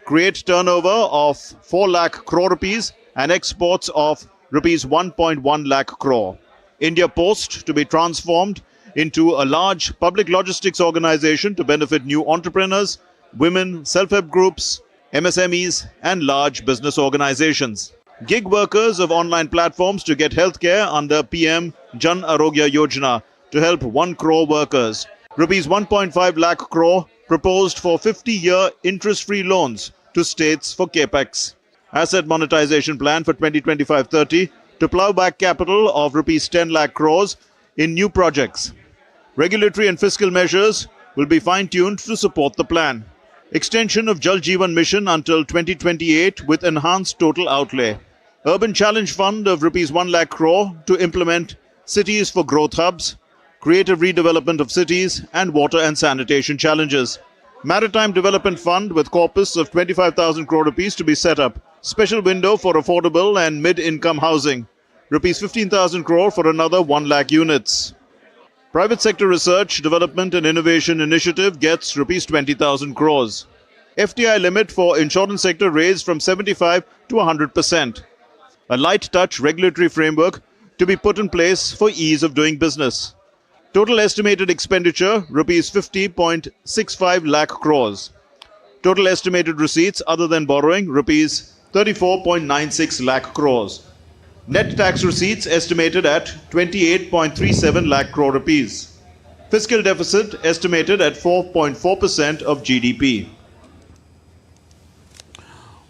Create turnover of 4 lakh crore rupees and exports of rupees 1.1 lakh crore. India Post to be transformed into a large public logistics organization to benefit new entrepreneurs, women, self-help groups, MSMEs and large business organizations. Gig workers of online platforms to get healthcare under PM Jan Arogya Yojana to help 1 crore workers. Rupees 1.5 lakh crore proposed for 50-year interest-free loans to states for capex. Asset monetization plan for 2025-30 to plough back capital of rupees 10 lakh crores in new projects. Regulatory and fiscal measures will be fine-tuned to support the plan. Extension of Jal Jeevan Mission until 2028 with enhanced total outlay. Urban Challenge Fund of rupees 1 lakh crore to implement cities for growth hubs, creative redevelopment of cities and water and sanitation challenges. Maritime Development Fund with corpus of 25,000 crore rupees to be set up. Special window for affordable and mid-income housing. Rupees 15,000 crore for another 1 lakh units. Private sector research, development and innovation initiative gets rupees 20,000 crores. FDI limit for insurance sector raised from 75 to 100%. A light touch regulatory framework to be put in place for ease of doing business. Total estimated expenditure rupees 50.65 lakh crores. Total estimated receipts other than borrowing rupees 34.96 lakh crores. Net tax receipts estimated at 28.37 lakh crore rupees. Fiscal deficit estimated at 4.4% of GDP.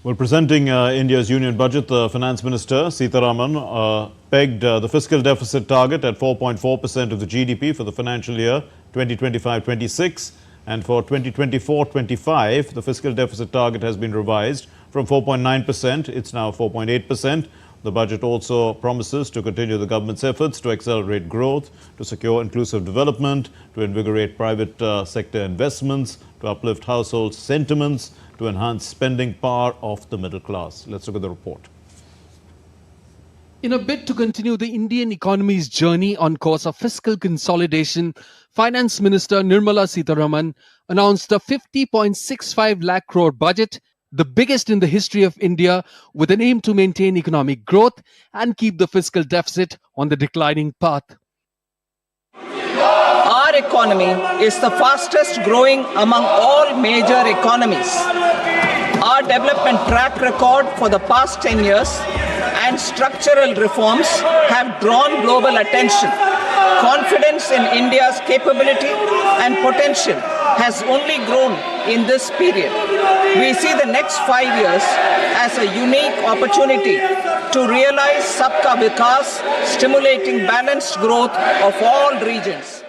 Well, presenting India's Union Budget, the Finance Minister Sitaraman pegged the fiscal deficit target at 4.4% of the GDP for the financial year 2025-26, and for 2024-25, the fiscal deficit target has been revised from 4.9%. It's now 4.8%. The budget also promises to continue the government's efforts to accelerate growth, to secure inclusive development, to invigorate private sector investments, to uplift household sentiments, to enhance spending power of the middle class. Let's look at the report. In a bid to continue the Indian economy's journey on course of fiscal consolidation, Finance Minister Nirmala Sitaraman announced a 50.65 lakh crore budget, the biggest in the history of India, with an aim to maintain economic growth and keep the fiscal deficit on the declining path. Our economy is the fastest growing among all major economies. Our development track record for the past 10 years and structural reforms have drawn global attention. Confidence in India's capability and potential has only grown in this period. We see the next 5 years as a unique opportunity to realize Sabka Vikas, stimulating balanced growth of all regions.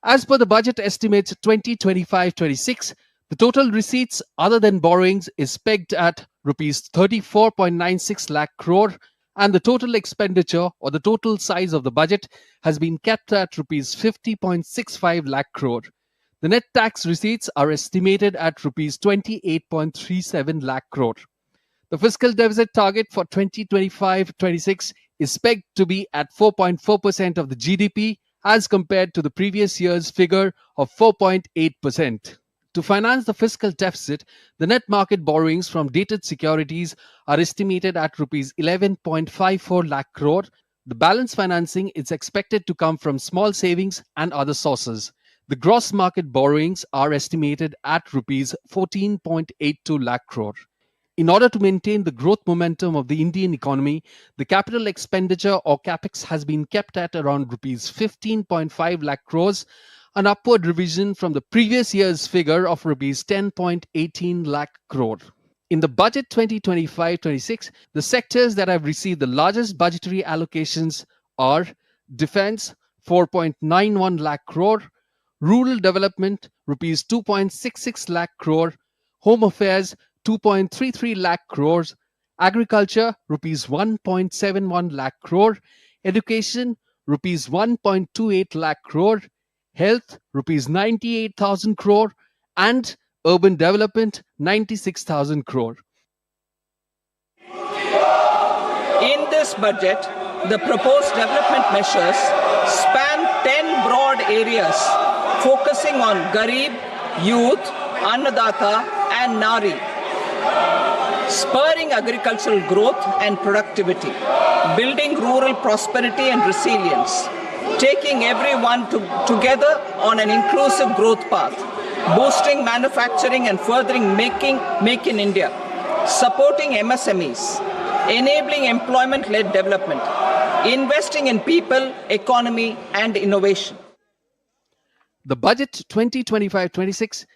As per the budget estimates 2025-26, the total receipts other than borrowings is pegged at rupees 34.96 lakh crore, and the total expenditure or the total size of the budget has been kept at rupees 50.65 lakh crore. The net tax receipts are estimated at rupees 28.37 lakh crore. The fiscal deficit target for 2025-26 is pegged to be at 4.4% of the GDP as compared to the previous year's figure of 4.8%. To finance the fiscal deficit, the net market borrowings from dated securities are estimated at rupees 11.54 lakh crore. The balance financing is expected to come from small savings and other sources. The gross market borrowings are estimated at rupees 14.82 lakh crore. In order to maintain the growth momentum of the Indian economy, the capital expenditure or capex has been kept at around rupees 15.5 lakh crores, an upward revision from the previous year's figure of rupees 10.18 lakh crore. In the budget 2025-26, the sectors that have received the largest budgetary allocations are Defence, 4.91 lakh crore, Rural Development, rupees 2.66 lakh crore, Home Affairs, 2.33 lakh crores, Agriculture, rupees 1.71 lakh crore, Education, rupees 1.28 lakh crore, Health, rupees 98,000 crore, and Urban Development, 96,000 crore. In this budget, the proposed development measures span 10 broad areas focusing on Garib, Youth, Annadata and Nari, spurring agricultural growth and productivity, building rural prosperity and resilience, taking everyone together on an inclusive growth path, boosting manufacturing and furthering Make in India, supporting MSMEs, enabling employment-led development, investing in people, economy and innovation. The budget 2025-26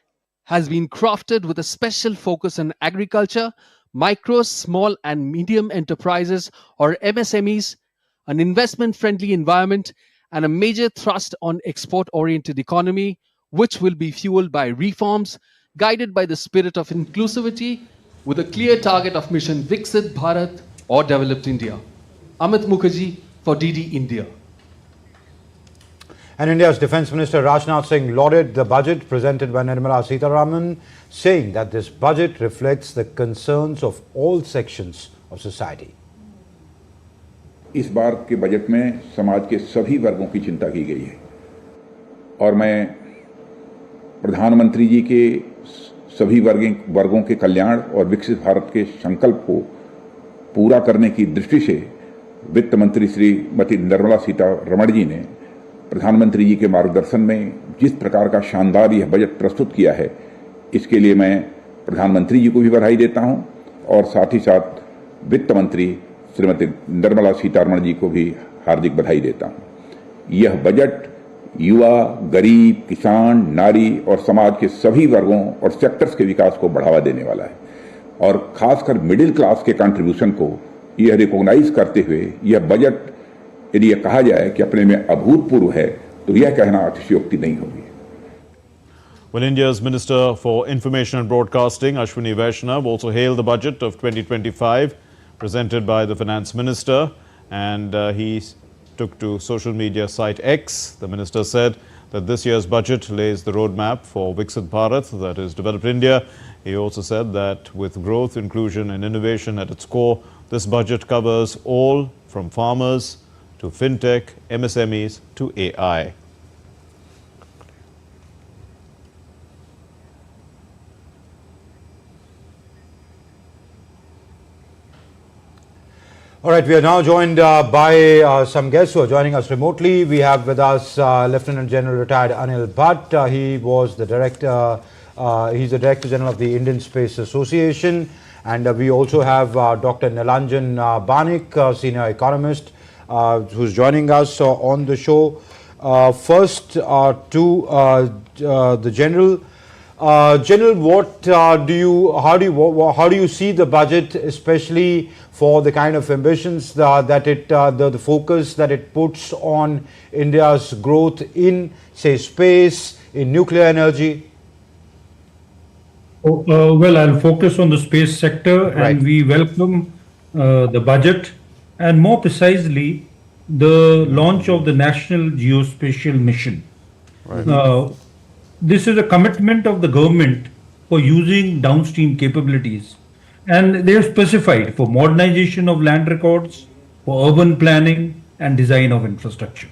has been crafted with a special focus on agriculture, micro, small and medium enterprises or MSMEs, an investment-friendly environment and a major thrust on export-oriented economy, which will be fueled by reforms, guided by the spirit of inclusivity, with a clear target of mission Viksit Bharat or Developed India. Amit Mukherjee for DD India. And India's Defence Minister Rajnath Singh lauded the budget presented by Nirmala Sitaraman, saying that this budget reflects the concerns of all sections of society. इस बार के budget में समाज के सभी वर्गों की चिंता की गई है और मैं प्रधानमंत्री जी के सभी वर्गों के कल्याण और विकसित भारत के संकल्प को पूरा करने की दृष्टि से वित्त मंत्री श्रीमती निर्मला सीतारमण जी ने प्रधानमंत्री जी के मार्गदर्शन में जिस प्रकार का शानदार यह बजट प्रस्तुत किया है, इसके लिए मैं प्रधानमंत्री जी को भी बधाई देता हूं और साथ ही साथ वित्त मंत्री श्रीमती निर्मला सीतारमण जी को भी हार्दिक बधाई देता हूं। यह बजट युवा, गरीब, किसान, नारी और समाज के सभी वर्गों और सेक्टर्स के विकास को बढ़ावा देने वाला है और खासकर मिडिल क्लास के कंट्रीब्यूशन को यह रिकॉग्नाइज करते हुए यह बजट यदि यह कहा जाए कि अपने में अभूतपूर्व है तो यह कहना अतिशयोक्ति नहीं होगी। Well, India's Minister for Information and Broadcasting, Ashwini Vaishnav, also hailed the budget of 2025 presented by the Finance Minister, and he took to social media site X. The Minister said that this year's budget lays the roadmap for Viksit Bharat, that is, developed India. He also said that with growth, inclusion and innovation at its core, this budget covers all from farmers to fintech, MSMEs to AI. All right, we are now joined by some guests who are joining us remotely. We have with us Lieutenant General retired Anil Bhatt. He was the director, he's the Director General of the Indian Space Association. And we also have Dr. Nilanjan Banik, senior economist, who's joining us on the show. First to the General. General, how do you see the budget, especially for the kind of ambitions that it, the focus that it puts on India's growth in, say, space, in nuclear energy? Well, I'll focus on the space sector, and we welcome the budget and more precisely, the launch of the National Geospatial Mission. This is a commitment of the government for using downstream capabilities, and they have specified for modernization of land records, for urban planning and design of infrastructure.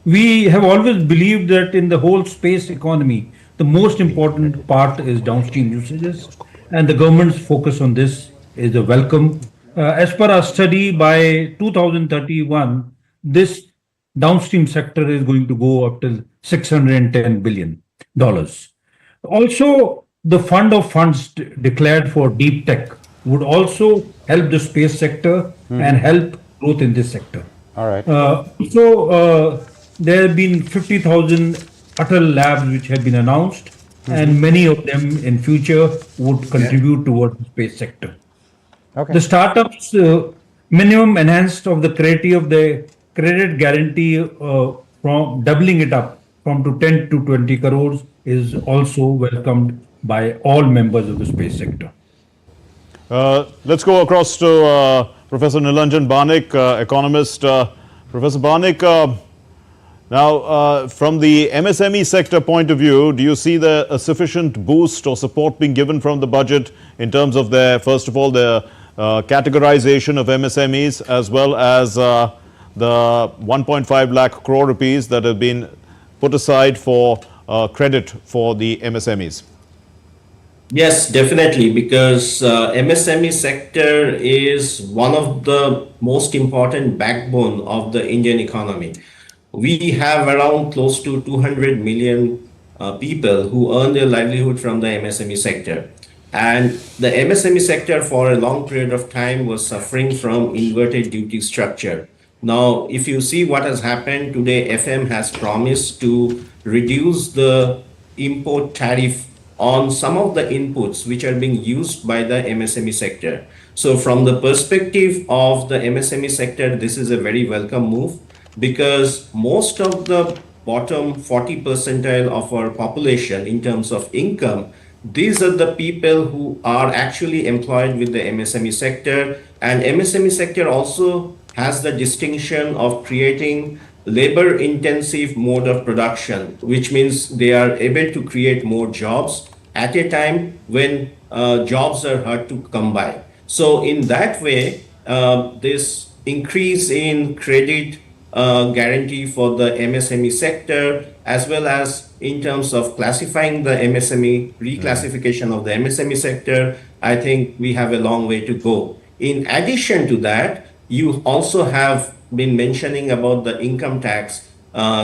We have always believed that in the whole space economy, the most important part is downstream usages, and the government's focus on this is a welcome. As per our study, by 2031, this downstream sector is going to go up to $610 billion. Also, the fund of funds declared for deep tech would also help the space sector and help growth in this sector. All right. There have been 50,000 Atal labs which have been announced, and many of them in future would contribute towards the space sector. Okay. The startups minimum enhanced of the credit guarantee from doubling it up from to 10 to 20 crores is also welcomed by all members of the space sector. Let's go across to Professor Nilanjan Banik, economist. Professor Banik, now from the MSME sector point of view, do you see a sufficient boost or support being given from the budget in terms of first of all, the categorization of MSMEs as well as the 1.5 lakh crore rupees that have been put aside for credit for the MSMEs? Yes, definitely, because MSME sector is one of the most important backbone of the Indian economy. We have around close to 200 million people who earn their livelihood from the MSME sector. And the MSME sector for a long period of time was suffering from inverted duty structure. Now, if you see what has happened today, FM has promised to reduce the import tariff on some of the inputs which are being used by the MSME sector. So from the perspective of the MSME sector, this is a very welcome move, because most of the bottom 40 percentile of our population in terms of income, these are the people who are actually employed with the MSME sector. And MSME sector also has the distinction of creating labor-intensive mode of production, which means they are able to create more jobs at a time when jobs are hard to come by. So in that way, this increase in credit guarantee for the MSME sector, as well as in terms of classifying the MSME, reclassification of the MSME sector, I think we have a long way to go. In addition to that, you also have been mentioning about the income tax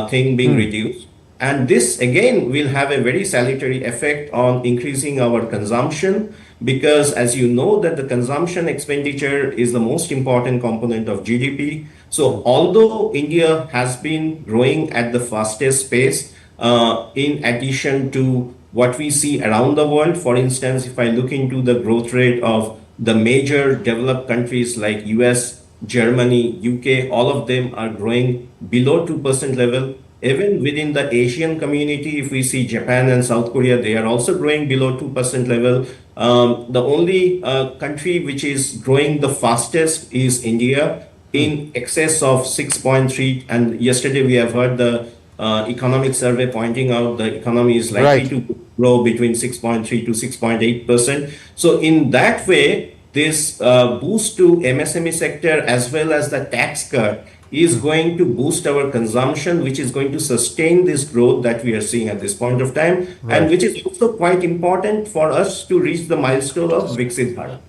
thing being reduced. And this again will have a very salutary effect on increasing our consumption, because as you know that the consumption expenditure is the most important component of GDP. So although India has been growing at the fastest pace, in addition to what we see around the world, for instance, if I look into the growth rate of the major developed countries like US, Germany, UK, all of them are growing below 2% level. Even within the Asian community, if we see Japan and South Korea, they are also growing below 2% level. The only country which is growing the fastest is India, in excess of 6.3. And yesterday we have heard the economic survey pointing out the economy is likely to grow between 6.3 to 6.8%. So in that way, this boost to MSME sector as well as the tax cut is going to boost our consumption, which is going to sustain this growth that we are seeing at this point of time, and which is also quite important for us to reach the milestone of Viksit Bharat.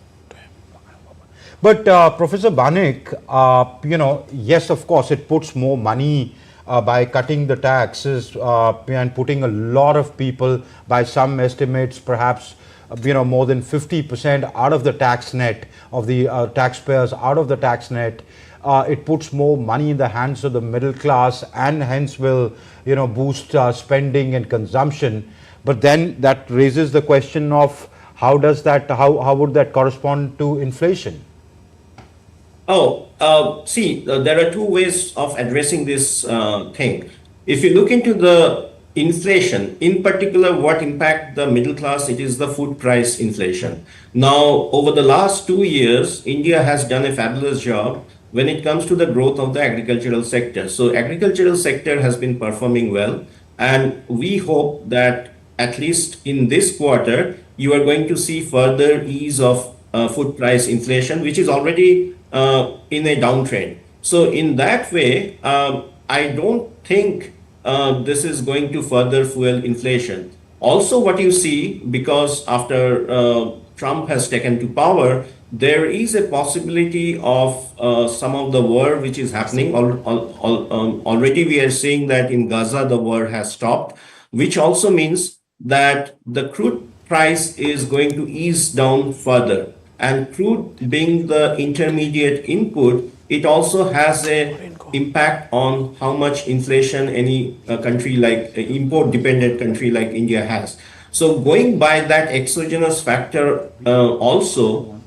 But Professor Banik, yes, of course, it puts more money by cutting the taxes and putting a lot of people, by some estimates, perhaps more than 50% out of the tax net of the taxpayers out of the tax net. It puts more money in the hands of the middle class and hence will, boost spending and consumption. But then that raises the question of how would that correspond to inflation? There are two ways of addressing this thing. If you look into the inflation, in particular, what impact the middle class, it is the food price inflation. Now, over the last 2 years, India has done a fabulous job when it comes to the growth of the agricultural sector. So agricultural sector has been performing well, and we hope that at least in this quarter, you are going to see further ease of food price inflation, which is already in a downtrend. So in that way, I don't think this is going to further fuel inflation. Also, what you see, because after Trump has taken to power, there is a possibility of some of the war which is happening. Already we are seeing that in Gaza, the war has stopped, which also means that the crude price is going to ease down further. And crude being the intermediate input, it also has a impact on how much inflation any country like import dependent country like India has. So going by that exogenous factor also,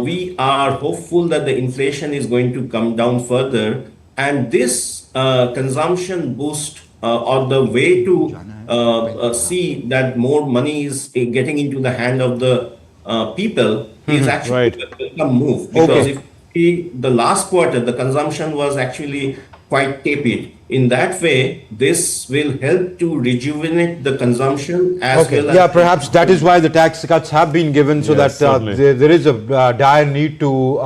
we are hopeful that the inflation is going to come down further, and this consumption boost or the way to see that more money is getting into the hand of the people is actually a move. Because if the last quarter, the consumption was actually quite tepid. In that way, this will help to rejuvenate the consumption as well as... Yeah, perhaps that is why the tax cuts have been given, so that there is a dire need to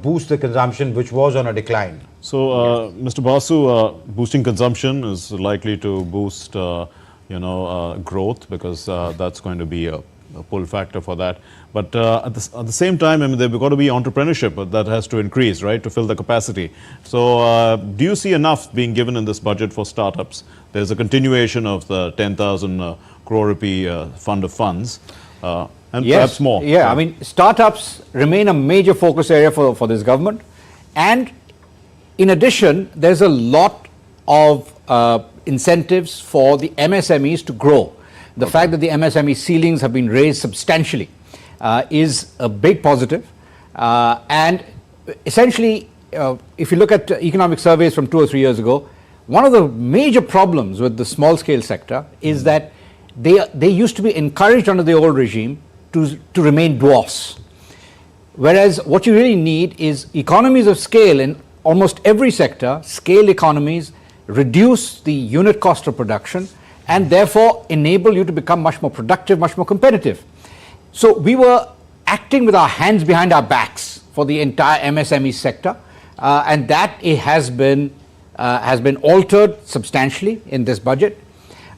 boost the consumption, which was on a decline. So, Mr. Basu, boosting consumption is likely to boost, growth, because that's going to be a pull factor for that. But at the same time, I mean, there's got to be entrepreneurship that has to increase, right, to fill the capacity. So do you see enough being given in this budget for startups? There's a continuation of the 10,000 crore rupee fund of funds and perhaps more. Yeah, I mean, startups remain a major focus area for this government. And in addition, there's a lot of incentives for the MSMEs to grow. The fact that the MSME ceilings have been raised substantially is a big positive. And essentially, if you look at economic surveys from 2 or 3 years ago, one of the major problems with the small scale sector is that they used to be encouraged under the old regime to remain dwarfs. Whereas what you really need is economies of scale in almost every sector, scale economies, reduce the unit cost of production, and therefore enable you to become much more productive, much more competitive. So we were acting with our hands behind our backs for the entire MSME sector, and that it has been altered substantially in this budget.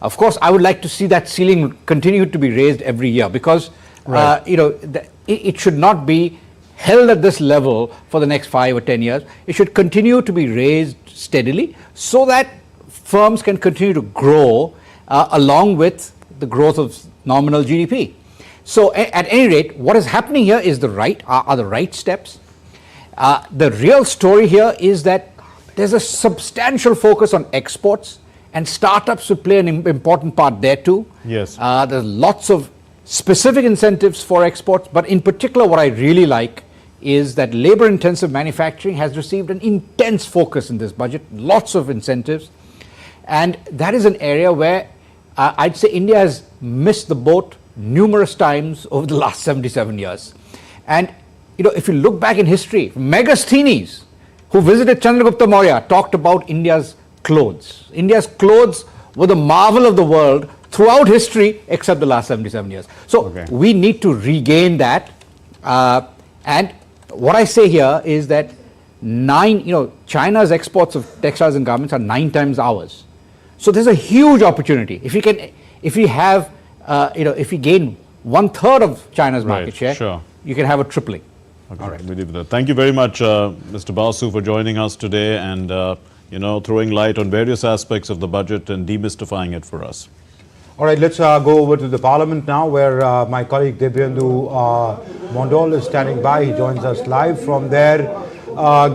Of course, I would like to see that ceiling continue to be raised every year, because it should not be held at this level for the next 5 or 10 years. It should continue to be raised steadily so that firms can continue to grow along with the growth of nominal GDP. So at any rate, what is happening here is the right steps. The real story here is that there's a substantial focus on exports, and startups will play an important part there too. Yes. There's lots of specific incentives for exports, but in particular what I really like is that labor intensive manufacturing has received an intense focus in this budget, lots of incentives, and that is an area where I'd say India has missed the boat numerous times over the last 77 years. And if you look back in history, Megasthenes, who visited Chandragupta Maurya, talked about India's clothes. India's clothes were the marvel of the world throughout history except the last 77 years. So we need to regain that. And what I say here is that China's exports of textiles and garments are 9 times ours. So there's a huge opportunity. If we gain 1/3 of China's market share, you can have a tripling. Okay. All right. Thank you very much, Mr. Basu, for joining us today and throwing light on various aspects of the budget and demystifying it for us. All right, let's go over to the Parliament now, where my colleague Debyendu Mondal is standing by. He joins us live from there.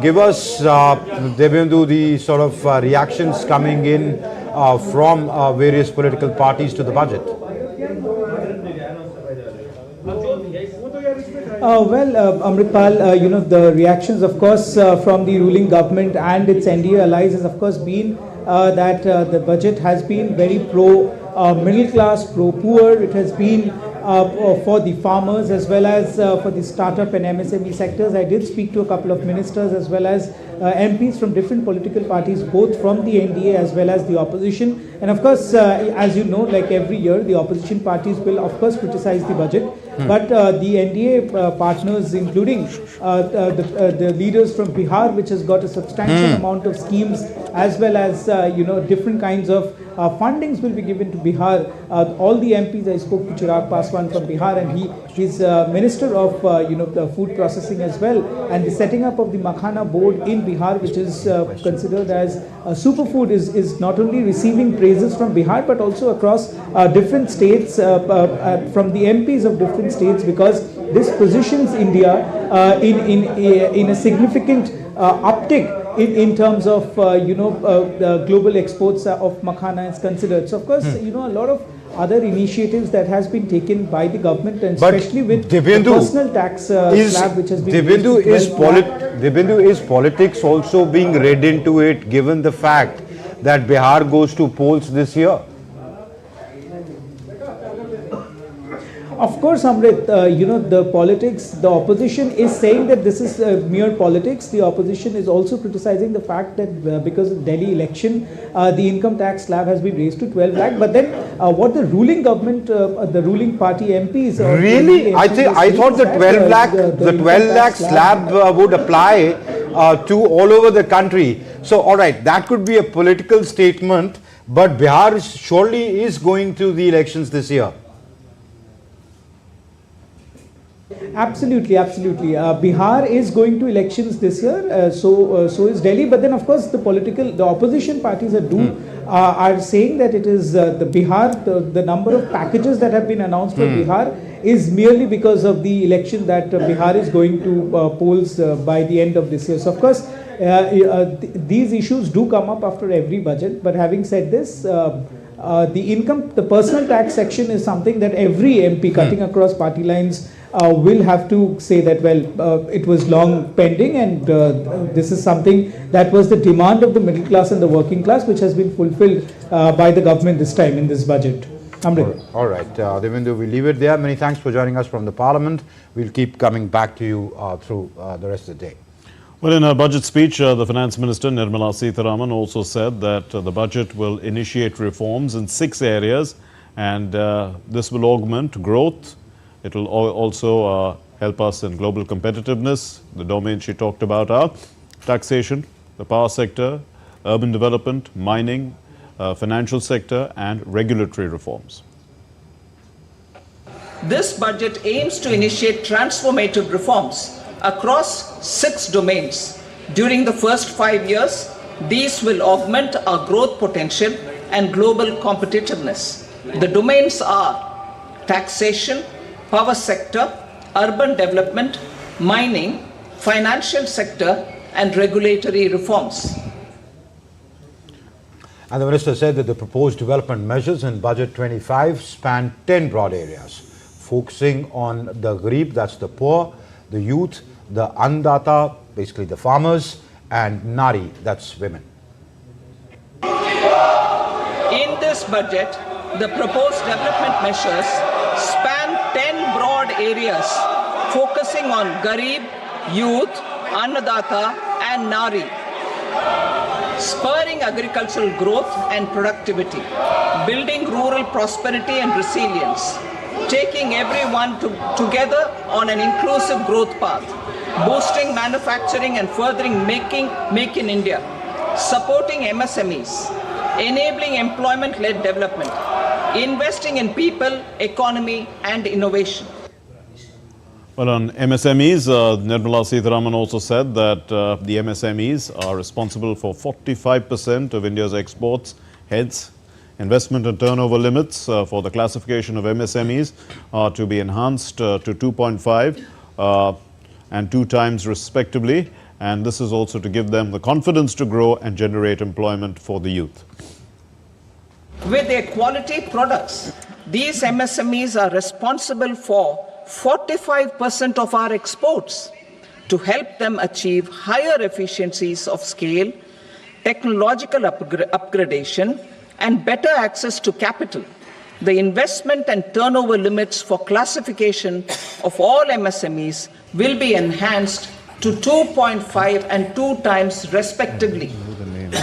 Give us, Debyendu, the sort of reactions coming in from various political parties to the budget. Amritpal, the reactions, of course, from the ruling government and its NDA allies has, of course, been that the budget has been very pro-middle class, pro-poor. It has been for the farmers as well as for the startup and MSME sectors. I did speak to a couple of ministers as well as MPs from different political parties, both from the NDA as well as the opposition. And of course, as you know, like every year, the opposition parties will of course criticize the budget. But the NDA partners, including the leaders from Bihar, which has got a substantial amount of schemes, as well as different kinds of fundings will be given to Bihar. All the MPs, I spoke to Chirag Paswan from Bihar, and he's Minister of the food processing as well. And the setting up of the Makhana board in Bihar, which is considered as a superfood, is not only receiving praises from Bihar but also across different states from the MPs of different states, because this positions India in a significant uptick in terms of global exports of Makhana is considered. So of course, a lot of other initiatives that has been taken by the government, and especially with the personal tax slab which has been Dibyendu, is politics also being read into it, given the fact that Bihar goes to polls this year? Of course, Amrit, the politics, the opposition is saying that this is mere politics. The opposition is also criticizing the fact that because of Delhi election, the income tax slab has been raised to 12 lakh. But then what the ruling government, the ruling party MPs... Really? I thought the 12 lakh slab would apply to all over the country. So, all right, that could be a political statement, but Bihar surely is going to the elections this year. Absolutely. Bihar is going to elections this year. So is Delhi. But then, of course, the opposition parties are saying that it is the Bihar. The number of packages that have been announced for Bihar is merely because of the election that Bihar is going to polls by the end of this year. So, of course, these issues do come up after every budget. But having said this, the personal tax section is something that every MP cutting across party lines will have to say that, well, it was long pending, and this is something that was the demand of the middle class and the working class, which has been fulfilled by the government this time in this budget. Amrit. All right, Dibyendu, we'll leave it there. Many thanks for joining us from the Parliament. We'll keep coming back to you through the rest of the day. Well, in her budget speech, the Finance Minister Nirmala Sitaraman also said that the budget will initiate reforms in 6 areas, and this will augment growth. It will also help us in global competitiveness. The domains she talked about are taxation, the power sector, urban development, mining, financial sector, and regulatory reforms. This budget aims to initiate transformative reforms across 6 domains. During the first 5 years, these will augment our growth potential and global competitiveness. The domains are taxation, power sector, urban development, mining, financial sector, and regulatory reforms. And the Minister said that the proposed development measures in Budget 25 span 10 broad areas, focusing on the Garib, that's the poor, the youth, the Annadata, basically the farmers, and Nari, that's women. In this budget, the proposed development measures span 10 broad areas, focusing on Garib, youth, Annadata, and Nari, spurring agricultural growth and productivity, building rural prosperity and resilience, taking everyone together on an inclusive growth path, boosting manufacturing and furthering Make in India, supporting MSMEs, enabling employment-led development, investing in people, economy, and innovation. Well, on MSMEs, Nirmala Sitaraman also said that the MSMEs are responsible for 45% of India's exports. Hence, investment and turnover limits for the classification of MSMEs are to be enhanced to 2.5 and 2 times respectively. And this is also to give them the confidence to grow and generate employment for the youth. With their quality products, these MSMEs are responsible for 45% of our exports. To help them achieve higher efficiencies of scale, technological upgradation, and better access to capital, the investment and turnover limits for classification of all MSMEs will be enhanced to 2.5 and 2 times respectively.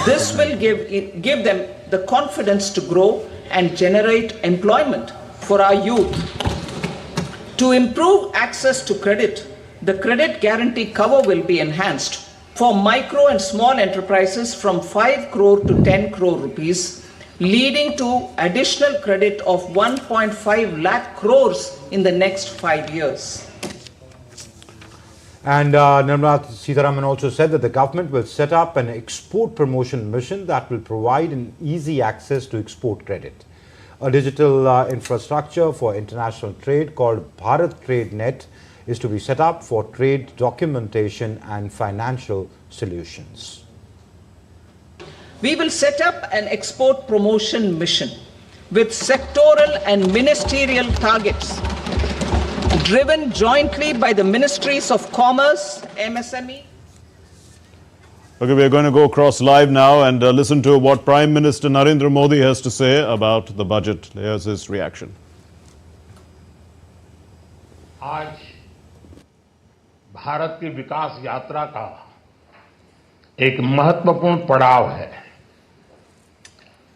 This will give them the confidence to grow and generate employment for our youth. To improve access to credit, the credit guarantee cover will be enhanced for micro and small enterprises from 5 crore to 10 crore rupees, leading to additional credit of 1.5 lakh crores in the next 5 years. And Nirmala Sitaraman also said that the government will set up an export promotion mission that will provide an easy access to export credit. A digital infrastructure for international trade called Bharat Trade Net is to be set up for trade documentation and financial solutions. We will set up an export promotion mission with sectoral and ministerial targets driven jointly by the Ministries of Commerce, MSME. Okay, we're going to go across live now and listen to what Prime Minister Narendra Modi has to say about the budget. Here's his reaction. आज भारत की विकास यात्रा का एक महत्वपूर्ण पड़ाव है।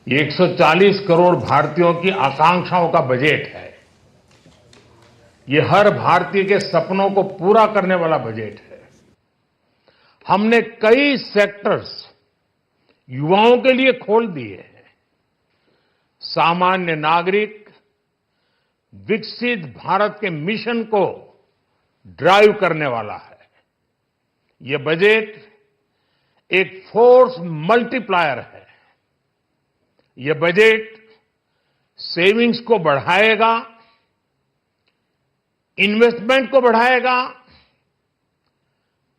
ये 140 करोड़ भारतीयों की आकांक्षाओं का बजट है। ये हर भारतीय के सपनों को पूरा करने वाला बजट है। हमने कई सेक्टर्स युवाओं के लिए खोल दिए हैं। सामान्य नागरिक विकसित भारत के मिशन को ड्राइव करने वाला है। ये बजट एक फोर्स मल्टीप्लायर है। ये बजट सेविंग्स को बढ़ाएगा, इन्वेस्टमेंट को बढ़ाएगा,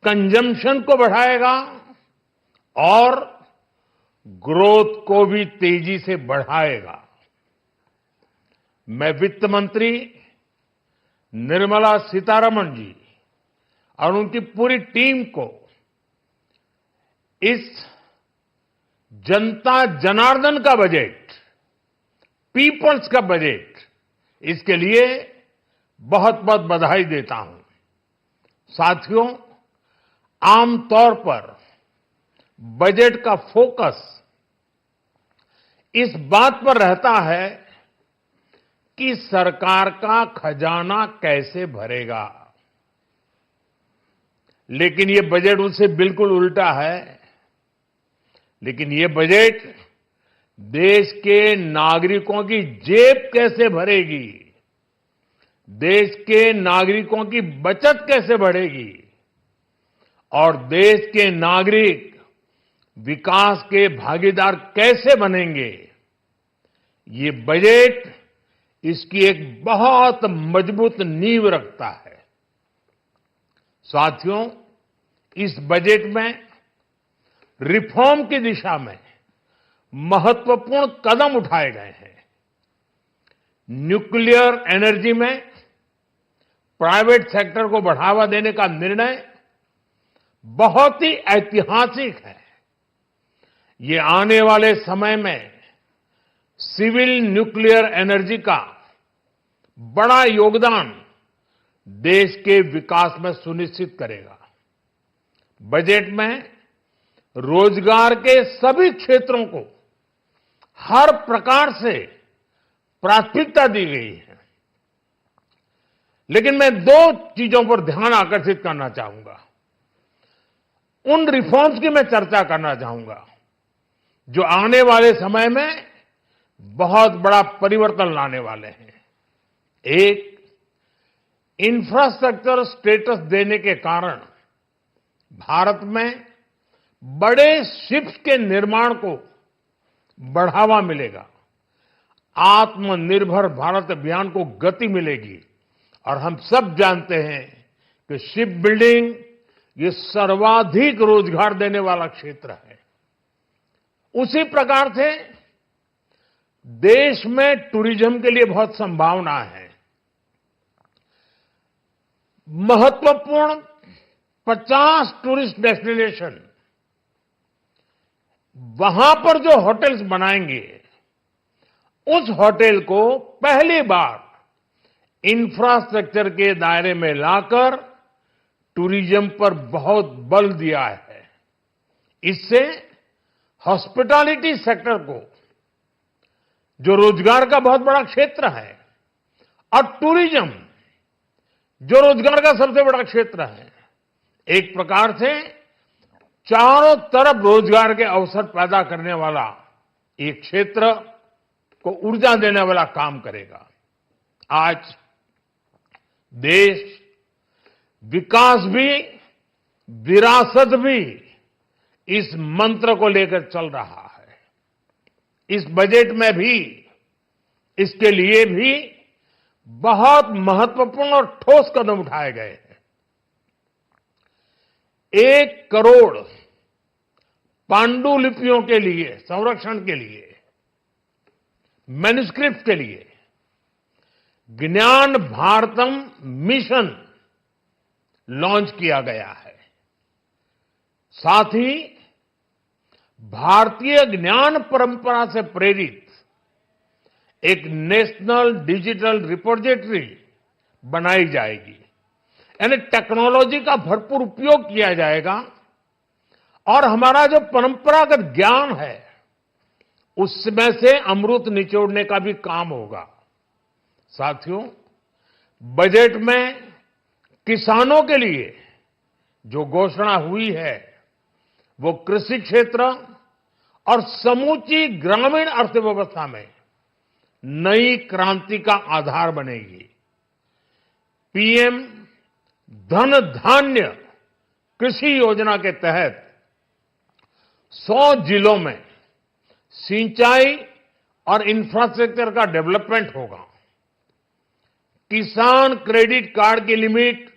कंजम्पशन को बढ़ाएगा और ग्रोथ को भी तेजी से बढ़ाएगा। मैं वित्त मंत्री निर्मला सीतारमण जी और उनकी पूरी टीम को इस जनता जनार्दन का बजट, पीपल्स का बजट, इसके लिए बहुत बहुत बधाई देता हूं। साथियों, आमतौर पर बजट का फोकस इस बात पर रहता है कि सरकार का खजाना कैसे भरेगा, लेकिन ये बजट उससे बिल्कुल उल्टा है। लेकिन ये बजट देश के नागरिकों की जेब कैसे भरेगी, देश के नागरिकों की बचत कैसे बढ़ेगी और देश के नागरिक विकास के भागीदार कैसे बनेंगे, ये बजट इसकी एक बहुत मजबूत नींव रखता है। साथियों, इस बजट में रिफॉर्म की दिशा में महत्वपूर्ण कदम उठाए गए हैं। न्यूक्लियर एनर्जी में प्राइवेट सेक्टर को बढ़ावा देने का निर्णय बहुत ही ऐतिहासिक है। ये आने वाले समय में सिविल न्यूक्लियर एनर्जी का बड़ा योगदान देश के विकास में सुनिश्चित करेगा। बजट में रोजगार के सभी क्षेत्रों को हर प्रकार से प्राथमिकता दी गई है। लेकिन मैं दो चीजों पर ध्यान आकर्षित करना चाहूंगा। उन रिफॉर्म्स की मैं चर्चा करना चाहूंगा जो आने वाले समय में बहुत बड़ा परिवर्तन लाने वाले हैं। एक, इंफ्रास्ट्रक्चर स्टेटस देने के कारण भारत में बड़े शिप्स के निर्माण को बढ़ावा मिलेगा। आत्मनिर्भर भारत अभियान को गति मिलेगी और हम सब जानते हैं कि शिप बिल्डिंग ये सर्वाधिक रोजगार देने वाला क्षेत्र है। उसी प्रकार से देश में टूरिज्म के लिए बहुत संभावना है। महत्वपूर्ण 50 टूरिस्ट डेस्टिनेशन, वहां पर जो होटल्स बनाएंगे उस होटल को पहली बार इंफ्रास्ट्रक्चर के दायरे में लाकर टूरिज्म पर बहुत बल दिया है। इससे हॉस्पिटैलिटी सेक्टर को, जो रोजगार का बहुत बड़ा क्षेत्र है, और टूरिज्म जो रोजगार का सबसे बड़ा क्षेत्र है, एक प्रकार से चारों तरफ रोजगार के अवसर पैदा करने वाला एक क्षेत्र को ऊर्जा देने वाला काम करेगा। आज देश विकास भी विरासत भी इस मंत्र को लेकर चल रहा है। इस बजट में भी इसके लिए भी बहुत महत्वपूर्ण और ठोस कदम उठाए गए हैं। 1 करोड़ पांडुलिपियों के लिए संरक्षण के लिए, मैन्युस्क्रिप्ट के लिए ज्ञान भारतम मिशन लॉन्च किया गया है। साथ ही भारतीय ज्ञान परंपरा से प्रेरित एक नेशनल डिजिटल रिपोजिटरी बनाई जाएगी। यानी टेक्नोलॉजी का भरपूर उपयोग किया जाएगा और हमारा जो परंपरागत ज्ञान है उसमें से अमृत निचोड़ने का भी काम होगा। साथियों, बजट में किसानों के लिए जो घोषणा हुई है वो कृषि क्षेत्र और समूची ग्रामीण अर्थव्यवस्था में नई क्रांति का आधार बनेगी। पीएम धन धान्य कृषि योजना के तहत 100 जिलों में सिंचाई और इंफ्रास्ट्रक्चर का डेवलपमेंट होगा। किसान क्रेडिट कार्ड की लिमिट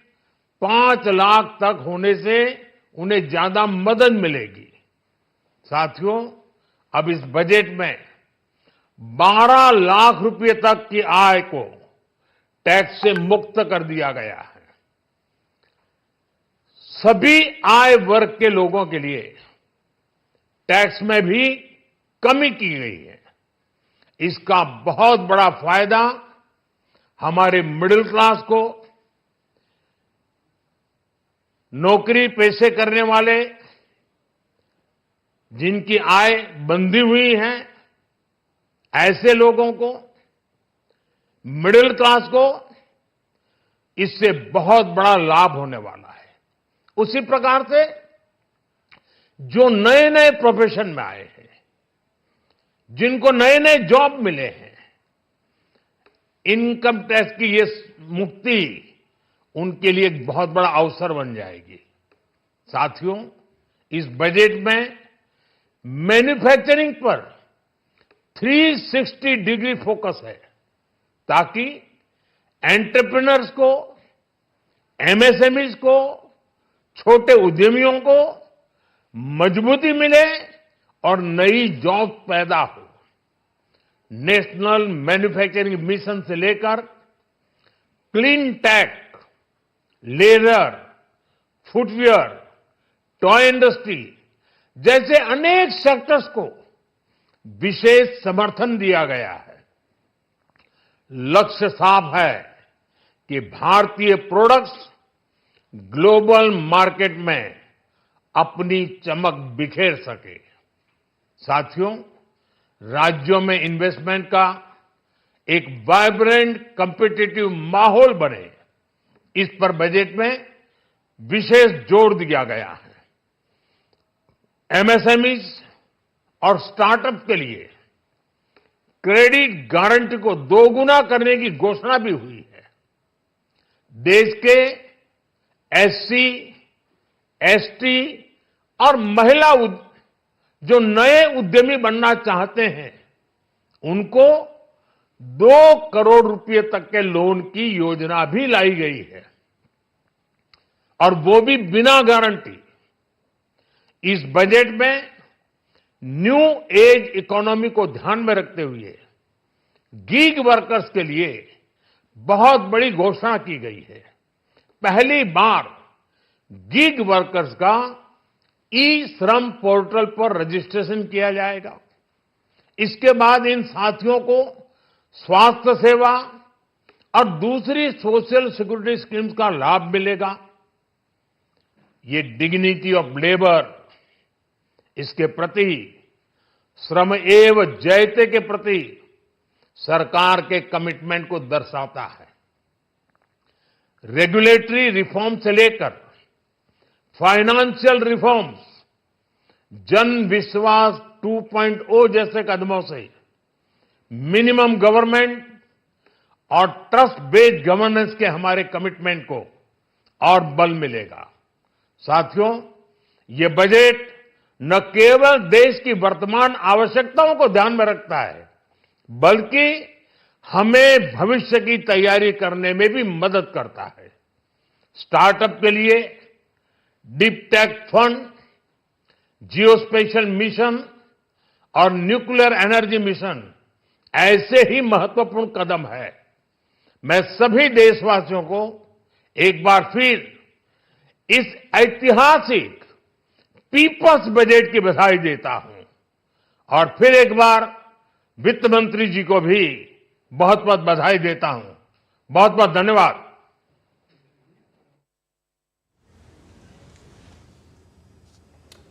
5 लाख तक होने से उन्हें ज्यादा मदद मिलेगी। साथियों, अब इस बजट में 12 लाख रुपए तक की आय को टैक्स से मुक्त कर दिया गया है। सभी आय वर्ग के लोगों के लिए टैक्स में भी कमी की गई है। इसका बहुत बड़ा फायदा हमारे मिडिल क्लास को, नौकरी पेशे करने वाले जिनकी आय बंधी हुई है, ऐसे लोगों को, मिडिल क्लास को इससे बहुत बड़ा लाभ होने वाला है। उसी प्रकार से जो नए नए प्रोफेशन में आए हैं, जिनको नए नए जॉब मिले हैं, इनकम टैक्स की ये मुक्ति उनके लिए एक बहुत बड़ा अवसर बन जाएगी। साथियों, इस बजट में मैन्युफैक्चरिंग पर 360 डिग्री फोकस है ताकि एंटरप्रेन्योर्स को, एमएसएमईज को, छोटे उद्यमियों को मजबूती मिले और नई जॉब पैदा हो। नेशनल मैन्युफैक्चरिंग मिशन से लेकर clean tech, leather, footwear, toy industry जैसे अनेक सेक्टर्स को विशेष समर्थन दिया गया है। लक्ष्य साफ है कि भारतीय प्रोडक्ट्स ग्लोबल मार्केट में अपनी चमक बिखेर सके। साथियों, राज्यों में इन्वेस्टमेंट का एक वाइब्रेंट कॉम्पिटिटिव माहौल बने, इस पर बजट में विशेष जोर दिया गया है। एमएसएमईज और स्टार्टअप के लिए क्रेडिट गारंटी को 2 गुना करने की घोषणा भी हुई है। देश के एससी, एसटी और महिला जो नए उद्यमी बनना चाहते हैं, उनको 2 करोड़ रुपए तक के लोन की योजना भी लाई गई है, और वो भी बिना गारंटी। इस बजट में न्यू एज इकोनॉमी को ध्यान में रखते हुए गीग वर्कर्स के लिए बहुत बड़ी घोषणा की गई है। पहली बार गीग वर्कर्स का ई श्रम पोर्टल पर रजिस्ट्रेशन किया जाएगा। इसके बाद इन साथियों को स्वास्थ्य सेवा और दूसरी सोशल सिक्योरिटी स्कीम्स का लाभ मिलेगा। ये डिग्निटी ऑफ लेबर, इसके प्रति, श्रम एव जयते के प्रति सरकार के कमिटमेंट को दर्शाता है। रेगुलेटरी रिफॉर्म से लेकर फाइनेंशियल रिफॉर्म्स, जन विश्वास 2.0 जैसे कदमों से मिनिमम गवर्नमेंट और ट्रस्ट बेस्ड गवर्नेंस के हमारे कमिटमेंट को और बल मिलेगा। साथियों, ये बजट न केवल देश की वर्तमान आवश्यकताओं को ध्यान में रखता है, बल्कि हमें भविष्य की तैयारी करने में भी मदद करता है। स्टार्टअप के लिए deep tech fund, geospatial mission और न्यूक्लियर एनर्जी मिशन ऐसे ही महत्वपूर्ण कदम है। मैं सभी देशवासियों को एक बार फिर इस ऐतिहासिक पीपल्स बजट की बधाई देता हूं और फिर एक बार वित्त मंत्री जी को भी बहुत बहुत बधाई देता हूं। बहुत बहुत धन्यवाद।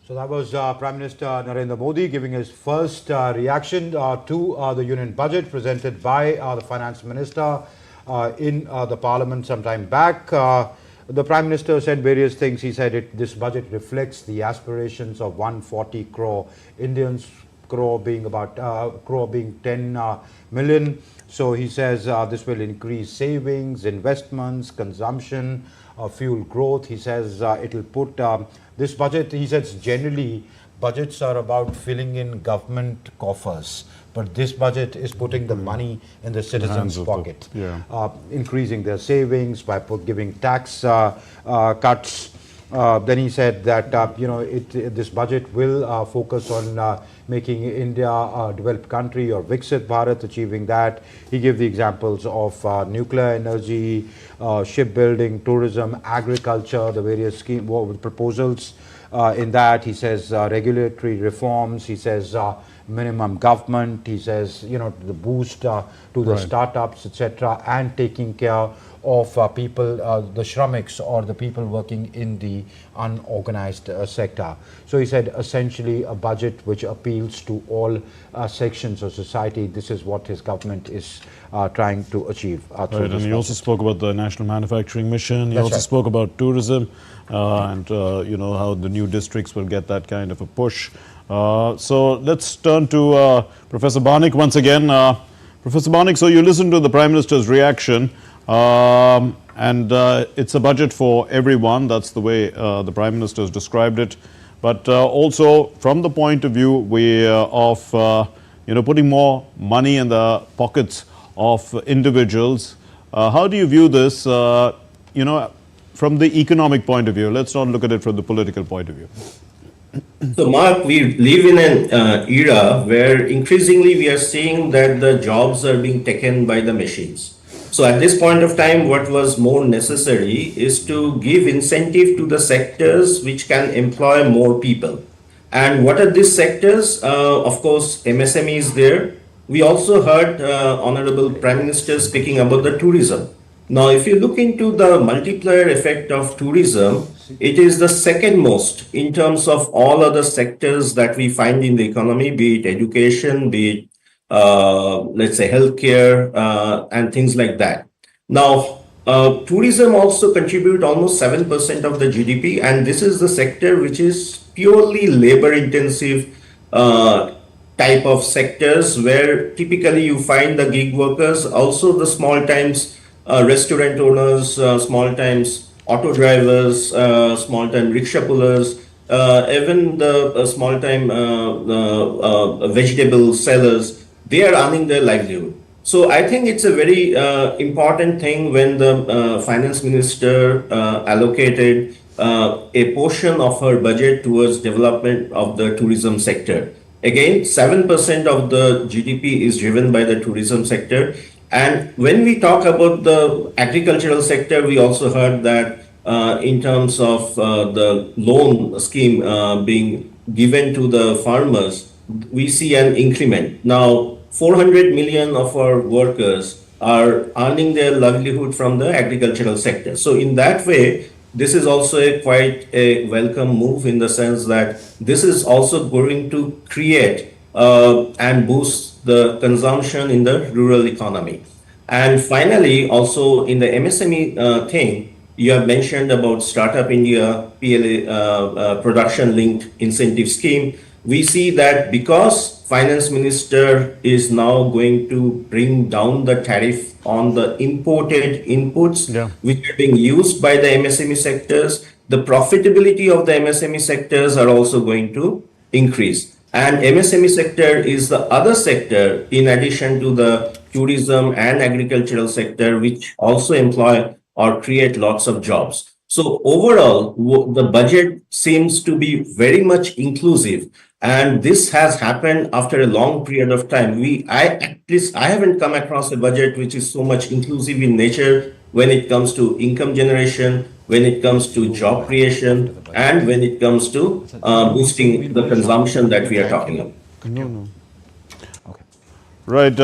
So that was Prime Minister Narendra Modi giving his first reaction to the Union Budget presented by the Finance Minister in the Parliament some time back. The Prime Minister said various things. He said this budget reflects the aspirations of 140 crore Indians, crore being 10 million. So he says this will increase savings, investments, consumption, fuel growth. He says it will put this budget, he says generally budgets are about filling in government coffers, but this budget is putting the money in the citizens' pocket, increasing their savings by giving tax cuts. Then he said that this budget will focus on making India a developed country or Viksit Bharat, achieving that. He gave the examples of nuclear energy, shipbuilding, tourism, agriculture, the various proposals in that. He says regulatory reforms. He says minimum government. He says the boost to the startups, etc., and taking care of people, the shramiks or the people working in the unorganized sector. So he said essentially a budget which appeals to all sections of society. This is what his government is trying to achieve. And he also spoke about the National Manufacturing Mission. He also spoke about tourism and how the new districts will get that kind of a push. So let's turn to Professor Banik once again. Professor Banik, so you listened to the Prime Minister's reaction. And it's a budget for everyone. That's the way the Prime Minister has described it. But also from the point of view of putting more money in the pockets of individuals, how do you view this? From the economic point of view. Let's not look at it from the political point of view. So, Mark, we live in an era where increasingly we are seeing that the jobs are being taken by the machines. So at this point of time, what was more necessary is to give incentive to the sectors which can employ more people. And what are these sectors? Of course, MSME is there. We also heard Honorable Prime Minister speaking about the tourism. Now, if you look into the multiplier effect of tourism, it is the second most in terms of all other sectors that we find in the economy, be it education, be it let's say healthcare and things like that. Now, tourism also contribute almost 7% of the GDP, and this is the sector which is purely labor-intensive type of sectors where typically you find the gig workers, also the small times restaurant owners, small times auto drivers, small time rickshaw pullers, even the small time vegetable sellers. They are earning their livelihood. So I think it's a very important thing when the finance minister allocated a portion of her budget towards development of the tourism sector. Again, 7% of the GDP is driven by the tourism sector. And when we talk about the agricultural sector, we also heard that in terms of the loan scheme being given to the farmers, we see an increment. Now, 400 million of our workers are earning their livelihood from the agricultural sector. So in that way, this is also quite a welcome move in the sense that this is also going to create and boost the consumption in the rural economy. And finally, also in the MSME thing, you have mentioned about Startup India PLA production linked incentive scheme. We see that because Finance Minister is now going to bring down the tariff on the imported inputs which are being used by the MSME sectors, the profitability of the MSME sectors are also going to increase. And MSME sector is the other sector in addition to the tourism and agricultural sector, which also employ or create lots of jobs. So overall, the budget seems to be very much inclusive. And this has happened after a long period of time. I haven't come across a budget which is so much inclusive in nature when it comes to income generation, when it comes to job creation, and when it comes to boosting the consumption that we are talking about. Right.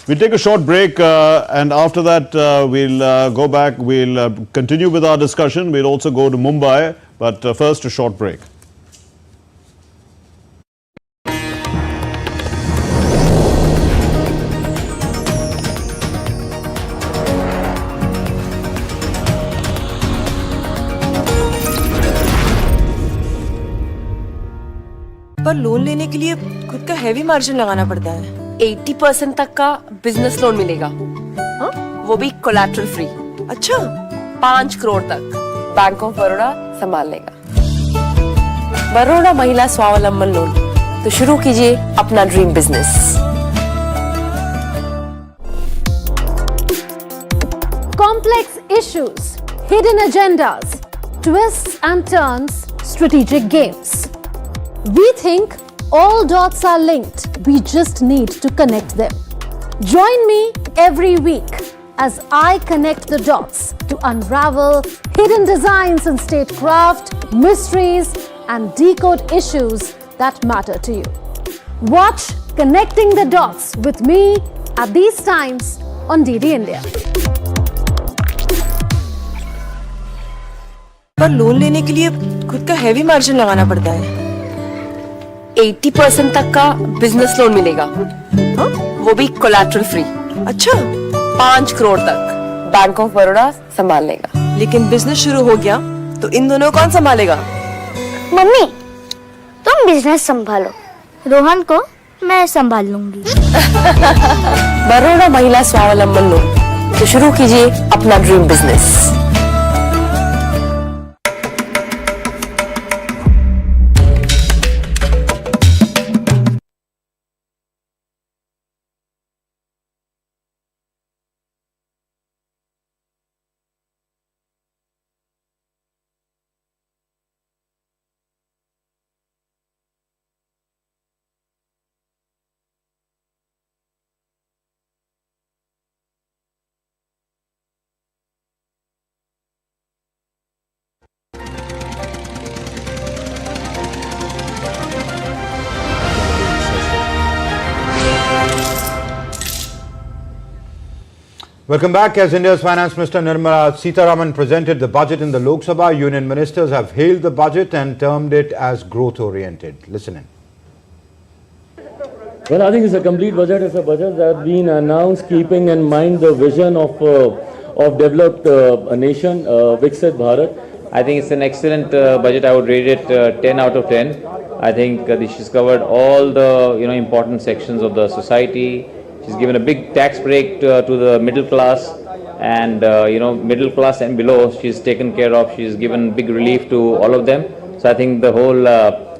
We'll take a short break and after that we'll go back. We'll continue with our discussion. We'll also go to Mumbai, but first a short break. पर loan लेने के लिए खुद का heavy margin लगाना पड़ता है। 80% तक का बिजनेस लोन मिलेगा, हाँ? वो भी कोलैटरल फ्री। अच्छा, 5 करोड़ तक बैंक ऑफ बड़ौदा संभाल लेगा। बड़ौदा महिला स्वावलंबन लोन, तो शुरू कीजिए अपना dream business. Complex issues, hidden agendas, twists and turns, strategic games. We think all dots are linked. We just need to connect them. Join me every week as I connect the dots to unravel hidden designs in statecraft, mysteries, and decode issues that matter to you. Watch Connecting the Dots with me at these times on DD India. पर loan लेने के लिए खुद का heavy margin लगाना पड़ता है। 80% तक का बिजनेस लोन मिलेगा, हाँ? वो भी कोलैटरल फ्री। अच्छा, 5 करोड़ तक बैंक ऑफ बड़ौदा संभाल लेगा। लेकिन बिजनेस शुरू हो गया तो इन दोनों कौन संभालेगा? मम्मी, तुम बिजनेस संभालो, रोहन को मैं संभाल लूंगी। बड़ौदा महिला स्वावलंबन लोन, तो शुरू कीजिए अपना dream business. Welcome back. As India's Finance Minister Nirmala Sitaraman presented the budget in the Lok Sabha, union ministers have hailed the budget and termed it as growth-oriented. Listen in. Well, I think it's a complete budget. It's a budget that has been announced keeping in mind the vision of developed nation, Viksit Bharat. I think it's an excellent budget. I would rate it 10 out of 10. I think she's covered all the important sections of the society. She's given a big tax break to the middle class, and middle class and below she's taken care of. She's given big relief to all of them. So I think the whole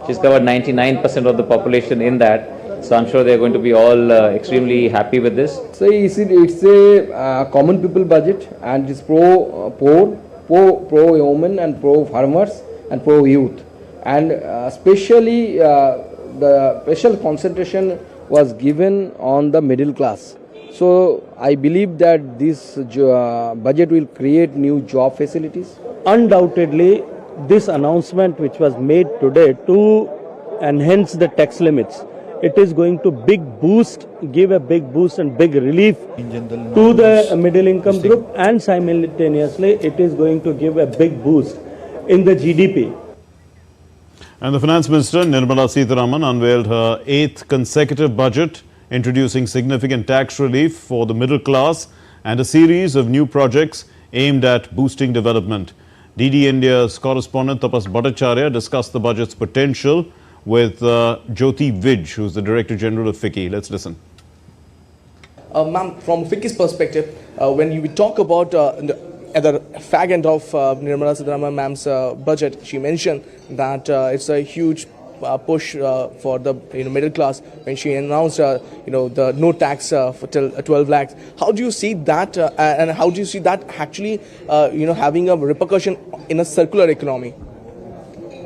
she's covered 99% of the population in that. So I'm sure they're going to be all extremely happy with this. So it's a common people budget, and it's pro poor, pro women, and pro farmers, and pro youth, and especially the special concentration was given on the middle class. So I believe that this budget will create new job facilities. Undoubtedly, this announcement which was made today to enhance the tax limits it is going to give a big boost and big relief to the middle income group, and simultaneously it is going to give a big boost in the GDP. And the Finance Minister Nirmala Sitaraman unveiled her 8th consecutive budget, introducing significant tax relief for the middle class and a series of new projects aimed at boosting development. DD India's correspondent Tapas Bhattacharya discussed the budget's potential with Jyoti Vij, who's the Director General of FICCI. Let's listen. Ma'am, from FICCI's perspective, when we talk about at the fag end of Nirmala Sitaraman ma'am's budget, she mentioned that it's a huge push for the middle class when she announced the no tax for till 12 lakhs. How do you see that and how do you see that actually having a repercussion in a circular economy?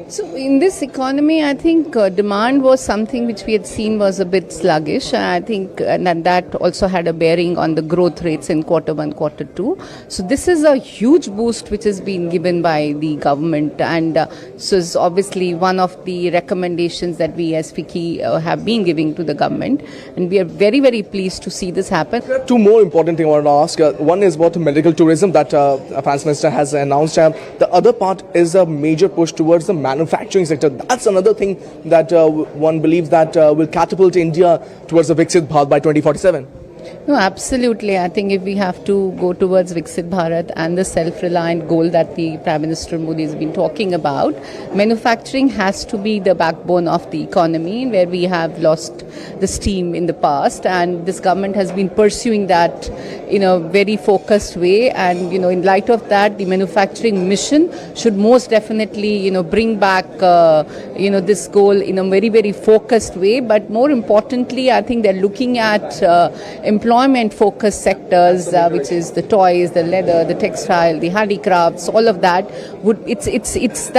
So in this economy, I think demand was something which we had seen was a bit sluggish. I think that also had a bearing on the growth rates in Q1, Q2. So this is a huge boost which has been given by the government, and so is obviously one of the recommendations that we as FICCI have been giving to the government, and we are very, very pleased to see this happen. Two more important things I want to ask. One is about medical tourism that Finance Minister has announced. The other part is a major push towards the manufacturing sector. That's another thing that one believes that will catapult India towards the Viksit Bharat by 2047. No, absolutely. I think if we have to go towards Viksit Bharat and the self-reliant goal that the Prime Minister Modi has been talking about, manufacturing has to be the backbone of the economy, where we have lost the steam in the past, and this government has been pursuing that in a very focused way, and in light of that, the manufacturing mission should most definitely bring back this goal in a very, very focused way. But more importantly, I think they're looking at employment-focused sectors, which is the toys, the leather, the textile, the handicrafts, all of that.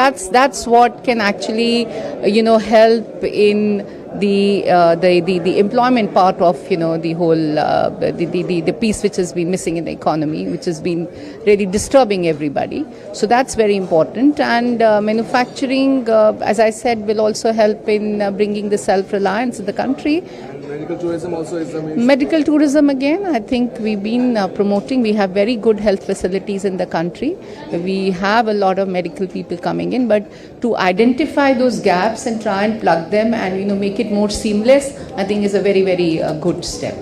That's what can actually, help in the employment part of the whole the piece which has been missing in the economy, which has been really disturbing everybody. So that's very important, and manufacturing, as I said, will also help in bringing the self-reliance in the country. Medical tourism also is the main. Medical tourism, again, I think we've been promoting. We have very good health facilities in the country. We have a lot of medical people coming in, but to identify those gaps and try and plug them and make it more seamless, I think is a very, very good step.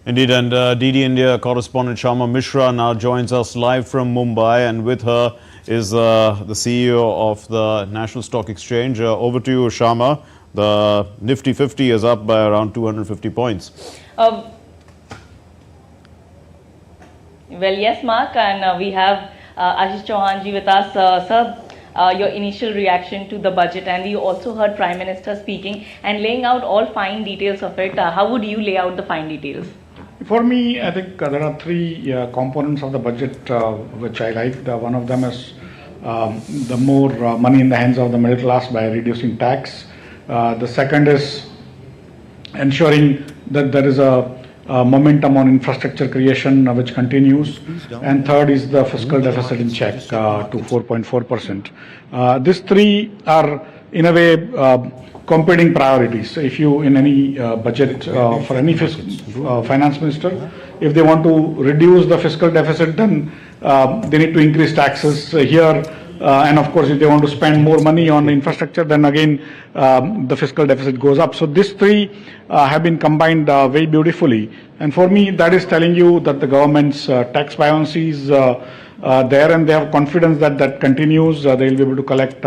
Indeed, and DD India correspondent Shyama Mishra now joins us live from Mumbai, and with her is the CEO of the National Stock Exchange. Over to you, Shyama. The Nifty 50 is up by around 250 points. Well, yes, Mark, and we have Ashish Chauhanji with us. Sir, your initial reaction to the budget, and we also heard Prime Minister speaking and laying out all fine details of it. How would you lay out the fine details? For me, I think there are three components of the budget which I like. One of them is the more money in the hands of the middle class by reducing tax. The second is ensuring that there is a momentum on infrastructure creation which continues, and third is the fiscal deficit in check to 4.4%. These three are in a way competing priorities. If you in any budget for any finance minister, if they want to reduce the fiscal deficit, then they need to increase taxes here. And of course, if they want to spend more money on infrastructure, then again the fiscal deficit goes up. So these three have been combined very beautifully. And for me, that is telling you that the government's tax buoyancy is there, and they have confidence that that continues. They will be able to collect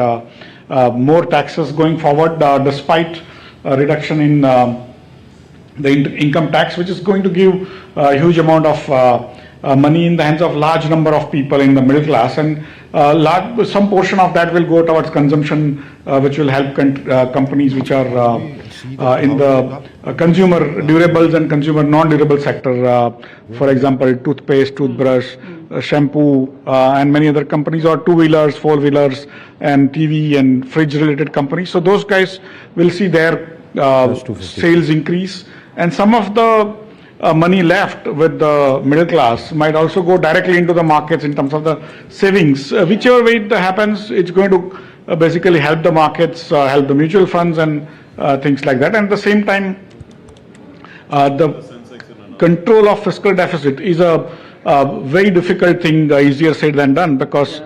more taxes going forward, despite a reduction in the income tax, which is going to give a huge amount of money in the hands of large number of people in the middle class, and some portion of that will go towards consumption, which will help companies which are in the consumer durables and consumer non-durable sector. For example, toothpaste, toothbrush, shampoo, and many other companies, or two-wheelers, four-wheelers, and TV and fridge-related companies. So those guys will see their sales increase, and some of the money left with the middle class might also go directly into the markets in terms of the savings. Whichever way it happens, it's going to basically help the markets, help the mutual funds, and things like that. And at the same time, the control of fiscal deficit is a very difficult thing, easier said than done, because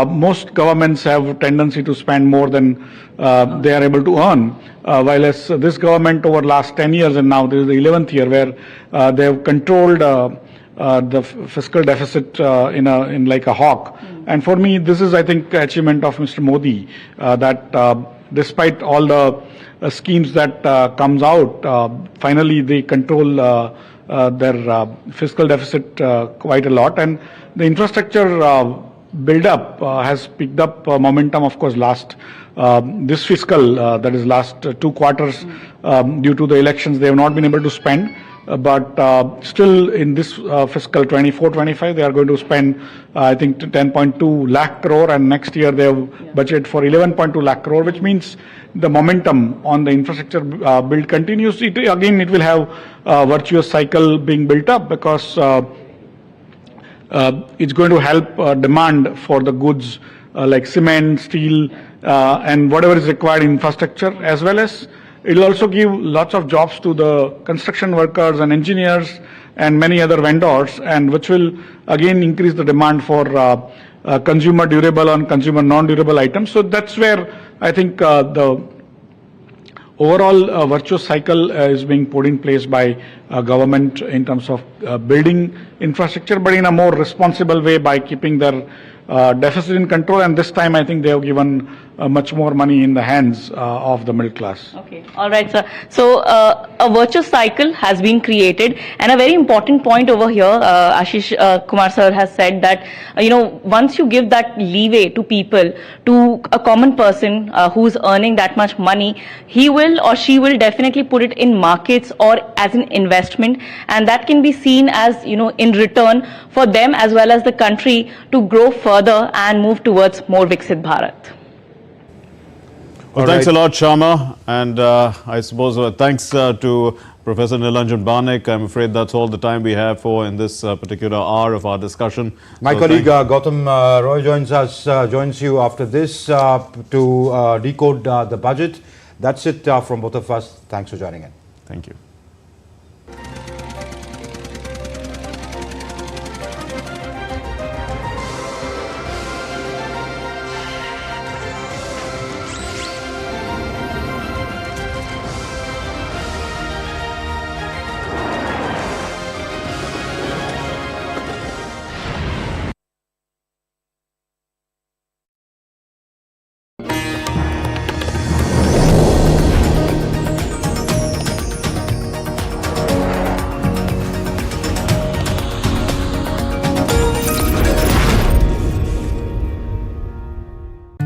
most governments have a tendency to spend more than they are able to earn. While as this government over last 10 years, and now this is the 11th year where they have controlled the fiscal deficit in like a hawk. And for me, this is, I think, achievement of Mr. Modi, that despite all the schemes that comes out, finally they control their fiscal deficit quite a lot. And the infrastructure build-up has picked up momentum, of course, this fiscal, that is last 2 quarters, due to the elections, they have not been able to spend. But still in this fiscal 24-25, they are going to spend, I think, 10.2 lakh crore, and next year they have budget for 11.2 lakh crore, which means the momentum on the infrastructure build continues. It will have a virtuous cycle being built up, because it's going to help demand for the goods like cement, steel, and whatever is required in infrastructure, as well as it will also give lots of jobs to the construction workers and engineers and many other vendors, and which will again increase the demand for consumer durable and consumer non-durable items. So that's where I think the overall virtuous cycle is being put in place by government in terms of building infrastructure, but in a more responsible way by keeping their deficit in control. And this time I think they have given much more money in the hands of the middle class. Okay, all right, sir. So a virtuous cycle has been created, and a very important point over here, Ashish Kumar sir has said that once you give that leeway to people, to a common person who's earning that much money, he will or she will definitely put it in markets or as an investment, and that can be seen as in return for them as well as the country to grow further and move towards more Viksit Bharat. Well, thanks a lot, Shyama, and I suppose thanks to Professor Nilanjan Banik. I'm afraid that's all the time we have for in this particular hour of our discussion. My colleague Gautam Roy joins you after this to decode the budget. That's it from both of us. Thanks for joining in. Thank you.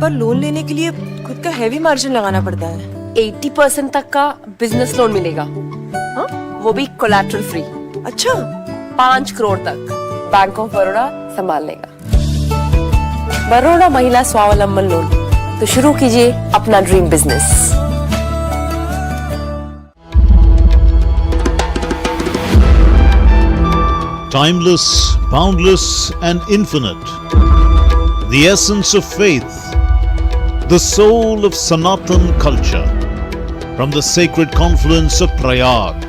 पर loan लेने के लिए खुद का heavy margin लगाना पड़ता है। 80% तक का बिजनेस लोन मिलेगा, वो भी कोलैटरल फ्री। अच्छा, 5 करोड़ तक बैंक ऑफ बड़ौदा संभाल लेगा। बड़ौदा महिला स्वावलंबन लोन, तो शुरू कीजिए अपना dream business. Timeless, boundless and infinite, the essence of faith, the soul of Sanatan culture, from the sacred confluence of Prayag,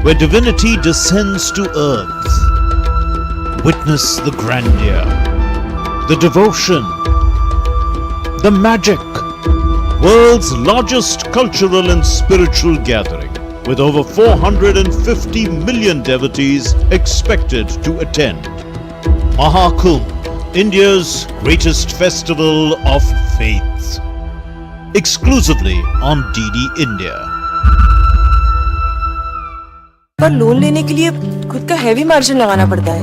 where divinity descends to earth. Witness the grandeur, the devotion, the magic, world's largest cultural and spiritual gathering, with over 450 million devotees expected to attend. Mahakumbh, India's greatest festival of faith, exclusively on DD India. पर loan लेने के लिए खुद का heavy margin लगाना पड़ता है।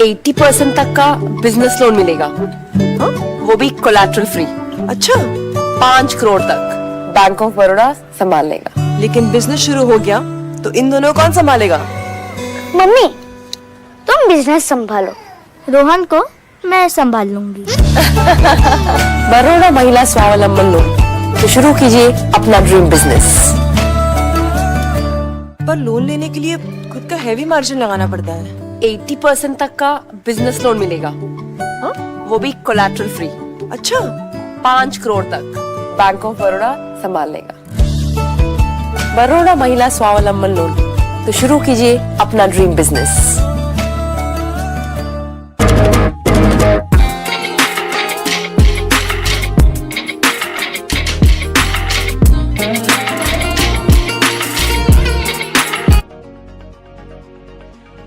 80% तक का बिजनेस लोन मिलेगा, वो भी कोलैटरल फ्री। अच्छा, 5 करोड़ तक बैंक ऑफ बड़ौदा संभाल लेगा। लेकिन बिजनेस शुरू हो गया तो इन दोनों कौन संभालेगा? मम्मी, तुम बिजनेस संभालो, रोहन को मैं संभाल लूंगी। बड़ौदा महिला स्वावलंबन लोन, तो शुरू कीजिए अपना ड्रीम बिजनेस। पर लोन लेने के लिए खुद का हेवी मार्जिन लगाना पड़ता है। 80% तक का बिजनेस लोन मिलेगा, वो भी कोलैटरल फ्री। अच्छा, 5 करोड़ तक बैंक ऑफ बड़ौदा संभाल लेगा। बड़ौदा महिला स्वावलंबन लोन, तो शुरू कीजिए अपना dream business.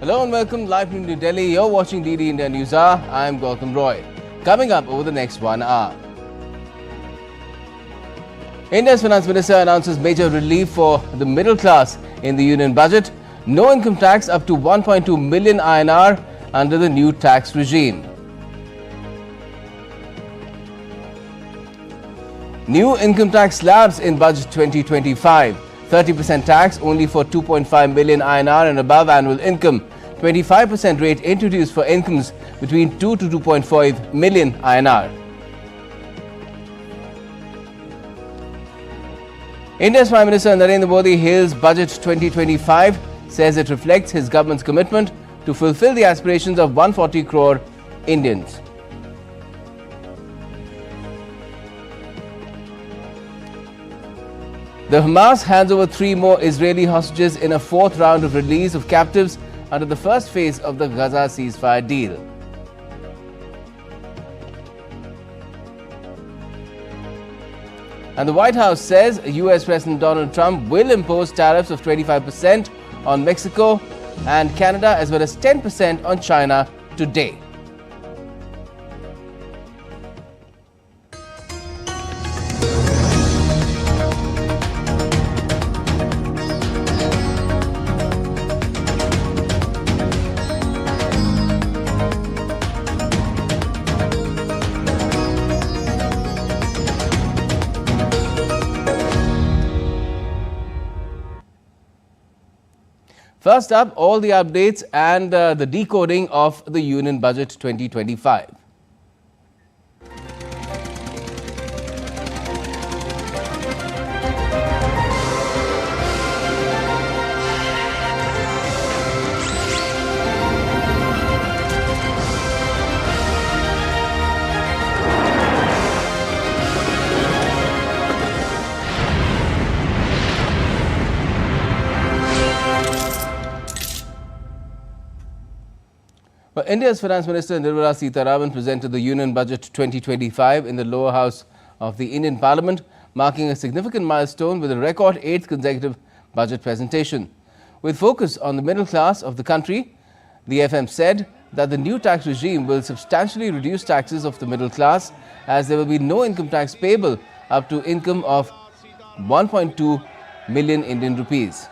Hello and welcome live from New Delhi. You're watching DD India News Hour. I'm Gautam Roy. Coming up over the next 1 hour. India's Finance Minister announces major relief for the middle class in the union budget. No income tax up to 1.2 million INR under the new tax regime. New income tax slabs in budget 2025. 30% tax only for 2.5 million INR and above annual income. 25% rate introduced for incomes between 2 to 2.5 million INR. India's Prime Minister Narendra Modi hails Budget 2025, says it reflects his government's commitment to fulfill the aspirations of 140 crore Indians. The Hamas hands over 3 more Israeli hostages in a 4th round of release of captives under the first phase of the Gaza ceasefire deal. And the White House says US President Donald Trump will impose tariffs of 25% on Mexico and Canada as well as 10% on China today. First up, all the updates and the decoding of the Union Budget 2025. India's Finance Minister Nirmala Sitaraman presented the Union Budget 2025 in the lower house of the Indian Parliament, marking a significant milestone with a record 8th consecutive budget presentation. With focus on the middle class of the country, the FM said that the new tax regime will substantially reduce taxes of the middle class, as there will be no income tax payable up to income of 1.2 million Indian rupees.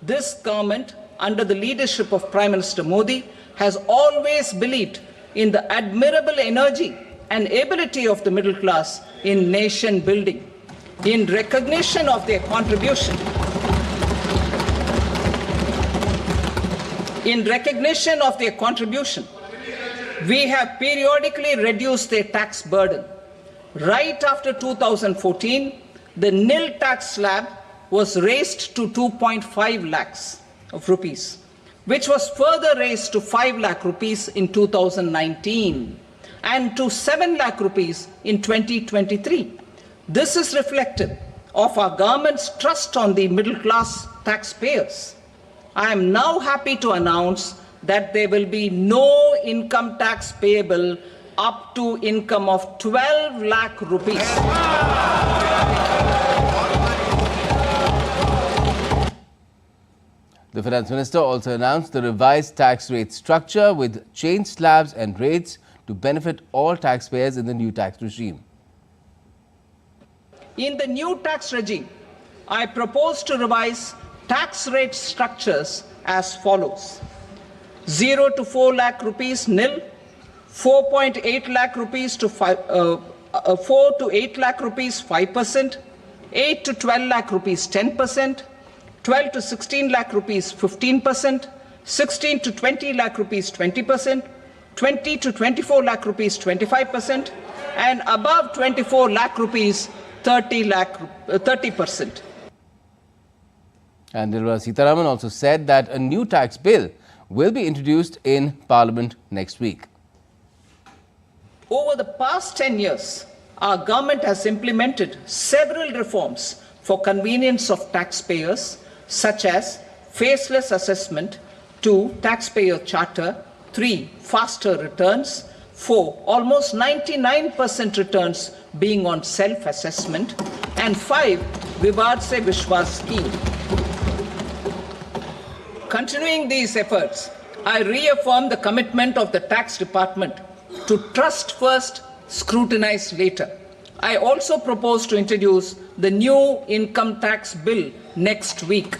This government, under the leadership of Prime Minister Modi, has always believed in the admirable energy and ability of the middle class in nation building. In recognition of their contribution, we have periodically reduced their tax burden. Right after 2014, the nil tax slab was raised to 2.5 lakhs of rupees, which was further raised to 5 lakh rupees in 2019 and to 7 lakh rupees in 2023. This is reflective of our government's trust on the middle class taxpayers. I am now happy to announce that there will be no income tax payable up to income of 12 lakh rupees. The Finance Minister also announced the revised tax rate structure with changed slabs and rates to benefit all taxpayers in the new tax regime. In the new tax regime, I propose to revise tax rate structures as follows: 0 to 4 lakh rupees nil, 4.8 lakh rupees to 4 to 8 lakh rupees 5%, 8 to 12 lakh rupees 10%, 12 to 16 lakh rupees 15%, 16 to 20 lakh rupees 20%, 20 to 24 lakh rupees 25%, and above 24 lakh rupees 30%. And Nirmala Sitaraman also said that a new tax bill will be introduced in Parliament next week. Over the past 10 years, our government has implemented several reforms for convenience of taxpayers, such as faceless assessment, 2. Taxpayer charter, 3. Faster returns, 4. Almost 99% returns being on self-assessment, and 5. Vivad Se Vishwas scheme. Continuing these efforts, I reaffirm the commitment of the tax department to trust first, scrutinize later. I also propose to introduce the new income tax bill next week.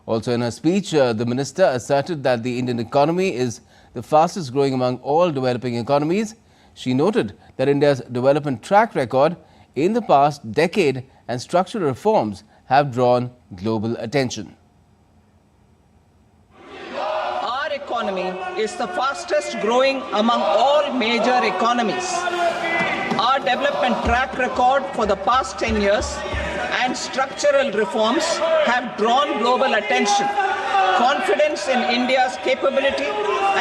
Also in her speech, the minister asserted that the Indian economy is the fastest growing among all developing economies. She noted that India's development track record in the past decade and structural reforms have drawn global attention. Our economy is the fastest growing among all major economies. Our development track record for the past 10 years and structural reforms have drawn global attention. Confidence in India's capability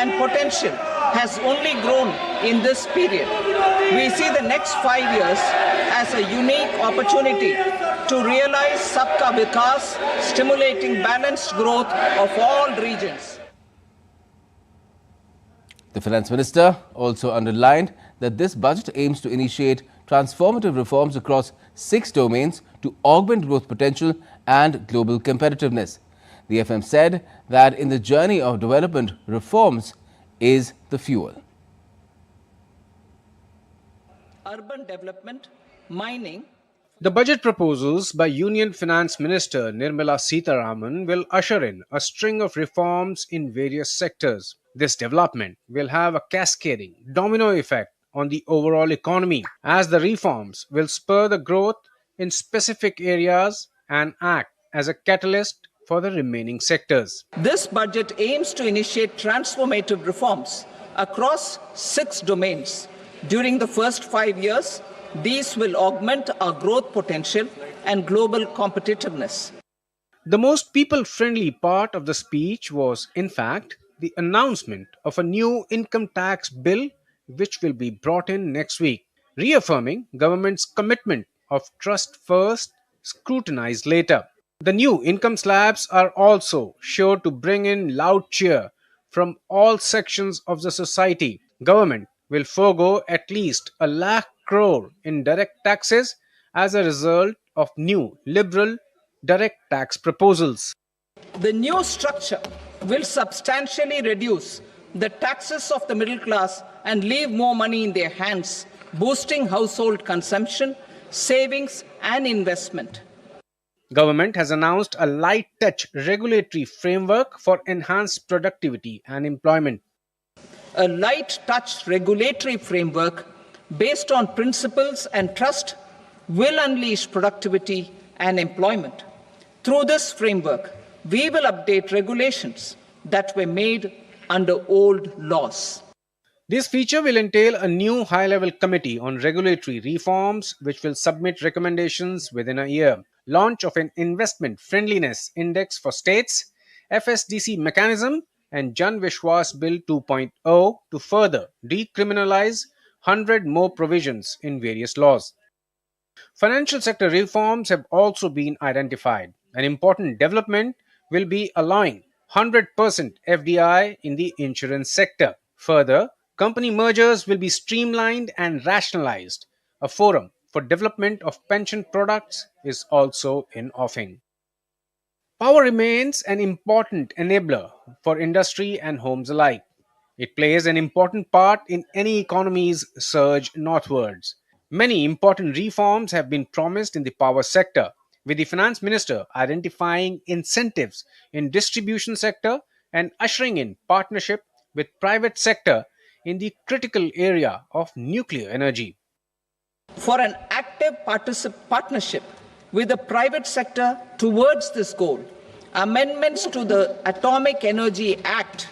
and potential has only grown in this period. We see the next 5 years as a unique opportunity to realize Sabka Vikas, stimulating balanced growth of all regions. The Finance Minister also underlined that this budget aims to initiate transformative reforms across 6 domains to augment growth potential and global competitiveness. The FM said that in the journey of development, reforms is the fuel. Urban development, mining. The budget proposals by Union Finance Minister Nirmala Sitaraman will usher in a string of reforms in various sectors. This development will have a cascading domino effect on the overall economy, as the reforms will spur the growth in specific areas and act as a catalyst for the remaining sectors. This budget aims to initiate transformative reforms across 6 domains. During the first 5 years, these will augment our growth potential and global competitiveness. The most people-friendly part of the speech was, in fact, the announcement of a new income tax bill which will be brought in next week, reaffirming government's commitment of trust first, scrutinize later. The new income slabs are also sure to bring in loud cheer from all sections of the society. Government will forego at least 1 lakh crore in direct taxes as a result of new liberal direct tax proposals. The new structure will substantially reduce the taxes of the middle class and leave more money in their hands, boosting household consumption, savings and investment. Government has announced a light touch regulatory framework for enhanced productivity and employment. A light touch regulatory framework based on principles and trust will unleash productivity and employment. Through this framework, we will update regulations that were made under old laws. This feature will entail a new high-level committee on regulatory reforms which will submit recommendations within a year. Launch of an investment friendliness index for states, FSDC mechanism and Jan Vishwas Bill 2.0 to further decriminalize 100 more provisions in various laws. Financial sector reforms have also been identified. An important development will be allowing 100% FDI in the insurance sector. Further, company mergers will be streamlined and rationalized. A forum for development of pension products is also in offing. Power remains an important enabler for industry and homes alike. It plays an important part in any economy's surge northwards. Many important reforms have been promised in the power sector, with the Finance Minister identifying incentives in distribution sector and ushering in partnership with private sector in the critical area of nuclear energy. For an active partnership with the private sector towards this goal, amendments to the Atomic Energy Act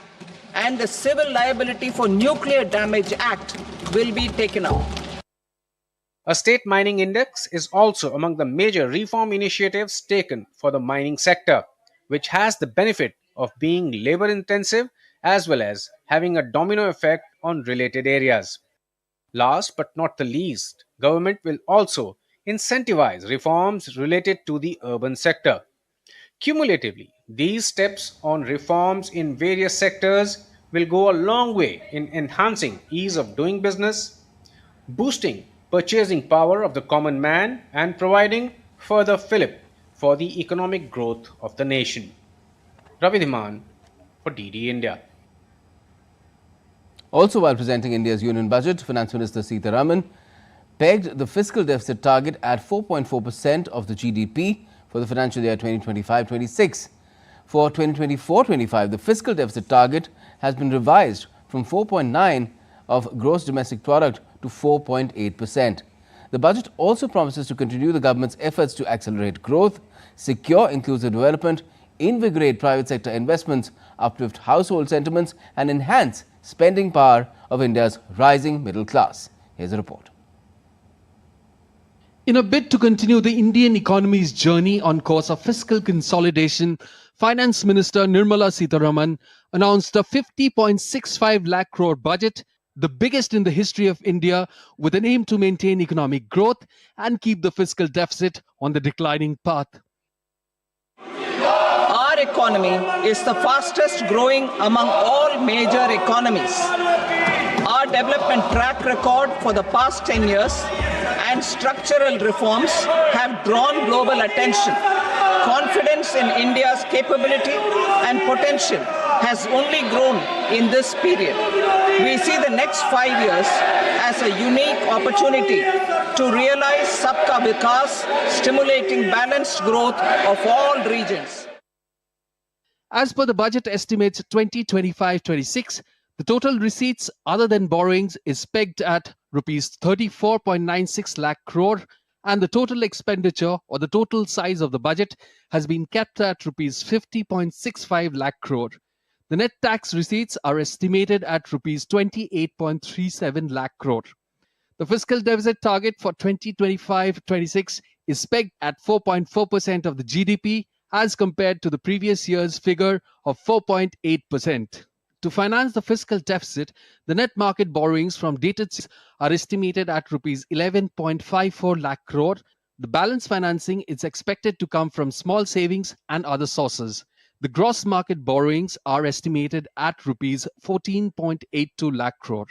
and the Civil Liability for Nuclear Damage Act will be taken up. A state mining index is also among the major reform initiatives taken for the mining sector, which has the benefit of being labor intensive as well as having a domino effect on related areas. Last but not the least, government will also incentivize reforms related to the urban sector. Cumulatively, these steps on reforms in various sectors will go a long way in enhancing ease of doing business, boosting purchasing power of the common man, and providing further fillip for the economic growth of the nation. Ravi Dhiman for DD India. Also, while presenting India's union budget, Finance Minister Sitaraman pegged the fiscal deficit target at 4.4% of the GDP for the financial year 2025-26. For 2024-25, the fiscal deficit target has been revised from 4.9% of gross domestic product to 4.8%. The budget also promises to continue the government's efforts to accelerate growth, secure inclusive development, invigorate private sector investments, uplift household sentiments, and enhance spending power of India's rising middle class. Here's a report. In a bid to continue the Indian economy's journey on course of fiscal consolidation, Finance Minister Nirmala Sitaraman announced a 50.65 lakh crore budget, the biggest in the history of India, with an aim to maintain economic growth and keep the fiscal deficit on the declining path. Our economy is the fastest growing among all major economies. Our development track record for the past 10 years and structural reforms have drawn global attention. Confidence in India's capability and potential has only grown in this period. We see the next 5 years as a unique opportunity to realize Sabka Vikas, stimulating balanced growth of all regions. As per the budget estimates 2025-26, the total receipts other than borrowings is pegged at rupees 34.96 lakh crore, and the total expenditure or the total size of the budget has been kept at rupees 50.65 lakh crore. The net tax receipts are estimated at rupees 28.37 lakh crore. The fiscal deficit target for 2025-26 is pegged at 4.4% of the GDP as compared to the previous year's figure of 4.8%. To finance the fiscal deficit, the net market borrowings from dated are estimated at rupees 11.54 lakh crore. The balance financing is expected to come from small savings and other sources. The gross market borrowings are estimated at rupees 14.82 lakh crore.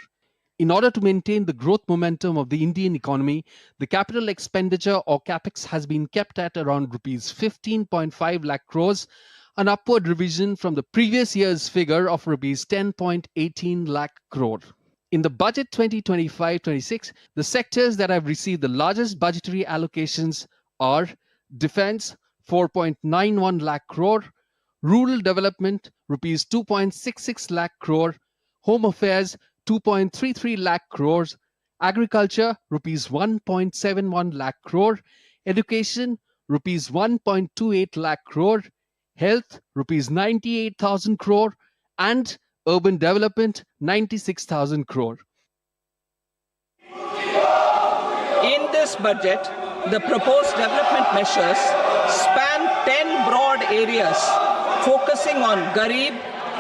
In order to maintain the growth momentum of the Indian economy, the capital expenditure or capex has been kept at around rupees 15.5 lakh crores, an upward revision from the previous year's figure of rupees 10.18 lakh crore. In the budget 2025-26, the sectors that have received the largest budgetary allocations are Defence 4.91 lakh crore, Rural Development rupees 2.66 lakh crore, Home Affairs 2.33 lakh crores, Agriculture rupees 1.71 lakh crore, Education rupees 1.28 lakh crore, Health rupees 98,000 crore, and Urban Development 96,000 crore. In this budget, the proposed development measures span 10 broad areas focusing on Garib,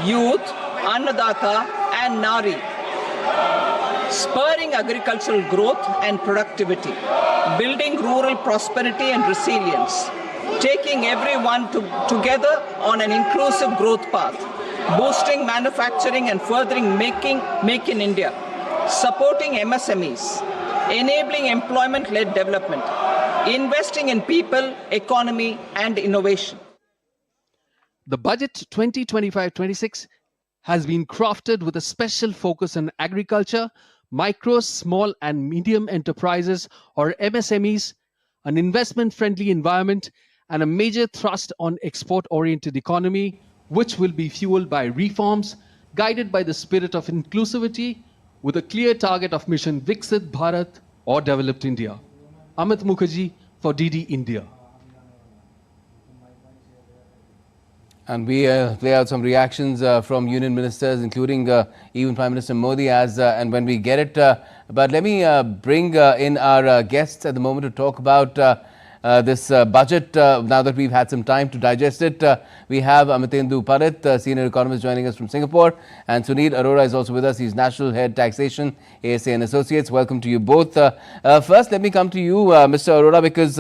Youth, Annadata and Nari, spurring agricultural growth and productivity, building rural prosperity and resilience, taking everyone together on an inclusive growth path, boosting manufacturing and furthering Make in India, supporting MSMEs, enabling employment-led development, investing in people, economy and innovation. The budget 2025-26 has been crafted with a special focus on agriculture, micro, small and medium enterprises or MSMEs, an investment-friendly environment, and a major thrust on export-oriented economy, which will be fueled by reforms guided by the spirit of inclusivity with a clear target of mission Viksit Bharat or Developed India. Amit Mukherjee for DD India. And we lay out some reactions from union ministers, including even Prime Minister Modi, and when we get it. But let me bring in our guests at the moment to talk about this budget now that we've had some time to digest it. We have Amitendu Parit, senior economist, joining us from Singapore, and Sunil Arora is also with us. He's National Head Taxation, ASA and Associates. Welcome to you both. First, let me come to you, Mr. Arora, because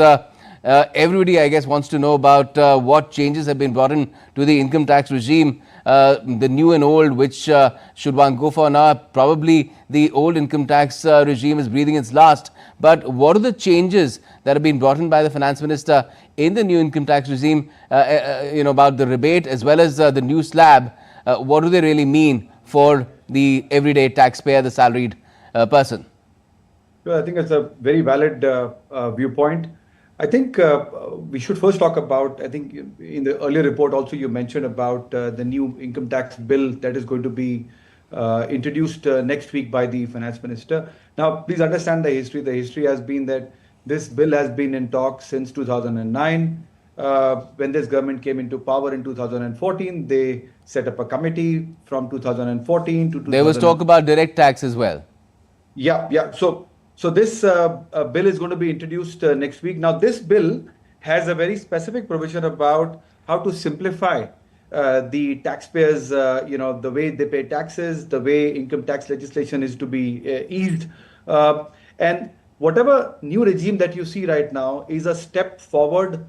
everybody, I guess, wants to know about what changes have been brought in to the income tax regime, the new and old, which should one go for now? Probably the old income tax regime is breathing its last. But what are the changes that have been brought in by the Finance Minister in the new income tax regime, about the rebate as well as the new slab? What do they really mean for the everyday taxpayer, the salaried person? Well, I think it's a very valid viewpoint. I think we should first talk about, I think in the earlier report also you mentioned about the new income tax bill that is going to be introduced next week by the Finance Minister. Now, please understand the history. The history has been that this bill has been in talks since 2009. When this government came into power in 2014, they set up a committee from 2014 to 2000. There was talk about direct tax as well. Yeah. So this bill is going to be introduced next week. Now, this bill has a very specific provision about how to simplify the taxpayers, the way they pay taxes, the way income tax legislation is to be eased. And whatever new regime that you see right now is a step forward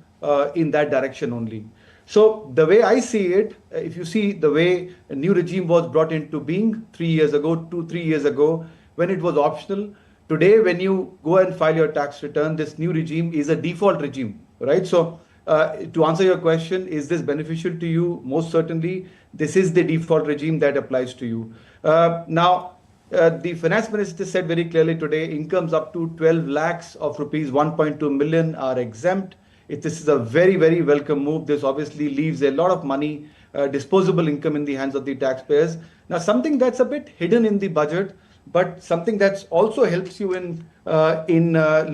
in that direction only. So the way I see it, if you see the way a new regime was brought into being 3 years ago, 2-3 years ago, when it was optional, today, when you go and file your tax return, this new regime is a default regime, right? So to answer your question, is this beneficial to you? Most certainly, this is the default regime that applies to you. Now, the Finance Minister said very clearly today, incomes up to 12 lakhs of rupees, 1.2 million are exempt. This is a very, very welcome move. This obviously leaves a lot of money, disposable income in the hands of the taxpayers. Now, something that's a bit hidden in the budget, but something that also helps you in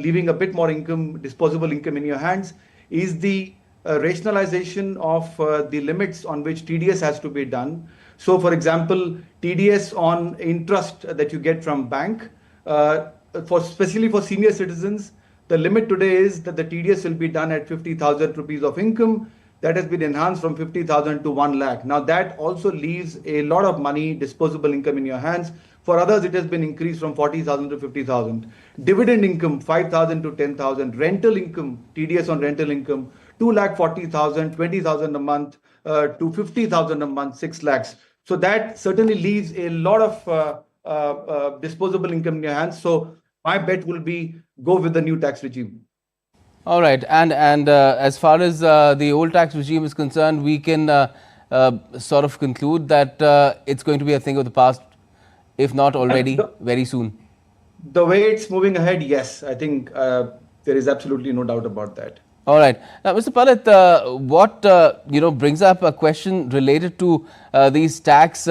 leaving a bit more income, disposable income in your hands, is the rationalization of the limits on which TDS has to be done. So, for example, TDS on interest that you get from bank, especially for senior citizens, the limit today is that the TDS will be done at 50,000 rupees of income. That has been enhanced from 50,000 to 1 lakh. Now, that also leaves a lot of money, disposable income in your hands. For others, it has been increased from 40,000 to 50,000. Dividend income, 5,000 to 10,000. Rental income, TDS on rental income, 2,40,000, 20,000 a month to 50,000 a month, 6 lakhs. So that certainly leaves a lot of disposable income in your hands. So my bet will be go with the new tax regime. All right. And as far as the old tax regime is concerned, we can sort of conclude that it's going to be a thing of the past, if not already, very soon. The way it's moving ahead, yes. I think there is absolutely no doubt about that. All right. Now, Mr. Parit, what brings up a question related to these tax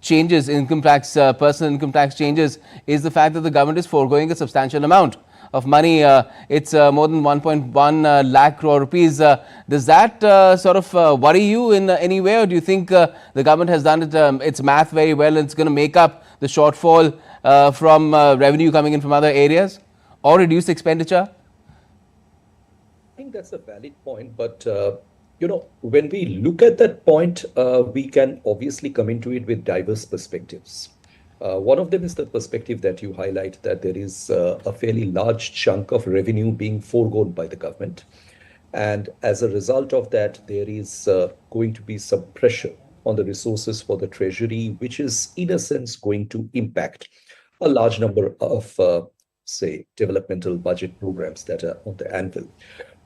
changes, income tax, personal income tax changes, is the fact that the government is foregoing a substantial amount of money. It's more than 1.1 lakh crore rupees. Does that sort of worry you in any way, or do you think the government has done its math very well and it's going to make up the shortfall from revenue coming in from other areas, or reduce expenditure? I think that's a valid point, but when we look at that point, we can obviously come into it with diverse perspectives. One of them is the perspective that you highlight, that there is a fairly large chunk of revenue being foregone by the government. And as a result of that, there is going to be some pressure on the resources for the treasury, which is in a sense going to impact a large number of, say, developmental budget programs that are on the anvil.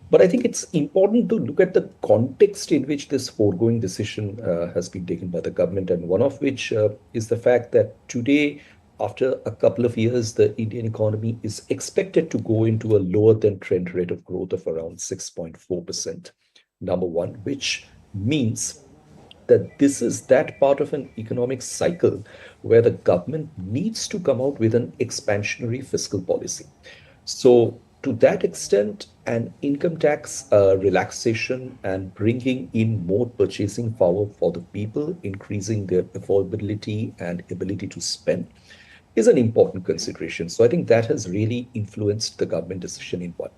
But I think it's important to look at the context in which this foregoing decision has been taken by the government, and one of which is the fact that today, after a couple of years, the Indian economy is expected to go into a lower than trend rate of growth of around 6.4%, number one, which means that this is that part of an economic cycle where the government needs to come out with an expansionary fiscal policy. So to that extent, an income tax relaxation and bringing in more purchasing power for the people, increasing their affordability and ability to spend, is an important consideration. So I think that has really influenced the government decision in one.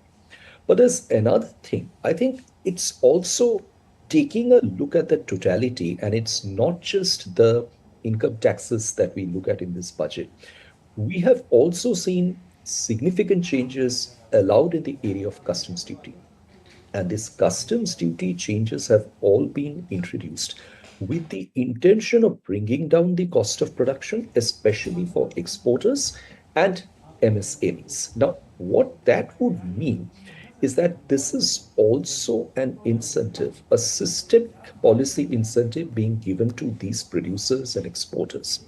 But there's another thing. I think it's also taking a look at the totality, and it's not just the income taxes that we look at in this budget. We have also seen significant changes allowed in the area of customs duty. And these customs duty changes have all been introduced with the intention of bringing down the cost of production, especially for exporters and MSMEs. Now, what that would mean is that this is also an incentive, a systemic policy incentive being given to these producers and exporters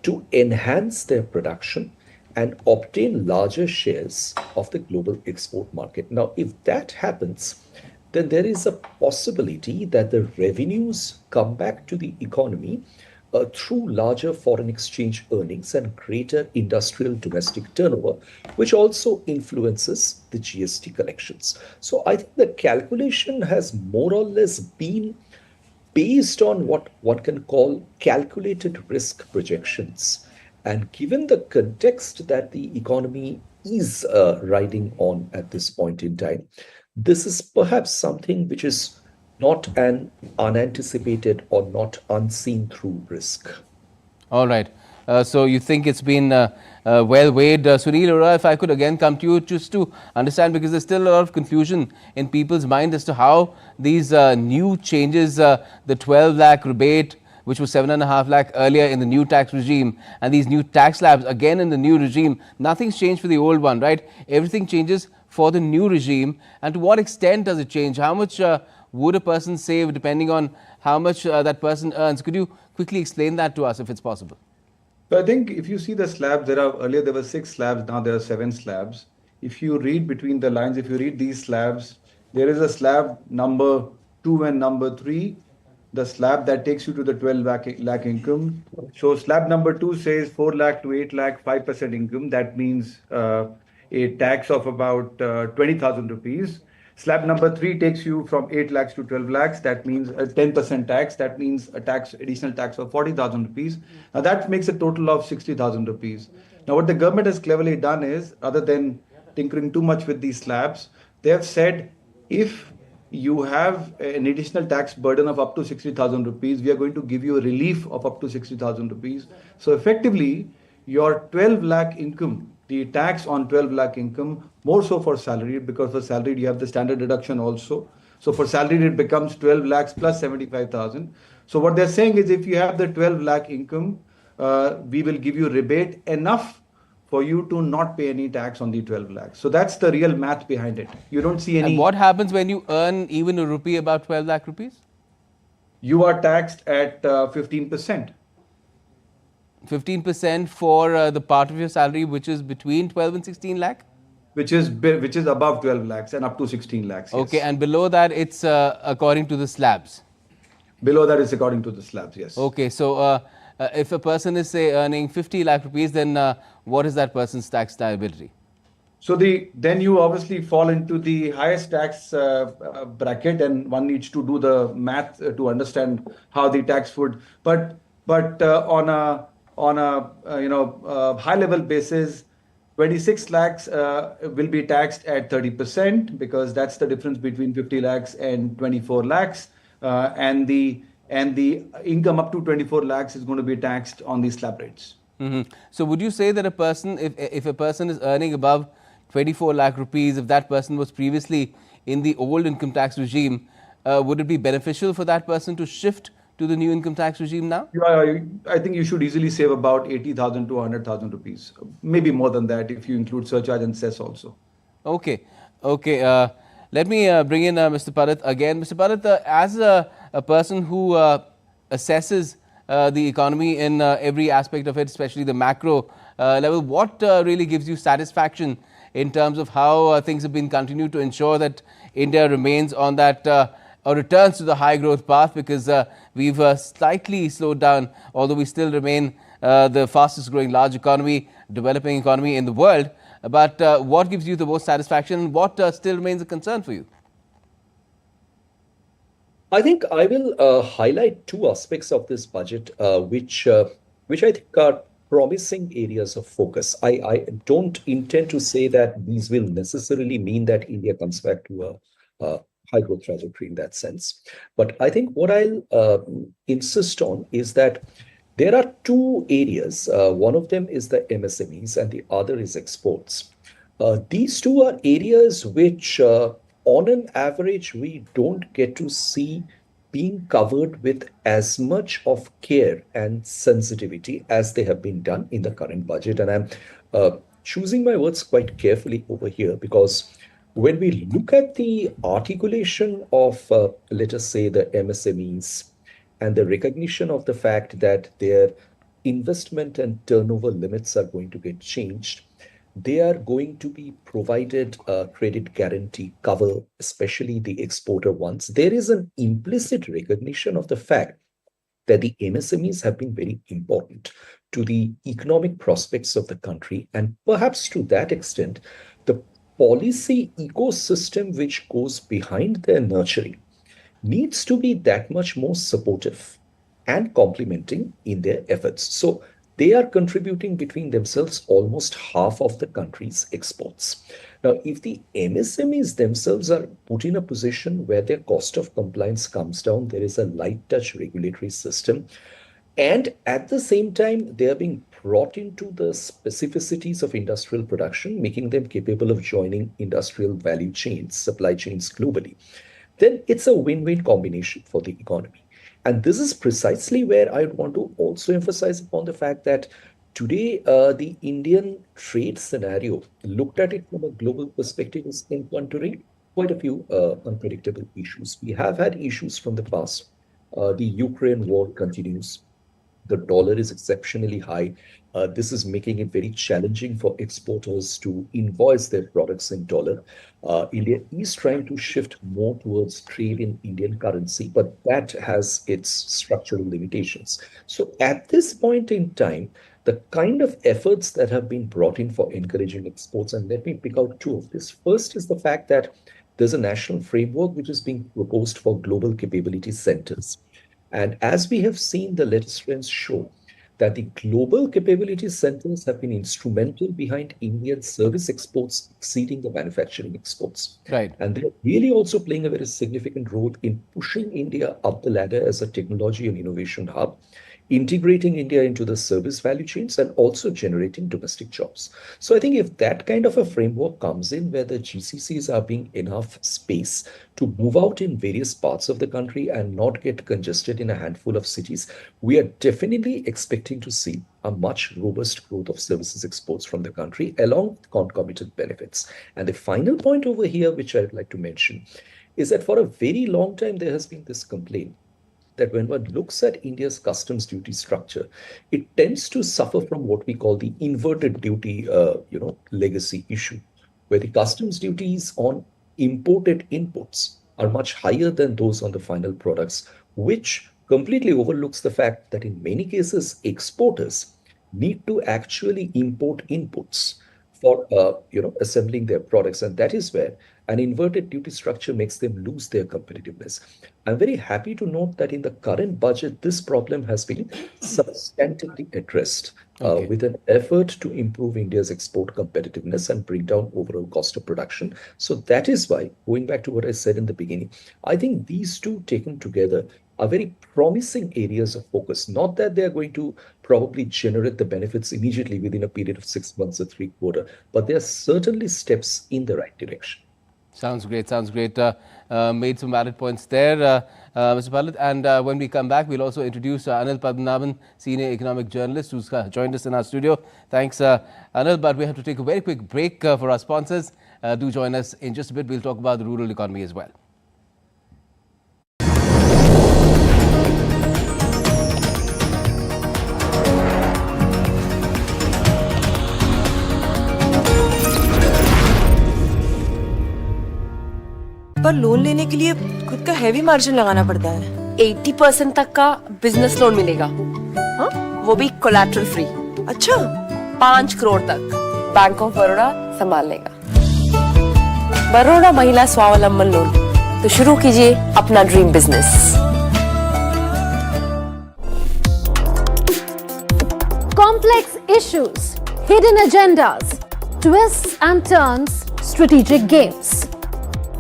to enhance their production and obtain larger shares of the global export market. Now, if that happens, then there is a possibility that the revenues come back to the economy through larger foreign exchange earnings and greater industrial domestic turnover, which also influences the GST collections. So I think the calculation has more or less been based on what one can call calculated risk projections. And given the context that the economy is riding on at this point in time, this is perhaps something which is not an unanticipated or not unseen through risk. All right. So you think it's been well weighed. Sunil Arora, if I could again come to you just to understand, because there's still a lot of confusion in people's mind as to how these new changes, the 12 lakh rebate, which was 7.5 lakh earlier in the new tax regime, and these new tax slabs again in the new regime, nothing's changed for the old one, right? Everything changes for the new regime. And to what extent does it change? How much would a person save depending on how much that person earns? Could you quickly explain that to us if it's possible? So I think if you see the slabs, earlier there were 6 slabs, now there are 7 slabs. If you read between the lines, if you read these slabs, there is a slab number 2 and number 3. The slab that takes you to the 12 lakh income. So slab number 2 says 4 lakh to 8 lakh, 5% income. That means a tax of about 20,000 rupees. Slab number 3 takes you from 8 lakhs to 12 lakhs. That means a 10% tax. That means additional tax of 40,000 rupees. Now that makes a total of 60,000 rupees. Now what the government has cleverly done is, other than tinkering too much with these slabs, they have said, if you have an additional tax burden of up to 60,000 rupees, we are going to give you a relief of up to 60,000 rupees. So effectively, your 12 lakh income, the tax on 12 lakh income, more so for salaried, because for salaried you have the standard deduction also. So for salaried it becomes 12 lakhs plus 75,000. So what they're saying is, if you have the 12 lakh income, we will give you rebate enough for you to not pay any tax on the 12 lakhs. So that's the real math behind it. You don't see any... And what happens when you earn even a rupee about 12 lakh rupees? You are taxed at 15%. 15% for the part of your salary which is between 12 and 16 lakh? Which is above 12 lakhs and up to 16 lakhs. Yes. Okay, and below that it's according to the slabs? Below that is according to the slabs, yes. Okay, so if a person is, say, earning 50 lakh rupees, then what is that person's tax liability? So then you obviously fall into the highest tax bracket, and one needs to do the math to understand how the tax would. But on a high level basis, 26 lakhs will be taxed at 30%, because that's the difference between 50 lakhs and 24 lakhs, and the income up to 24 lakhs is going to be taxed on the slab rates. So would you say that a person, if a person is earning above 24 lakh rupees, if that person was previously in the old income tax regime, would it be beneficial for that person to shift to the new income tax regime now? I think you should easily save about 80,000 to 100,000 rupees, maybe more than that if you include surcharge and cess also. Okay. Let me bring in Mr. Parath again. Mr. Parath, as a person who assesses the economy in every aspect of it, especially the macro level, what really gives you satisfaction in terms of how things have been continued to ensure that India remains on that or returns to the high growth path? Because we've slightly slowed down, although we still remain the fastest growing large economy, developing economy in the world. But what gives you the most satisfaction, and what still remains a concern for you? I think I will highlight 2 aspects of this budget, which I think are promising areas of focus. I don't intend to say that these will necessarily mean that India comes back to a high growth trajectory in that sense. But I think what I'll insist on is that there are two areas. One of them is the MSMEs and the other is exports. These two are areas which, on an average, we don't get to see being covered with as much of care and sensitivity as they have been done in the current budget. And I'm choosing my words quite carefully over here, because when we look at the articulation of, let us say, the MSMEs and the recognition of the fact that their investment and turnover limits are going to get changed, they are going to be provided a credit guarantee cover, especially the exporter ones. There is an implicit recognition of the fact that the MSMEs have been very important to the economic prospects of the country, and perhaps to that extent, the policy ecosystem which goes behind their nurturing needs to be that much more supportive and complementing in their efforts. So they are contributing between themselves almost half of the country's exports. Now, if the MSMEs themselves are put in a position where their cost of compliance comes down, there is a light touch regulatory system, and at the same time, they are being brought into the specificities of industrial production, making them capable of joining industrial value chains, supply chains globally, then it's a win-win combination for the economy. And this is precisely where I want to also emphasize upon the fact that today, the Indian trade scenario, looked at it from a global perspective, is encountering quite a few unpredictable issues. We have had issues from the past. The Ukraine war continues. The dollar is exceptionally high. This is making it very challenging for exporters to invoice their products in dollar. India is trying to shift more towards trade in Indian currency, but that has its structural limitations. So at this point in time, the kind of efforts that have been brought in for encouraging exports, and let me pick out two of this. First is the fact that there's a national framework which is being proposed for global capability centers. And as we have seen, the latest trends show that the global capability centers have been instrumental behind Indian service exports exceeding the manufacturing exports. Right. And they're really also playing a very significant role in pushing India up the ladder as a technology and innovation hub, integrating India into the service value chains, and also generating domestic jobs. So I think if that kind of a framework comes in, where the GCCs are being enough space to move out in various parts of the country and not get congested in a handful of cities, we are definitely expecting to see a much robust growth of services exports from the country, along with concomitant benefits. And the final point over here, which I'd like to mention, is that for a very long time, there has been this complaint that when one looks at India's customs duty structure, it tends to suffer from what we call the inverted duty, legacy issue, where the customs duties on imported inputs are much higher than those on the final products, which completely overlooks the fact that in many cases, exporters need to actually import inputs for assembling their products, and that is where an inverted duty structure makes them lose their competitiveness. I'm very happy to note that in the current budget, this problem has been substantively addressed with an effort to improve India's export competitiveness and bring down overall cost of production. So that is why, going back to what I said in the beginning, I think these two taken together are very promising areas of focus. Not that they are going to probably generate the benefits immediately within a period of 6 months or 3 quarters, but they are certainly steps in the right direction. Sounds great. Sounds great. Made some valid points there, Mr. Pallit. And when we come back, we'll also introduce Anil Padmanabhan, senior economic journalist, who's joined us in our studio. Thanks, Anil. But we have to take a very quick break for our sponsors. Do join us in just a bit. We'll talk about the rural economy as well. पर loan लेने के लिए खुद का heavy margin लगाना पड़ता है। 80% तक का बिजनेस लोन मिलेगा, वो भी कोलैटरल फ्री। अच्छा, 5 करोड़ तक बैंक ऑफ बड़ौदा संभाल लेगा। बड़ौदा महिला स्वावलंबन लोन, तो शुरू कीजिए अपना dream business. Complex issues, hidden agendas, twists and turns, strategic games.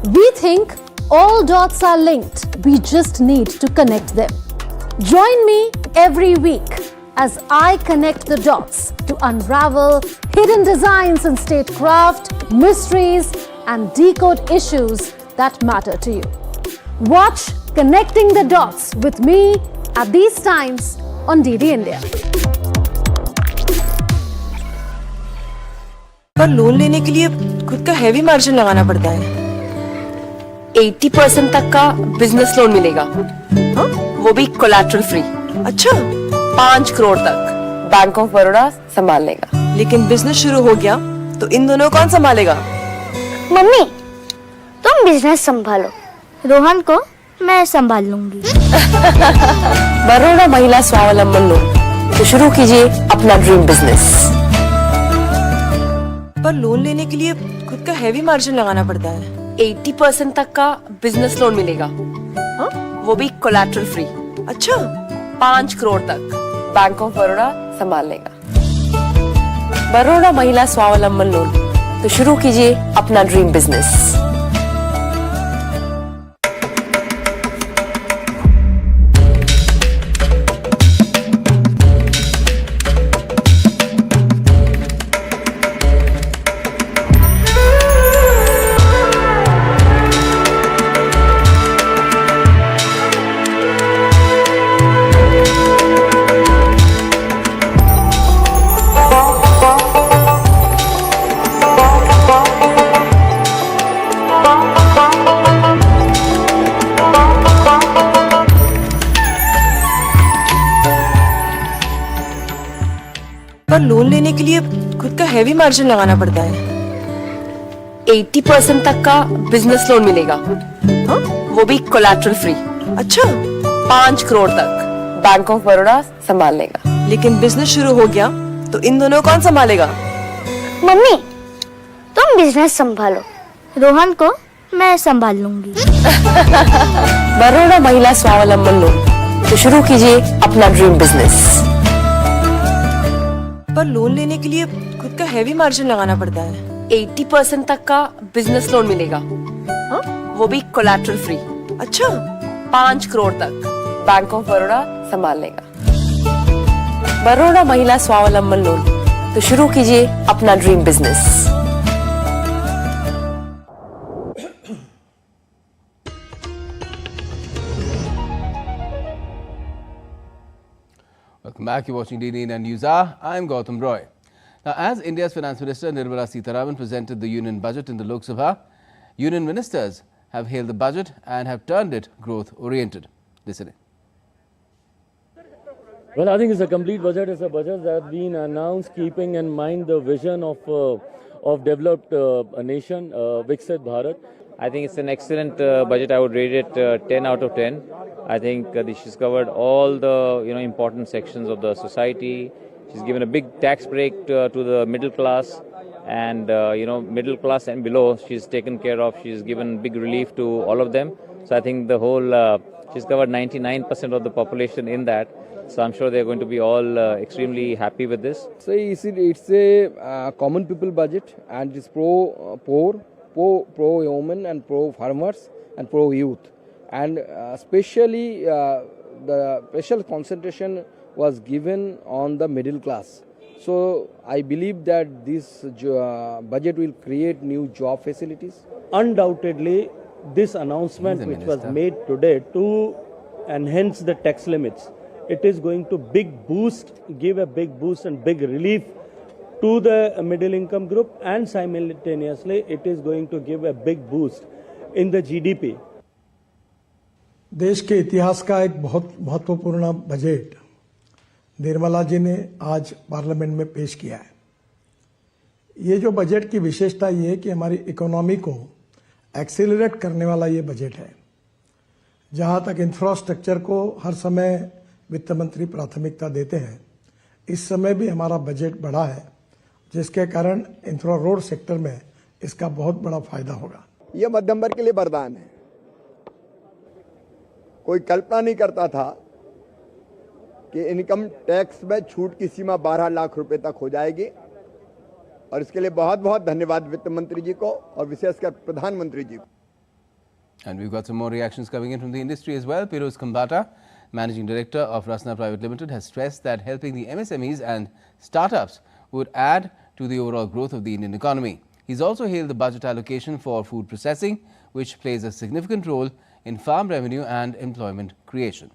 We think all dots are linked. We just need to connect them. Join me every week as I connect the dots to unravel hidden designs in statecraft, mysteries, and decode issues that matter to you. Watch Connecting the Dots with me at these times on DD India. पर loan लेने के लिए खुद का heavy margin लगाना पड़ता है। 80% तक का बिजनेस लोन मिलेगा, हाँ? वो भी कोलैटरल फ्री। अच्छा, 5 करोड़ तक बैंक ऑफ बड़ौदा संभाल लेगा। लेकिन बिजनेस शुरू हो गया तो इन दोनों कौन संभालेगा? मम्मी, तुम बिजनेस संभालो, रोहन को मैं संभाल लूंगी। बड़ौदा महिला स्वावलंबन लोन, तो शुरू कीजिए अपना ड्रीम बिजनेस। पर लोन लेने के लिए खुद का हैवी मार्जिन लगाना पड़ता है। 80% तक का बिजनेस लोन मिलेगा, हाँ? वो भी कोलैटरल फ्री। अच्छा, 5 करोड़ तक बैंक ऑफ बड़ौदा संभाल लेगा। बड़ौदा महिला स्वावलंबन लोन, तो शुरू कीजिए अपना ड्रीम बिजनेस। पर लोन लेने के लिए खुद का हैवी मार्जिन लगाना पड़ता है। 80% तक का बिजनेस लोन मिलेगा, हाँ? वो भी कोलैटरल फ्री। अच्छा, 5 करोड़ तक बैंक ऑफ बड़ौदा संभाल लेगा। लेकिन बिजनेस शुरू हो गया तो इन दोनों कौन संभालेगा? मम्मी, तुम बिजनेस संभालो, रोहन को मैं संभाल लूंगी। बड़ौदा महिला स्वावलंबन लोन, तो शुरू कीजिए अपना ड्रीम बिजनेस। पर लोन लेने के लिए खुद का हैवी मार्जिन लगाना पड़ता है। 80% तक का बिजनेस लोन मिलेगा, हाँ? वो भी कोलैटरल फ्री। अच्छा, 5 करोड़ तक बैंक ऑफ बड़ौदा संभाल लेगा। बड़ौदा महिला स्वावलंबन लोन, तो शुरू कीजिए अपना dream business. Welcome back. You're watching DD India News Hour. I'm Gautam Roy. Now, as India's Finance Minister Nirmala Sitaraman presented the Union Budget in the Lok Sabha, Union ministers have hailed the budget and have turned it growth-oriented. Listen in. Well, I think it's a complete budget. It's a budget that's been announced keeping in mind the vision of developed a nation, Viksit Bharat. I think it's an excellent budget. I would rate it 10 out of 10. I think she's covered all the important sections of the society. She's given a big tax break to the middle class, and middle class and below. She's taken care of. She's given big relief to all of them. So I think the whole she's covered 99% of the population in that. So I'm sure they're going to be all extremely happy with this. So it's a common people budget, and it's pro poor, pro women and pro farmers and pro youth, and especially the special concentration was given on the middle class. So I believe that this budget will create new job facilities. Undoubtedly, this announcement which was made today to enhance the tax limits, it is going to give a big boost and big relief to the middle income group, and simultaneously it is going to give a big boost in the GDP. देश के इतिहास का एक बहुत महत्वपूर्ण budget Nirmala ji ने आज parliament में पेश किया है। ये जो बजट की विशेषता ये है कि हमारी इकोनॉमी को एक्सेलरेट करने वाला ये बजट है। जहां तक इंफ्रास्ट्रक्चर को हर समय वित्त मंत्री प्राथमिकता देते हैं, इस समय भी हमारा बजट बढ़ा है, जिसके कारण इंफ्रा रोड सेक्टर में इसका बहुत बड़ा फायदा होगा। ये मध्यम वर्ग के लिए वरदान है। कोई कल्पना नहीं करता था कि इनकम टैक्स में छूट की सीमा 12 लाख रुपए तक हो जाएगी और इसके लिए बहुत बहुत धन्यवाद वित्त मंत्री जी को और विशेषकर प्रधानमंत्री जी को. And we've got some more reactions coming in from the industry as well. Piroz Khambata, Managing Director of Rasna Private Limited, has stressed that helping the MSMEs and startups would add to the overall growth of the Indian economy. He's also hailed the budget allocation for food processing, which plays a significant role in farm revenue and employment creation.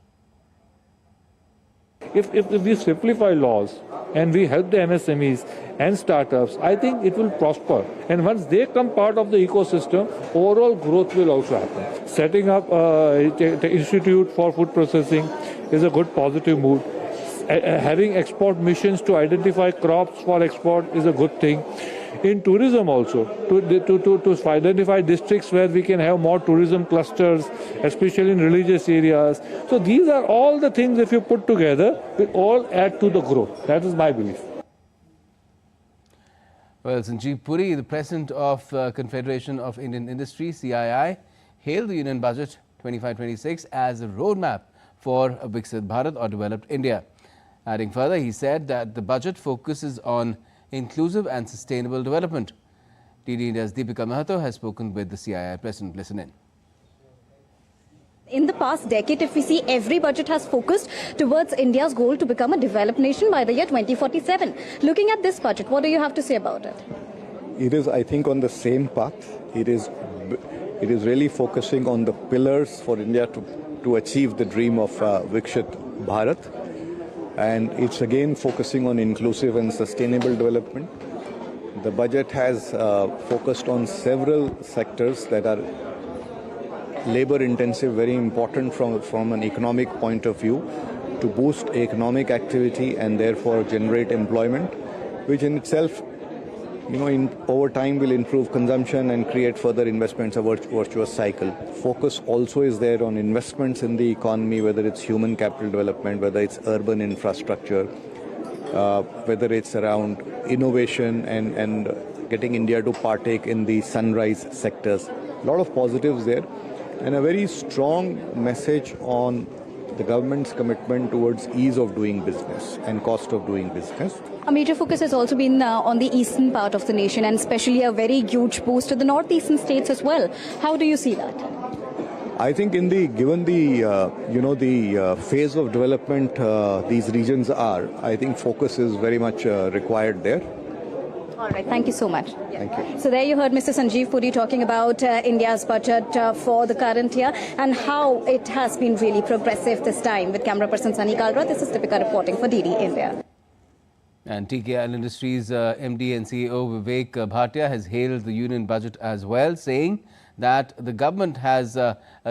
If we simplify laws and we help the MSMEs and startups, I think it will prosper. And once they become part of the ecosystem, overall growth will also happen. Setting up the Institute for Food Processing is a good positive move. Having export missions to identify crops for export is a good thing. In tourism also, to identify districts where we can have more tourism clusters, especially in religious areas. So these are all the things, if you put together, will all add to the growth. That is my belief. Well, Sanjeev Puri, the president of Confederation of Indian Industry, CII, hailed the Union Budget 25-26 as a roadmap for a Viksit Bharat or developed India. Adding further, he said that the budget focuses on inclusive and sustainable development. DD India's Deepika Mahato has spoken with the CII president. Listen in. In the past decade, if we see, every budget has focused towards India's goal to become a developed nation by the year 2047. Looking at this budget, what do you have to say about it? It is, I think, on the same path. It is really focusing on the pillars for India to achieve the dream of Viksit Bharat. And it's again focusing on inclusive and sustainable development. The budget has focused on several sectors that are labor intensive, very important from an economic point of view, to boost economic activity and therefore generate employment, which in itself, over time will improve consumption and create further investments, a virtuous cycle. Focus also is there on investments in the economy, whether it's human capital development, whether it's urban infrastructure, whether it's around innovation and getting India to partake in the sunrise sectors. A lot of positives there and a very strong message on the government's commitment towards ease of doing business and cost of doing business. A major focus has also been on the eastern part of the nation, and especially a very huge boost to the northeastern states as well. How do you see that? I think given the phase of development these regions are, I think focus is very much required there. All right, thank you so much. Thank you. So there you heard Mr. Sanjeev Puri talking about India's budget for the current year and how it has been really progressive this time. With camera person Sunny Kalra, this is Deepika reporting for DD India. And TKL Industries MD and CEO Vivek Bhatia has hailed the union budget as well, saying that the government has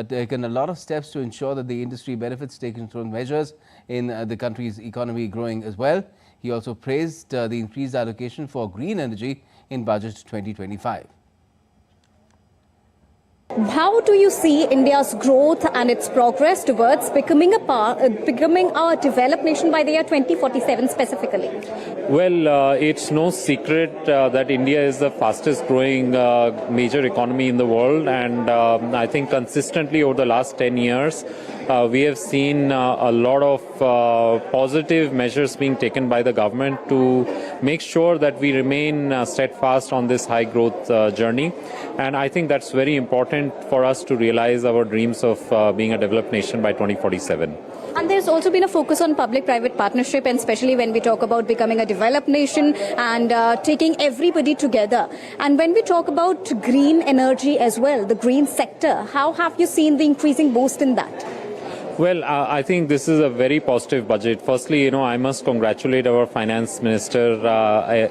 taken a lot of steps to ensure that the industry benefits, taken through measures in the country's economy growing as well. He also praised the increased allocation for green energy in budget 2025. How do you see India's growth and its progress towards becoming a developed nation by the year 2047 specifically? Well, it's no secret that India is the fastest growing major economy in the world, and I think consistently over the last 10 years we have seen a lot of positive measures being taken by the government to make sure that we remain steadfast on this high growth journey, and I think that's very important for us to realize our dreams of being a developed nation by 2047. And there's also been a focus on public-private partnership, and especially when we talk about becoming a developed nation and taking everybody together. And when we talk about green energy as well, the green sector, how have you seen the increasing boost in that? Well, I think this is a very positive budget. Firstly, I must congratulate our finance minister.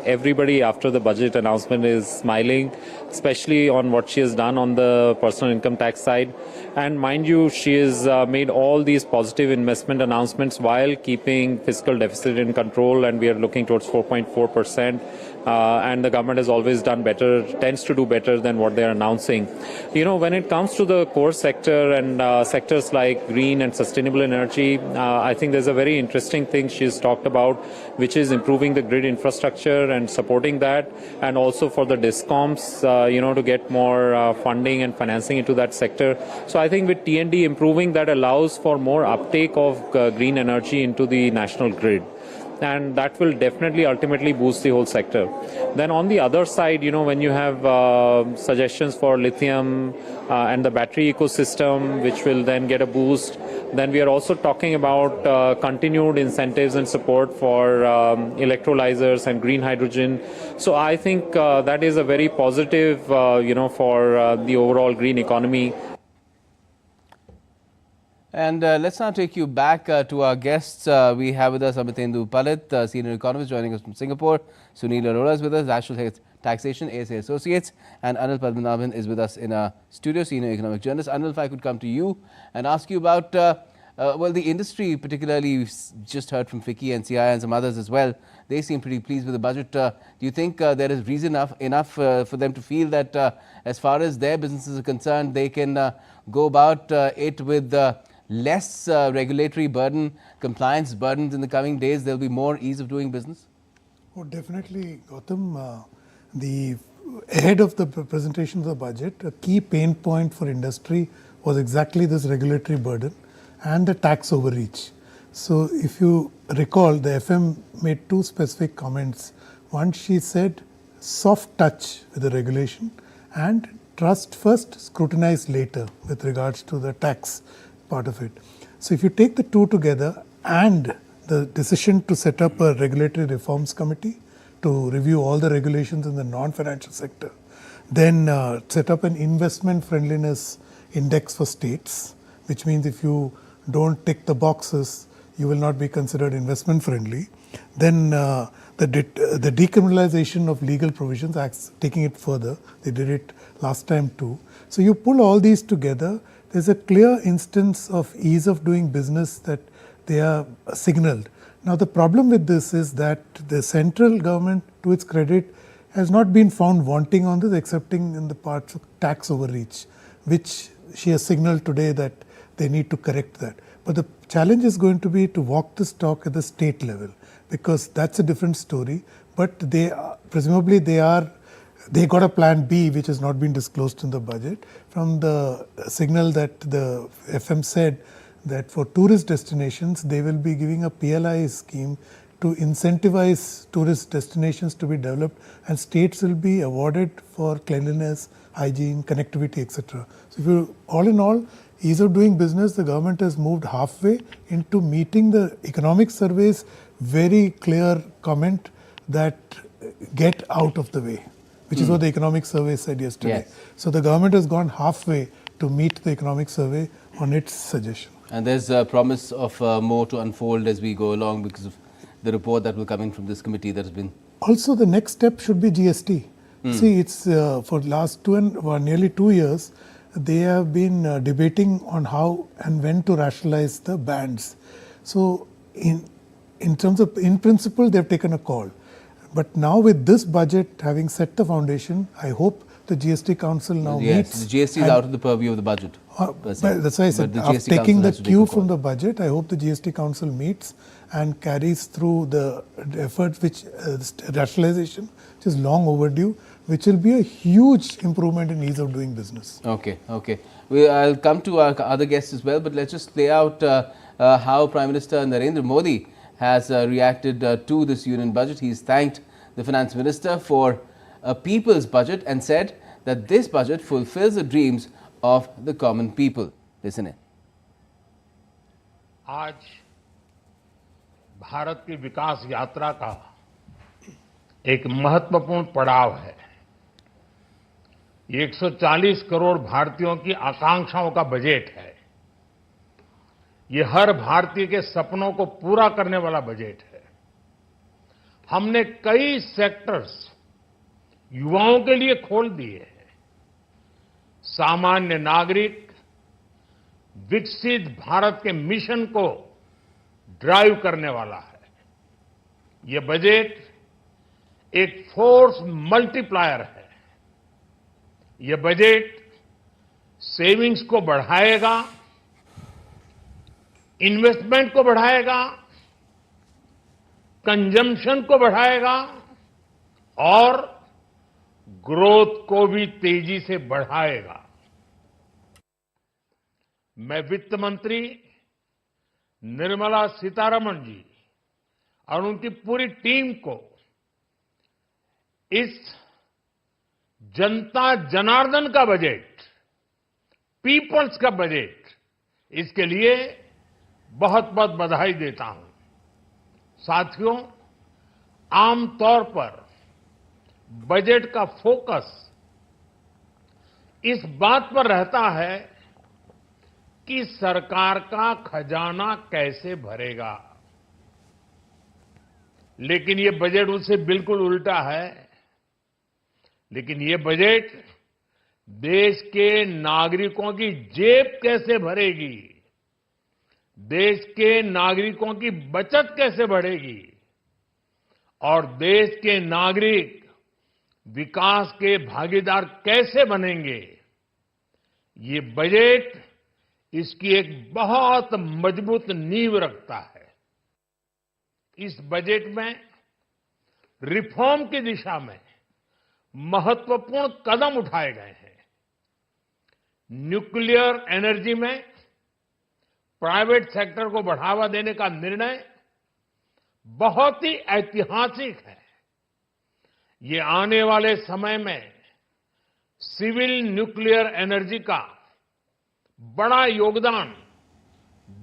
Everybody after the budget announcement is smiling, especially on what she has done on the personal income tax side. And mind you, she has made all these positive investment announcements while keeping fiscal deficit in control, and we are looking towards 4.4%. And the government has always done better, tends to do better than what they are announcing. When it comes to the core sector and sectors like green and sustainable energy, I think there's a very interesting thing she's talked about, which is improving the grid infrastructure and supporting that, and also for the DISCOMs, to get more funding and financing into that sector. So I think with T&D improving, that allows for more uptake of green energy into the national grid. And that will definitely ultimately boost the whole sector. Then on the other side, when you have suggestions for lithium and the battery ecosystem, which will then get a boost, then we are also talking about continued incentives and support for electrolyzers and green hydrogen. So I think that is a very positive, for the overall green economy. And let's now take you back to our guests. We have with us Amitendu Palit, senior economist, joining us from Singapore. Sunil Arora is with us, National Taxation, ASA Associates. And Anil Padmanabhan is with us in our studio, senior economic journalist. Anil, if I could come to you and ask you about, the industry, particularly, we've just heard from Ficky and CI and some others as well. They seem pretty pleased with the budget. Do you think there is reason enough for them to feel that as far as their businesses are concerned, they can go about it with less regulatory burden, compliance burdens in the coming days? There'll be more ease of doing business? Oh, definitely, Gautam. Ahead of the presentation of the budget, a key pain point for industry was exactly this regulatory burden and the tax overreach. So if you recall, the FM made two specific comments. One, she said soft touch with the regulation and trust first, scrutinize later with regards to the tax part of it. So if you take the two together and the decision to set up a regulatory reforms committee to review all the regulations in the non-financial sector, then set up an investment friendliness index for states, which means if you don't tick the boxes, you will not be considered investment friendly. Then the decriminalization of legal provisions, taking it further, they did it last time too. So you pull all these together, there's a clear instance of ease of doing business that they are signaled. Now the problem with this is that the central government, to its credit, has not been found wanting on this, excepting in the parts of tax overreach, which she has signaled today that they need to correct that. But the challenge is going to be to walk this talk at the state level, because that's a different story. But presumably they got a plan B, which has not been disclosed in the budget, from the signal that the FM said that for tourist destinations, they will be giving a PLI scheme to incentivize tourist destinations to be developed, and states will be awarded for cleanliness, hygiene, connectivity, etc. So if you, all in all, ease of doing business, the government has moved halfway into meeting the economic survey's very clear comment that get out of the way, which is what the economic survey said yesterday. Yes. So the government has gone halfway to meet the economic survey on its suggestion. And there's a promise of more to unfold as we go along because of the report that will come in from this committee that has been... Also, the next step should be GST. See, it's for last nearly 2 years, they have been debating on how and when to rationalize the bands. So in terms of, in principle, they've taken a call. But now with this budget having set the foundation, I hope the GST Council now meets. The GST is out of the purview of the budget. That's why I said, after taking the cue from the budget, I hope the GST Council meets and carries through the effort, which rationalization, which is long overdue, which will be a huge improvement in ease of doing business. Okay. I'll come to our other guests as well, but let's just lay out how Prime Minister Narendra Modi has reacted to this union budget. He's thanked the Finance Minister for a people's budget and said that this budget fulfills the dreams of the common people. Listen in. आज भारत की विकास यात्रा का एक महत्वपूर्ण पड़ाव है। ये 140 करोड़ भारतीयों की आकांक्षाओं का बजट है। ये हर भारतीय के सपनों को पूरा करने वाला बजट है। हमने कई सेक्टर्स युवाओं के लिए खोल दिए हैं। सामान्य नागरिक विकसित भारत के मिशन को ड्राइव करने वाला है। ये बजट एक फोर्स मल्टीप्लायर है। ये बजट सेविंग्स को बढ़ाएगा, इन्वेस्टमेंट को बढ़ाएगा, कंजम्पशन को बढ़ाएगा और ग्रोथ को भी तेजी से बढ़ाएगा। मैं वित्त मंत्री निर्मला सीतारमण जी और उनकी पूरी टीम को इस जनता जनार्दन का बजट, पीपल्स का बजट, इसके लिए बहुत बहुत बधाई देता हूं। साथियों, आमतौर पर बजट का फोकस इस बात पर रहता है कि सरकार का खजाना कैसे भरेगा, लेकिन ये बजट उससे बिल्कुल उल्टा है। लेकिन ये बजट देश के नागरिकों की जेब कैसे भरेगी, देश के नागरिकों की बचत कैसे बढ़ेगी और देश के नागरिक विकास के भागीदार कैसे बनेंगे, ये बजट इसकी एक बहुत मजबूत नींव रखता है। इस बजट में रिफॉर्म की दिशा में महत्वपूर्ण कदम उठाए गए हैं। न्यूक्लियर एनर्जी में प्राइवेट सेक्टर को बढ़ावा देने का निर्णय बहुत ही ऐतिहासिक है। ये आने वाले समय में सिविल न्यूक्लियर एनर्जी का बड़ा योगदान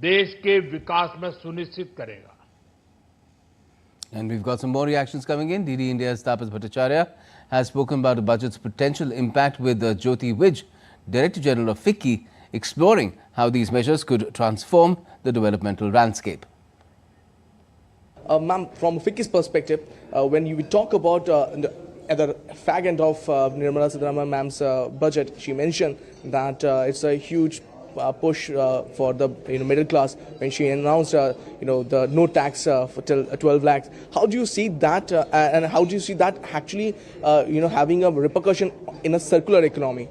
देश के विकास में सुनिश्चित करेगा। And we've got some more reactions coming in. DD India's Tapas Bhattacharya has spoken about the budget's potential impact with Jyoti Wij, Director General of FICCI, exploring how these measures could transform the developmental landscape. Ma'am, from FICCI's perspective, when we talk about at the fag end of Nirmala Sitaraman ma'am's budget, she mentioned that it's a huge push for the middle class when she announced the no tax for till 12 lakhs. How do you see that and how do you see that actually having a repercussion in a circular economy?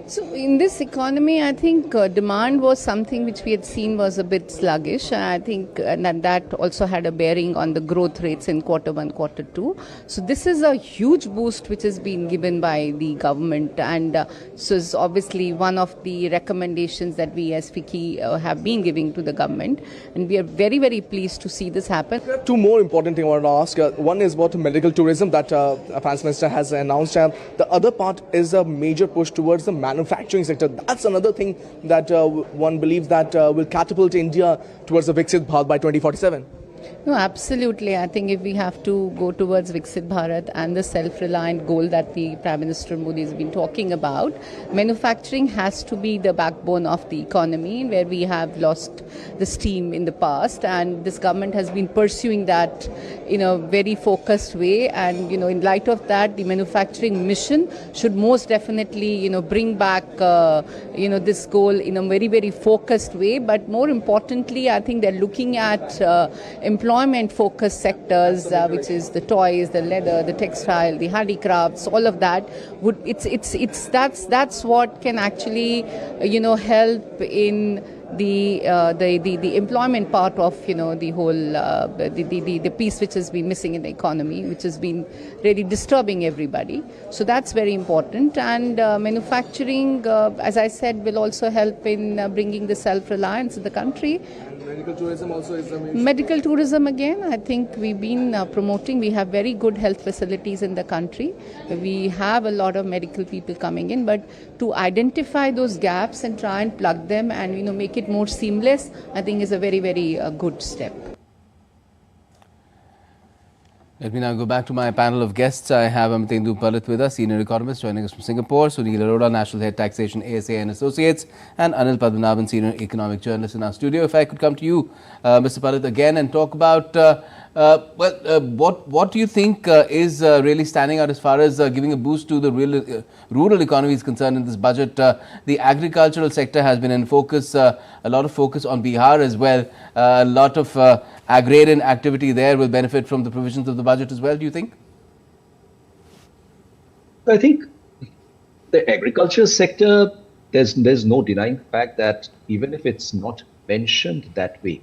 So in this economy, I think demand was something which we had seen was a bit sluggish. I think that also had a bearing on the growth rates in Q1, Q2. So this is a huge boost which has been given by the government, and so is obviously one of the recommendations that we as FICCI have been giving to the government, and we are very, very pleased to see this happen. Two more important things I want to ask. One is about medical tourism that Finance Minister has announced. The other part is a major push towards the manufacturing sector. That's another thing that one believes that will catapult India towards the Viksit Bharat by 2047. No, absolutely. I think if we have to go towards Viksit Bharat and the self-reliant goal that the Prime Minister Modi has been talking about, manufacturing has to be the backbone of the economy, where we have lost the steam in the past, and this government has been pursuing that in a very focused way. And in light of that, the manufacturing mission should most definitely bring back this goal in a very, very focused way. But more importantly, I think they're looking at employment-focused sectors, which is the toys, the leather, the textile, the handicrafts, all of that. That's what can actually, help in the employment part of the whole the piece which has been missing in the economy, which has been really disturbing everybody. So that's very important. And manufacturing, as I said, will also help in bringing the self-reliance in the country. Medical tourism also is a major. Medical tourism, again, I think we've been promoting. We have very good health facilities in the country. We have a lot of medical people coming in, but to identify those gaps and try and plug them and make it more seamless, I think is a very, very good step. Let me now go back to my panel of guests. I have Amatendu Palit with us, senior economist, joining us from Singapore, Sunil Arora, National Head Taxation, ASA and Associates, and Anil Padmanabhan, senior economic journalist in our studio. If I could come to you, Mr. Palit, again and talk about what do you think is really standing out as far as giving a boost to the rural economy is concerned in this budget? The agricultural sector has been in focus, a lot of focus on Bihar as well. A lot of agrarian activity there will benefit from the provisions of the budget as well, do you think? I think the agriculture sector, there's no denying the fact that even if it's not mentioned that way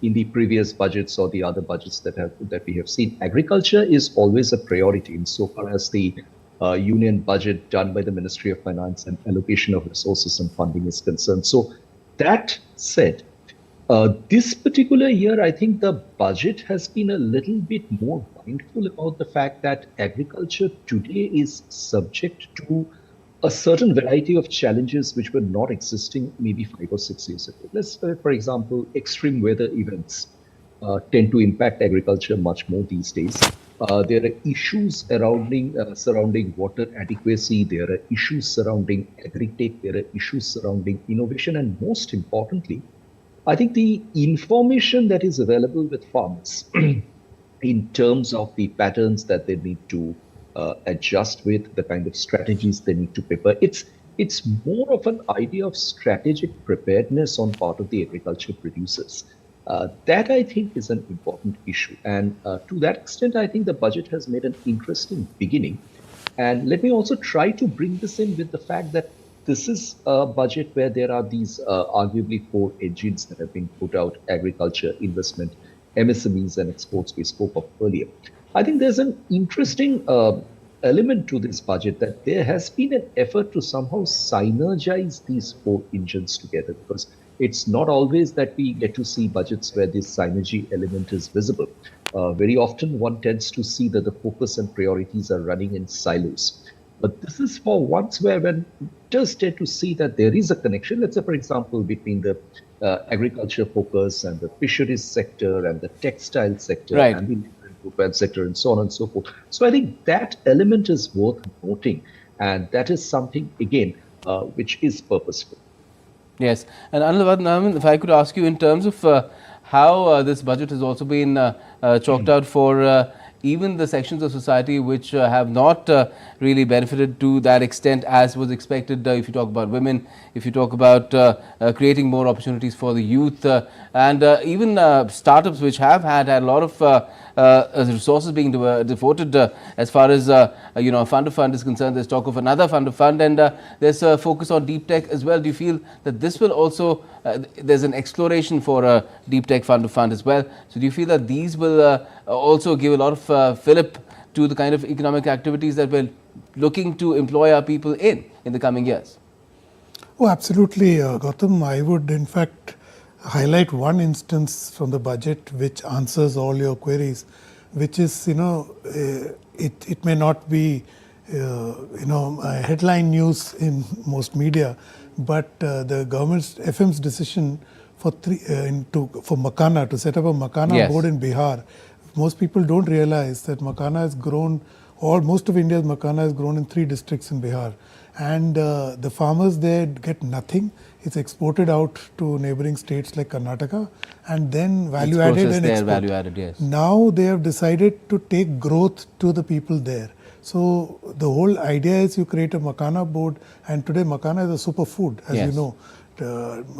in the previous budgets or the other budgets that we have seen, agriculture is always a priority insofar as the union budget done by the Ministry of Finance and allocation of resources and funding is concerned. So that said, this particular year, I think the budget has been a little bit more mindful about the fact that agriculture today is subject to a certain variety of challenges which were not existing maybe 5 or 6 years ago. Let's, for example, extreme weather events tend to impact agriculture much more these days. There are issues surrounding water adequacy. There are issues surrounding agri-tech. There are issues surrounding innovation. And most importantly, I think the information that is available with farmers in terms of the patterns that they need to adjust with, the kind of strategies they need to prepare, it's more of an idea of strategic preparedness on part of the agriculture producers. That I think is an important issue. And to that extent, I think the budget has made an interesting beginning. And let me also try to bring this in with the fact that this is a budget where there are these arguably 4 engines that have been put out: agriculture, investment, MSMEs, and exports we spoke of earlier. I think there's an interesting element to this budget that there has been an effort to somehow synergize these 4 engines together, because it's not always that we get to see budgets where this synergy element is visible. Very often one tends to see that the focus and priorities are running in silos. But this is for once where one does tend to see that there is a connection, let's say, for example, between the agriculture focus and the fisheries sector and the textile sector and the improvement sector and so on and so forth. So I think that element is worth noting, and that is something, again, which is purposeful. Yes, and Anil, if I could ask you in terms of how this budget has also been chalked out for even the sections of society which have not really benefited to that extent as was expected. If you talk about women, if you talk about creating more opportunities for the youth, and even startups which have had a lot of resources being devoted as far as fund of fund is concerned. There's talk of another fund of fund, and there's a focus on deep tech as well. Do you feel that this will also there's an exploration for a deep tech fund of fund as well? So do you feel that these will also give a lot of fillip to the kind of economic activities that we're looking to employ our people in the coming years? Oh, absolutely, Gautam. I would in fact highlight one instance from the budget which answers all your queries, which is, it may not be, headline news in most media, but the government's FM's decision for Makana, to set up a Makana board in Bihar. Most people don't realize that Makana has grown, most of India's Makana has grown in 3 districts in Bihar. And the farmers there get nothing. It's exported out to neighboring states like Karnataka, and then value added and export. Now they have decided to take growth to the people there. So the whole idea is you create a Makana board, and today Makana is a superfood, as you know.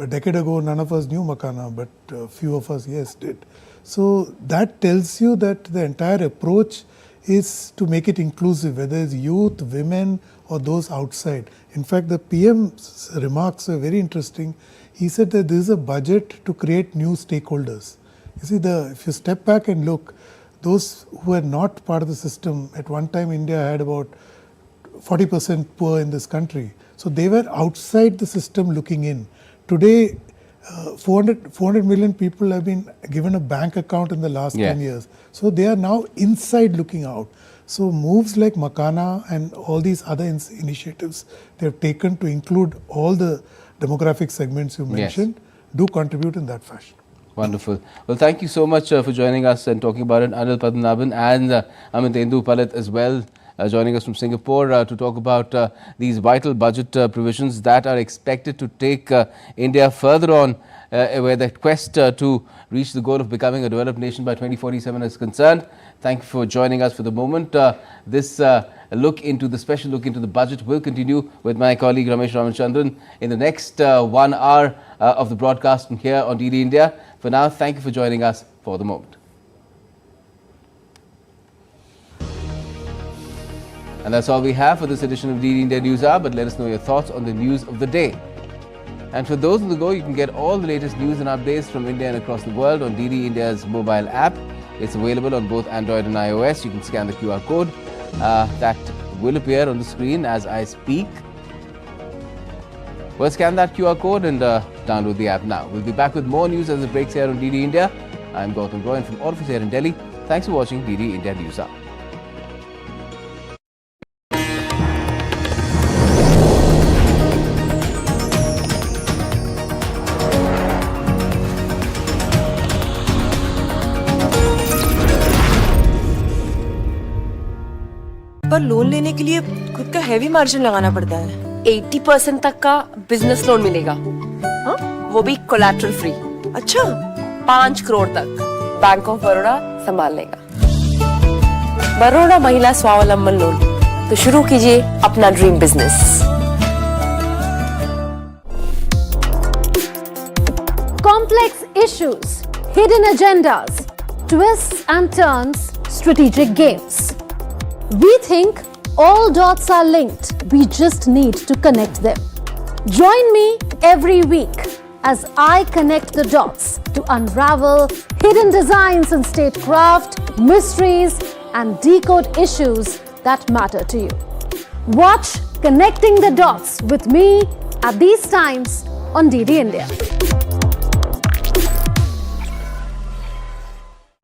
A decade ago, none of us knew Makana, but few of us, did. So that tells you that the entire approach is to make it inclusive, whether it's youth, women, or those outside. In fact, the PM's remarks were very interesting. He said that this is a budget to create new stakeholders. You see, if you step back and look, those who are not part of the system, at one time India had about 40% poor in this country. So they were outside the system looking in. Today, 400 million people have been given a bank account in the last 10 years. So they are now inside looking out. So moves like Makana and all these other initiatives they have taken to include all the demographic segments you mentioned do contribute in that fashion. Wonderful. Well, thank you so much for joining us and talking about it. Anil Padmanabhan and Amitabh Palit as well, joining us from Singapore to talk about these vital budget provisions that are expected to take India further on where the quest to reach the goal of becoming a developed nation by 2047 is concerned. Thank you for joining us for the moment. This special look into the budget will continue with my colleague Ramesh Ramachandran in the next 1 hour of the broadcast from here on DD India. For now, thank you for joining us for the moment. And that's all we have for this edition of DD India News Hour, but let us know your thoughts on the news of the day. And for those on the go, you can get all the latest news and updates from India and across the world on DD India's mobile app. It's available on both Android and iOS. You can scan the QR code that will appear on the screen as I speak. Well, scan that QR code and download the app now. We'll be back with more news as it breaks here on DD India. I'm Gautam Roy from all of us here in Delhi. Thanks for watching DD India News Hour. पर loan लेने के लिए खुद का heavy margin लगाना पड़ता है। 80% तक का बिजनेस लोन मिलेगा, हाँ? वो भी कोलैटरल फ्री। अच्छा, 5 करोड़ तक बैंक ऑफ बड़ौदा संभाल लेगा। बड़ौदा महिला स्वावलंबन लोन, तो शुरू कीजिए अपना dream business. Complex issues, hidden agendas, twists and turns, strategic games. We think all dots are linked. We just need to connect them. Join me every week as I connect the dots to unravel hidden designs in statecraft, mysteries, and decode issues that matter to you. Watch Connecting the Dots with me at these times on DD India.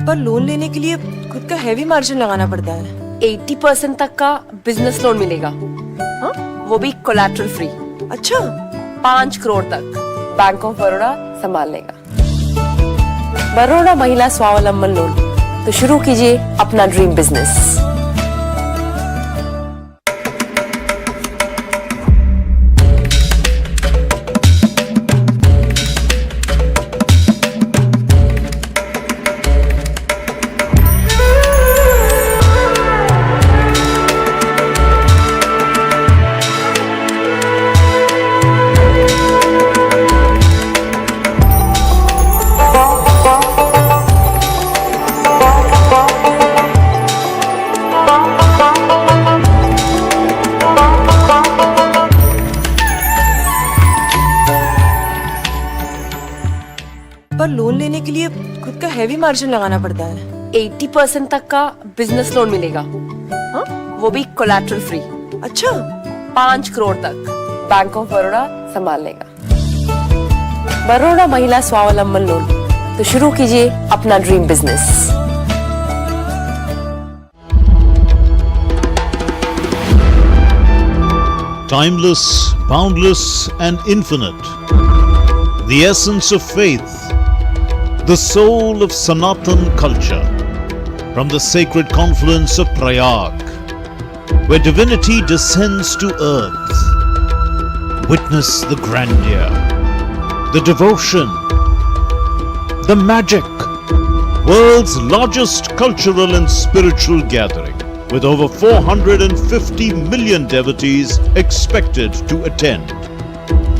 पर loan लेने के लिए खुद का heavy margin लगाना पड़ता है। 80% तक का बिजनेस लोन मिलेगा, हाँ? वो भी कोलैटरल फ्री। अच्छा, 5 करोड़ तक बैंक ऑफ बड़ौदा संभाल लेगा। बड़ौदा महिला स्वावलंबन लोन, तो शुरू कीजिए अपना ड्रीम बिजनेस। पर लोन लेने के लिए खुद का हैवी मार्जिन लगाना पड़ता है। 80% तक का बिजनेस लोन मिलेगा, हाँ? वो भी कोलैटरल फ्री। अच्छा, 5 करोड़ तक बैंक ऑफ बड़ौदा संभाल लेगा। बड़ौदा महिला स्वावलंबन लोन, तो शुरू कीजिए अपना dream business. Timeless, boundless and infinite. The essence of faith. The soul of Sanatan culture, from the sacred confluence of Prayag, where divinity descends to earth. Witness the grandeur, the devotion, the magic, world's largest cultural and spiritual gathering, with over 450 million devotees expected to attend.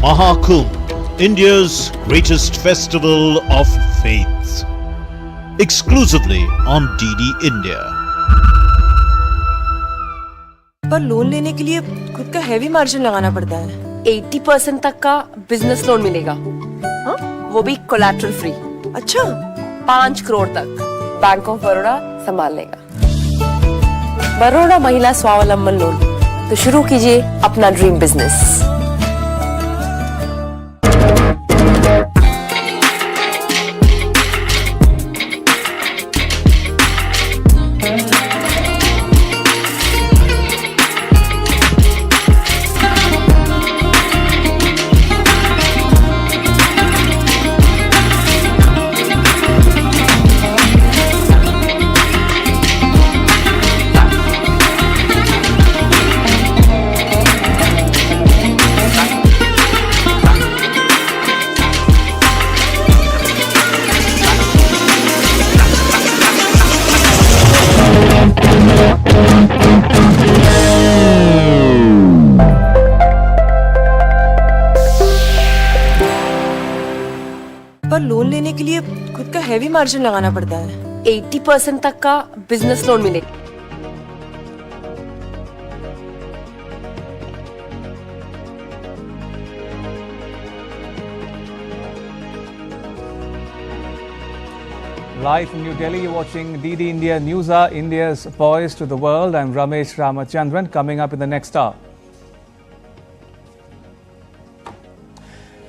Mahakumbh, India's greatest festival of faith, exclusively on DD India. पर loan लेने के लिए खुद का heavy margin लगाना पड़ता है। 80% तक का बिजनेस लोन मिलेगा, हाँ? वो भी कोलैटरल फ्री। अच्छा, 5 करोड़ तक बैंक ऑफ बड़ौदा संभाल लेगा। बड़ौदा महिला स्वावलंबन लोन, तो शुरू कीजिए अपना ड्रीम बिजनेस। पर लोन लेने के लिए खुद का हैवी मार्जिन लगाना पड़ता है। 80% तक का बिजनेस लोन मिलेगा। Live from New Delhi, you're watching DD India News Hour, India's Voice to the World. I'm Ramesh Ramachandran. Coming up in the next hour,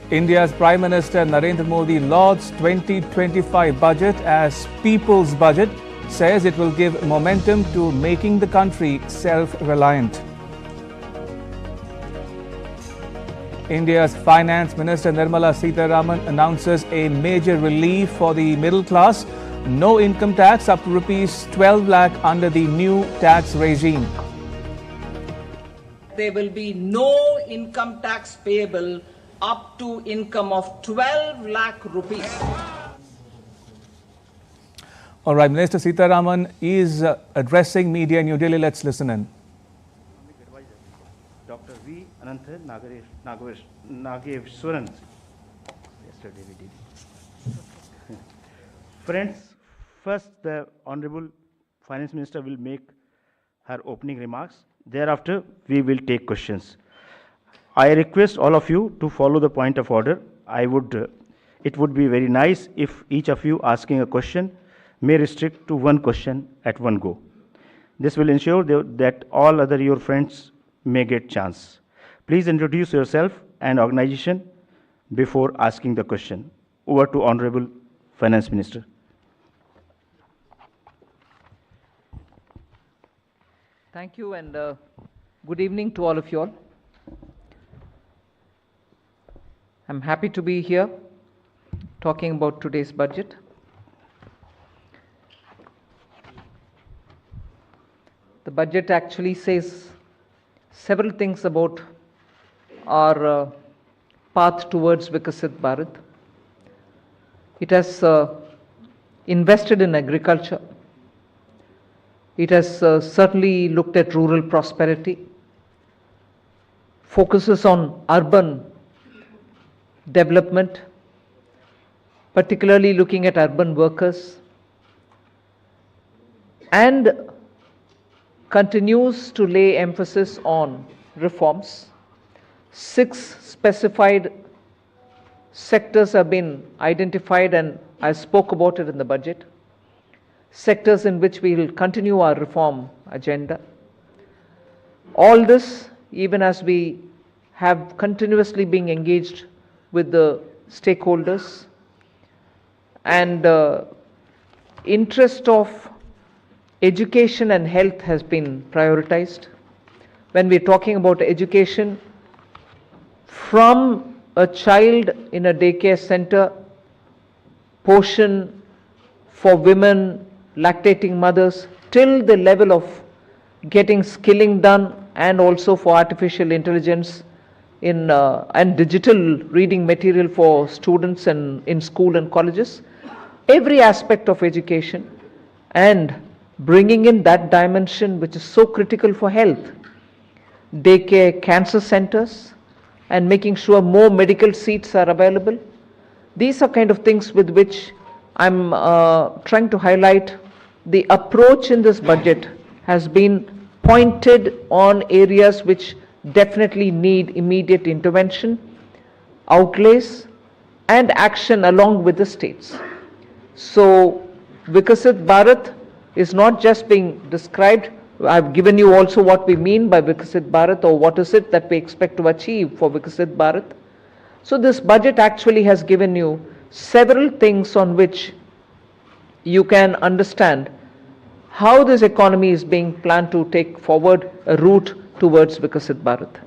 India's Prime Minister Narendra Modi lauds 2025 budget as People's Budget, says it will give momentum to making the country self-reliant. India's Finance Minister Nirmala Sitaraman announces a major relief for the middle class. No income tax up to rupees 12 lakh under the new tax regime. There will be no income tax payable up to income of 12 lakh rupees. All right, Minister Sitaraman is addressing media in New Delhi. Let's listen in. Dr. V. Anantha Nageshwaran. Yesterday we did. Friends, first the Honorable Finance Minister will make her opening remarks. Thereafter, we will take questions. I request all of you to follow the point of order. It would be very nice if each of you asking a question may restrict to one question at one go. This will ensure that all other your friends may get chance. Please introduce yourself and organization before asking the question. Over to Honorable Finance Minister. Thank you and good evening to all of you all. I'm happy to be here talking about today's budget. The budget actually says several things about our path towards Vikasit Bharat. It has invested in agriculture. It has certainly looked at rural prosperity, focuses on urban development, particularly looking at urban workers, and continues to lay emphasis on reforms. 6 specified sectors have been identified and I spoke about it in the budget. Sectors in which we will continue our reform agenda. All this, even as we have continuously been engaged with the stakeholders, and interest of education and health has been prioritized. When we're talking about education, from a child in a daycare center, portion for women, lactating mothers, till the level of getting skilling done, and also for artificial intelligence and digital reading material for students and in school and colleges. Every aspect of education and bringing in that dimension which is so critical for health. Daycare, cancer centers, and making sure more medical seats are available. These are kind of things with which I'm trying to highlight. The approach in this budget has been pointed on areas which definitely need immediate intervention, outlays, and action along with the states. So Vikasit Bharat is not just being described. I've given you also what we mean by Vikasit Bharat, or what is it that we expect to achieve for Vikasit Bharat. So this budget actually has given you several things on which you can understand how this economy is being planned to take forward a route towards Vikasit Bharat.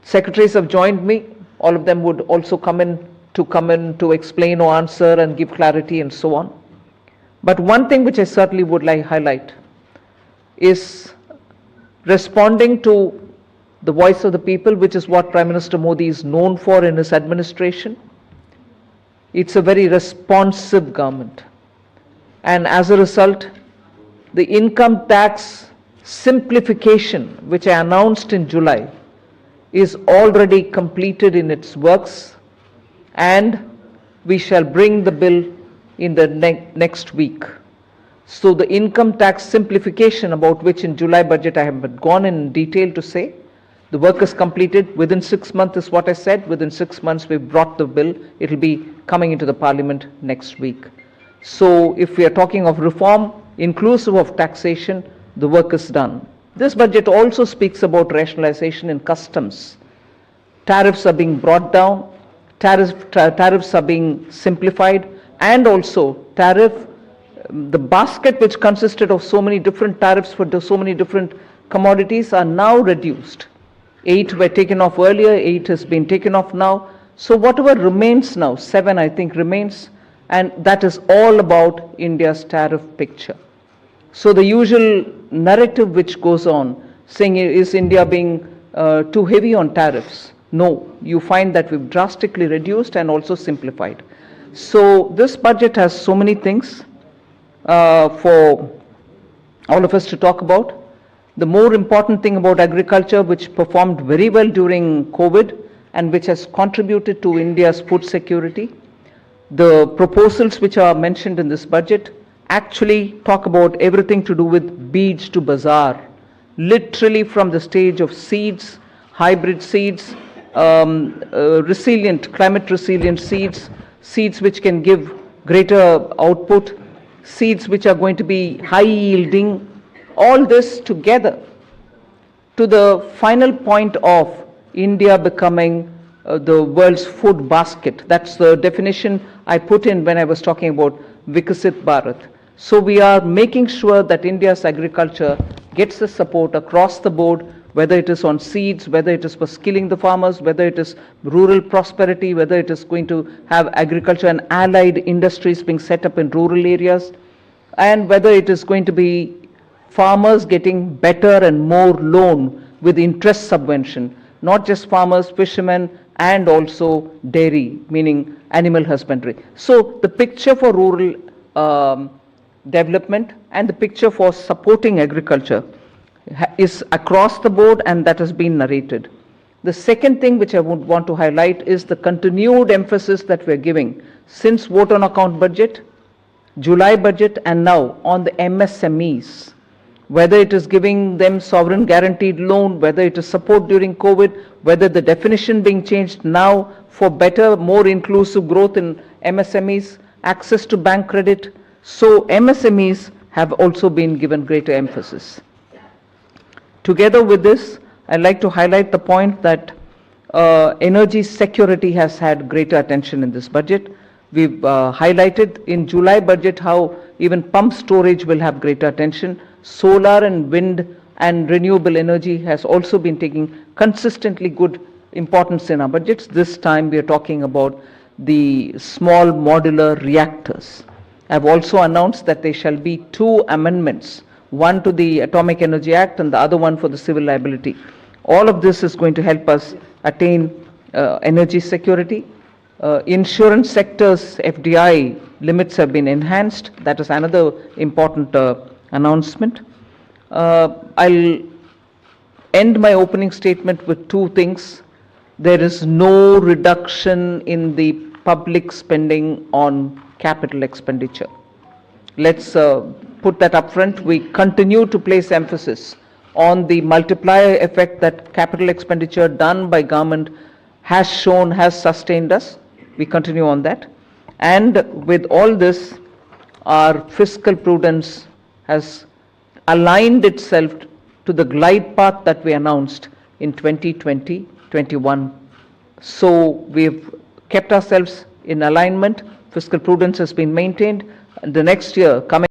Secretaries have joined me. All of them would also come in to explain or answer and give clarity and so on. But one thing which I certainly would like to highlight is responding to the voice of the people, which is what Prime Minister Modi is known for in his administration. It's a very responsive government. And as a result, the income tax simplification, which I announced in July, is already completed in its works, and we shall bring the bill in the next week. So the income tax simplification, about which in July budget I have gone in detail to say, The work is completed within 6 months is what I said. Within 6 months we've brought the bill. It will be coming into the parliament next week. So if we are talking of reform inclusive of taxation, the work is done. This budget also speaks about rationalization in customs. Tariffs are being brought down, tariffs are being simplified, and also the basket which consisted of so many different tariffs for so many different commodities are now reduced. 8 were taken off earlier, 8 has been taken off now. So whatever remains now, 7 I think remains, and that is all about India's tariff picture. So the usual narrative which goes on, saying is India being too heavy on tariffs? No, you find that we've drastically reduced and also simplified. So this budget has so many things for all of us to talk about. The more important thing about agriculture, which performed very well during COVID and which has contributed to India's food security, the proposals which are mentioned in this budget actually talk about everything to do with beach to bazaar, literally from the stage of seeds, hybrid seeds, climate resilient seeds, seeds which can give greater output, seeds which are going to be high yielding, all this together to the final point of India becoming the world's food basket. That's the definition I put in when I was talking about Viksit Bharat. So we are making sure that India's agriculture gets the support across the board, whether it is on seeds, whether it is for skilling the farmers, whether it is rural prosperity, whether it is going to have agriculture and allied industries being set up in rural areas, and whether it is going to be farmers getting better and more loan with interest subvention, not just farmers, fishermen, and also dairy, meaning animal husbandry. So the picture for rural development and the picture for supporting agriculture is across the board, and that has been narrated. The second thing which I would want to highlight is the continued emphasis that we are giving since vote on account budget, July budget, and now on the MSMEs. Whether it is giving them sovereign guaranteed loan, whether it is support during COVID, whether the definition being changed now for better, more inclusive growth in MSMEs, access to bank credit. So MSMEs have also been given greater emphasis. Together with this, I'd like to highlight the point that energy security has had greater attention in this budget. We've highlighted in July budget how even pump storage will have greater attention. Solar and wind and renewable energy has also been taking consistently good importance in our budgets. This time we are talking about the small modular reactors. I've also announced that there shall be 2 amendments, one to the Atomic Energy Act and the other one for the civil liability. All of this is going to help us attain energy security. Insurance sector's FDI limits have been enhanced. That is another important announcement. I'll end my opening statement with 2 things. There is no reduction in the public spending on capital expenditure. Let's put that up front. We continue to place emphasis on the multiplier effect that capital expenditure done by government has shown, has sustained us. We continue on that. And with all this, our fiscal prudence has aligned itself to the glide path that we announced in 2020-21. So we've kept ourselves in alignment. Fiscal prudence has been maintained. The next year coming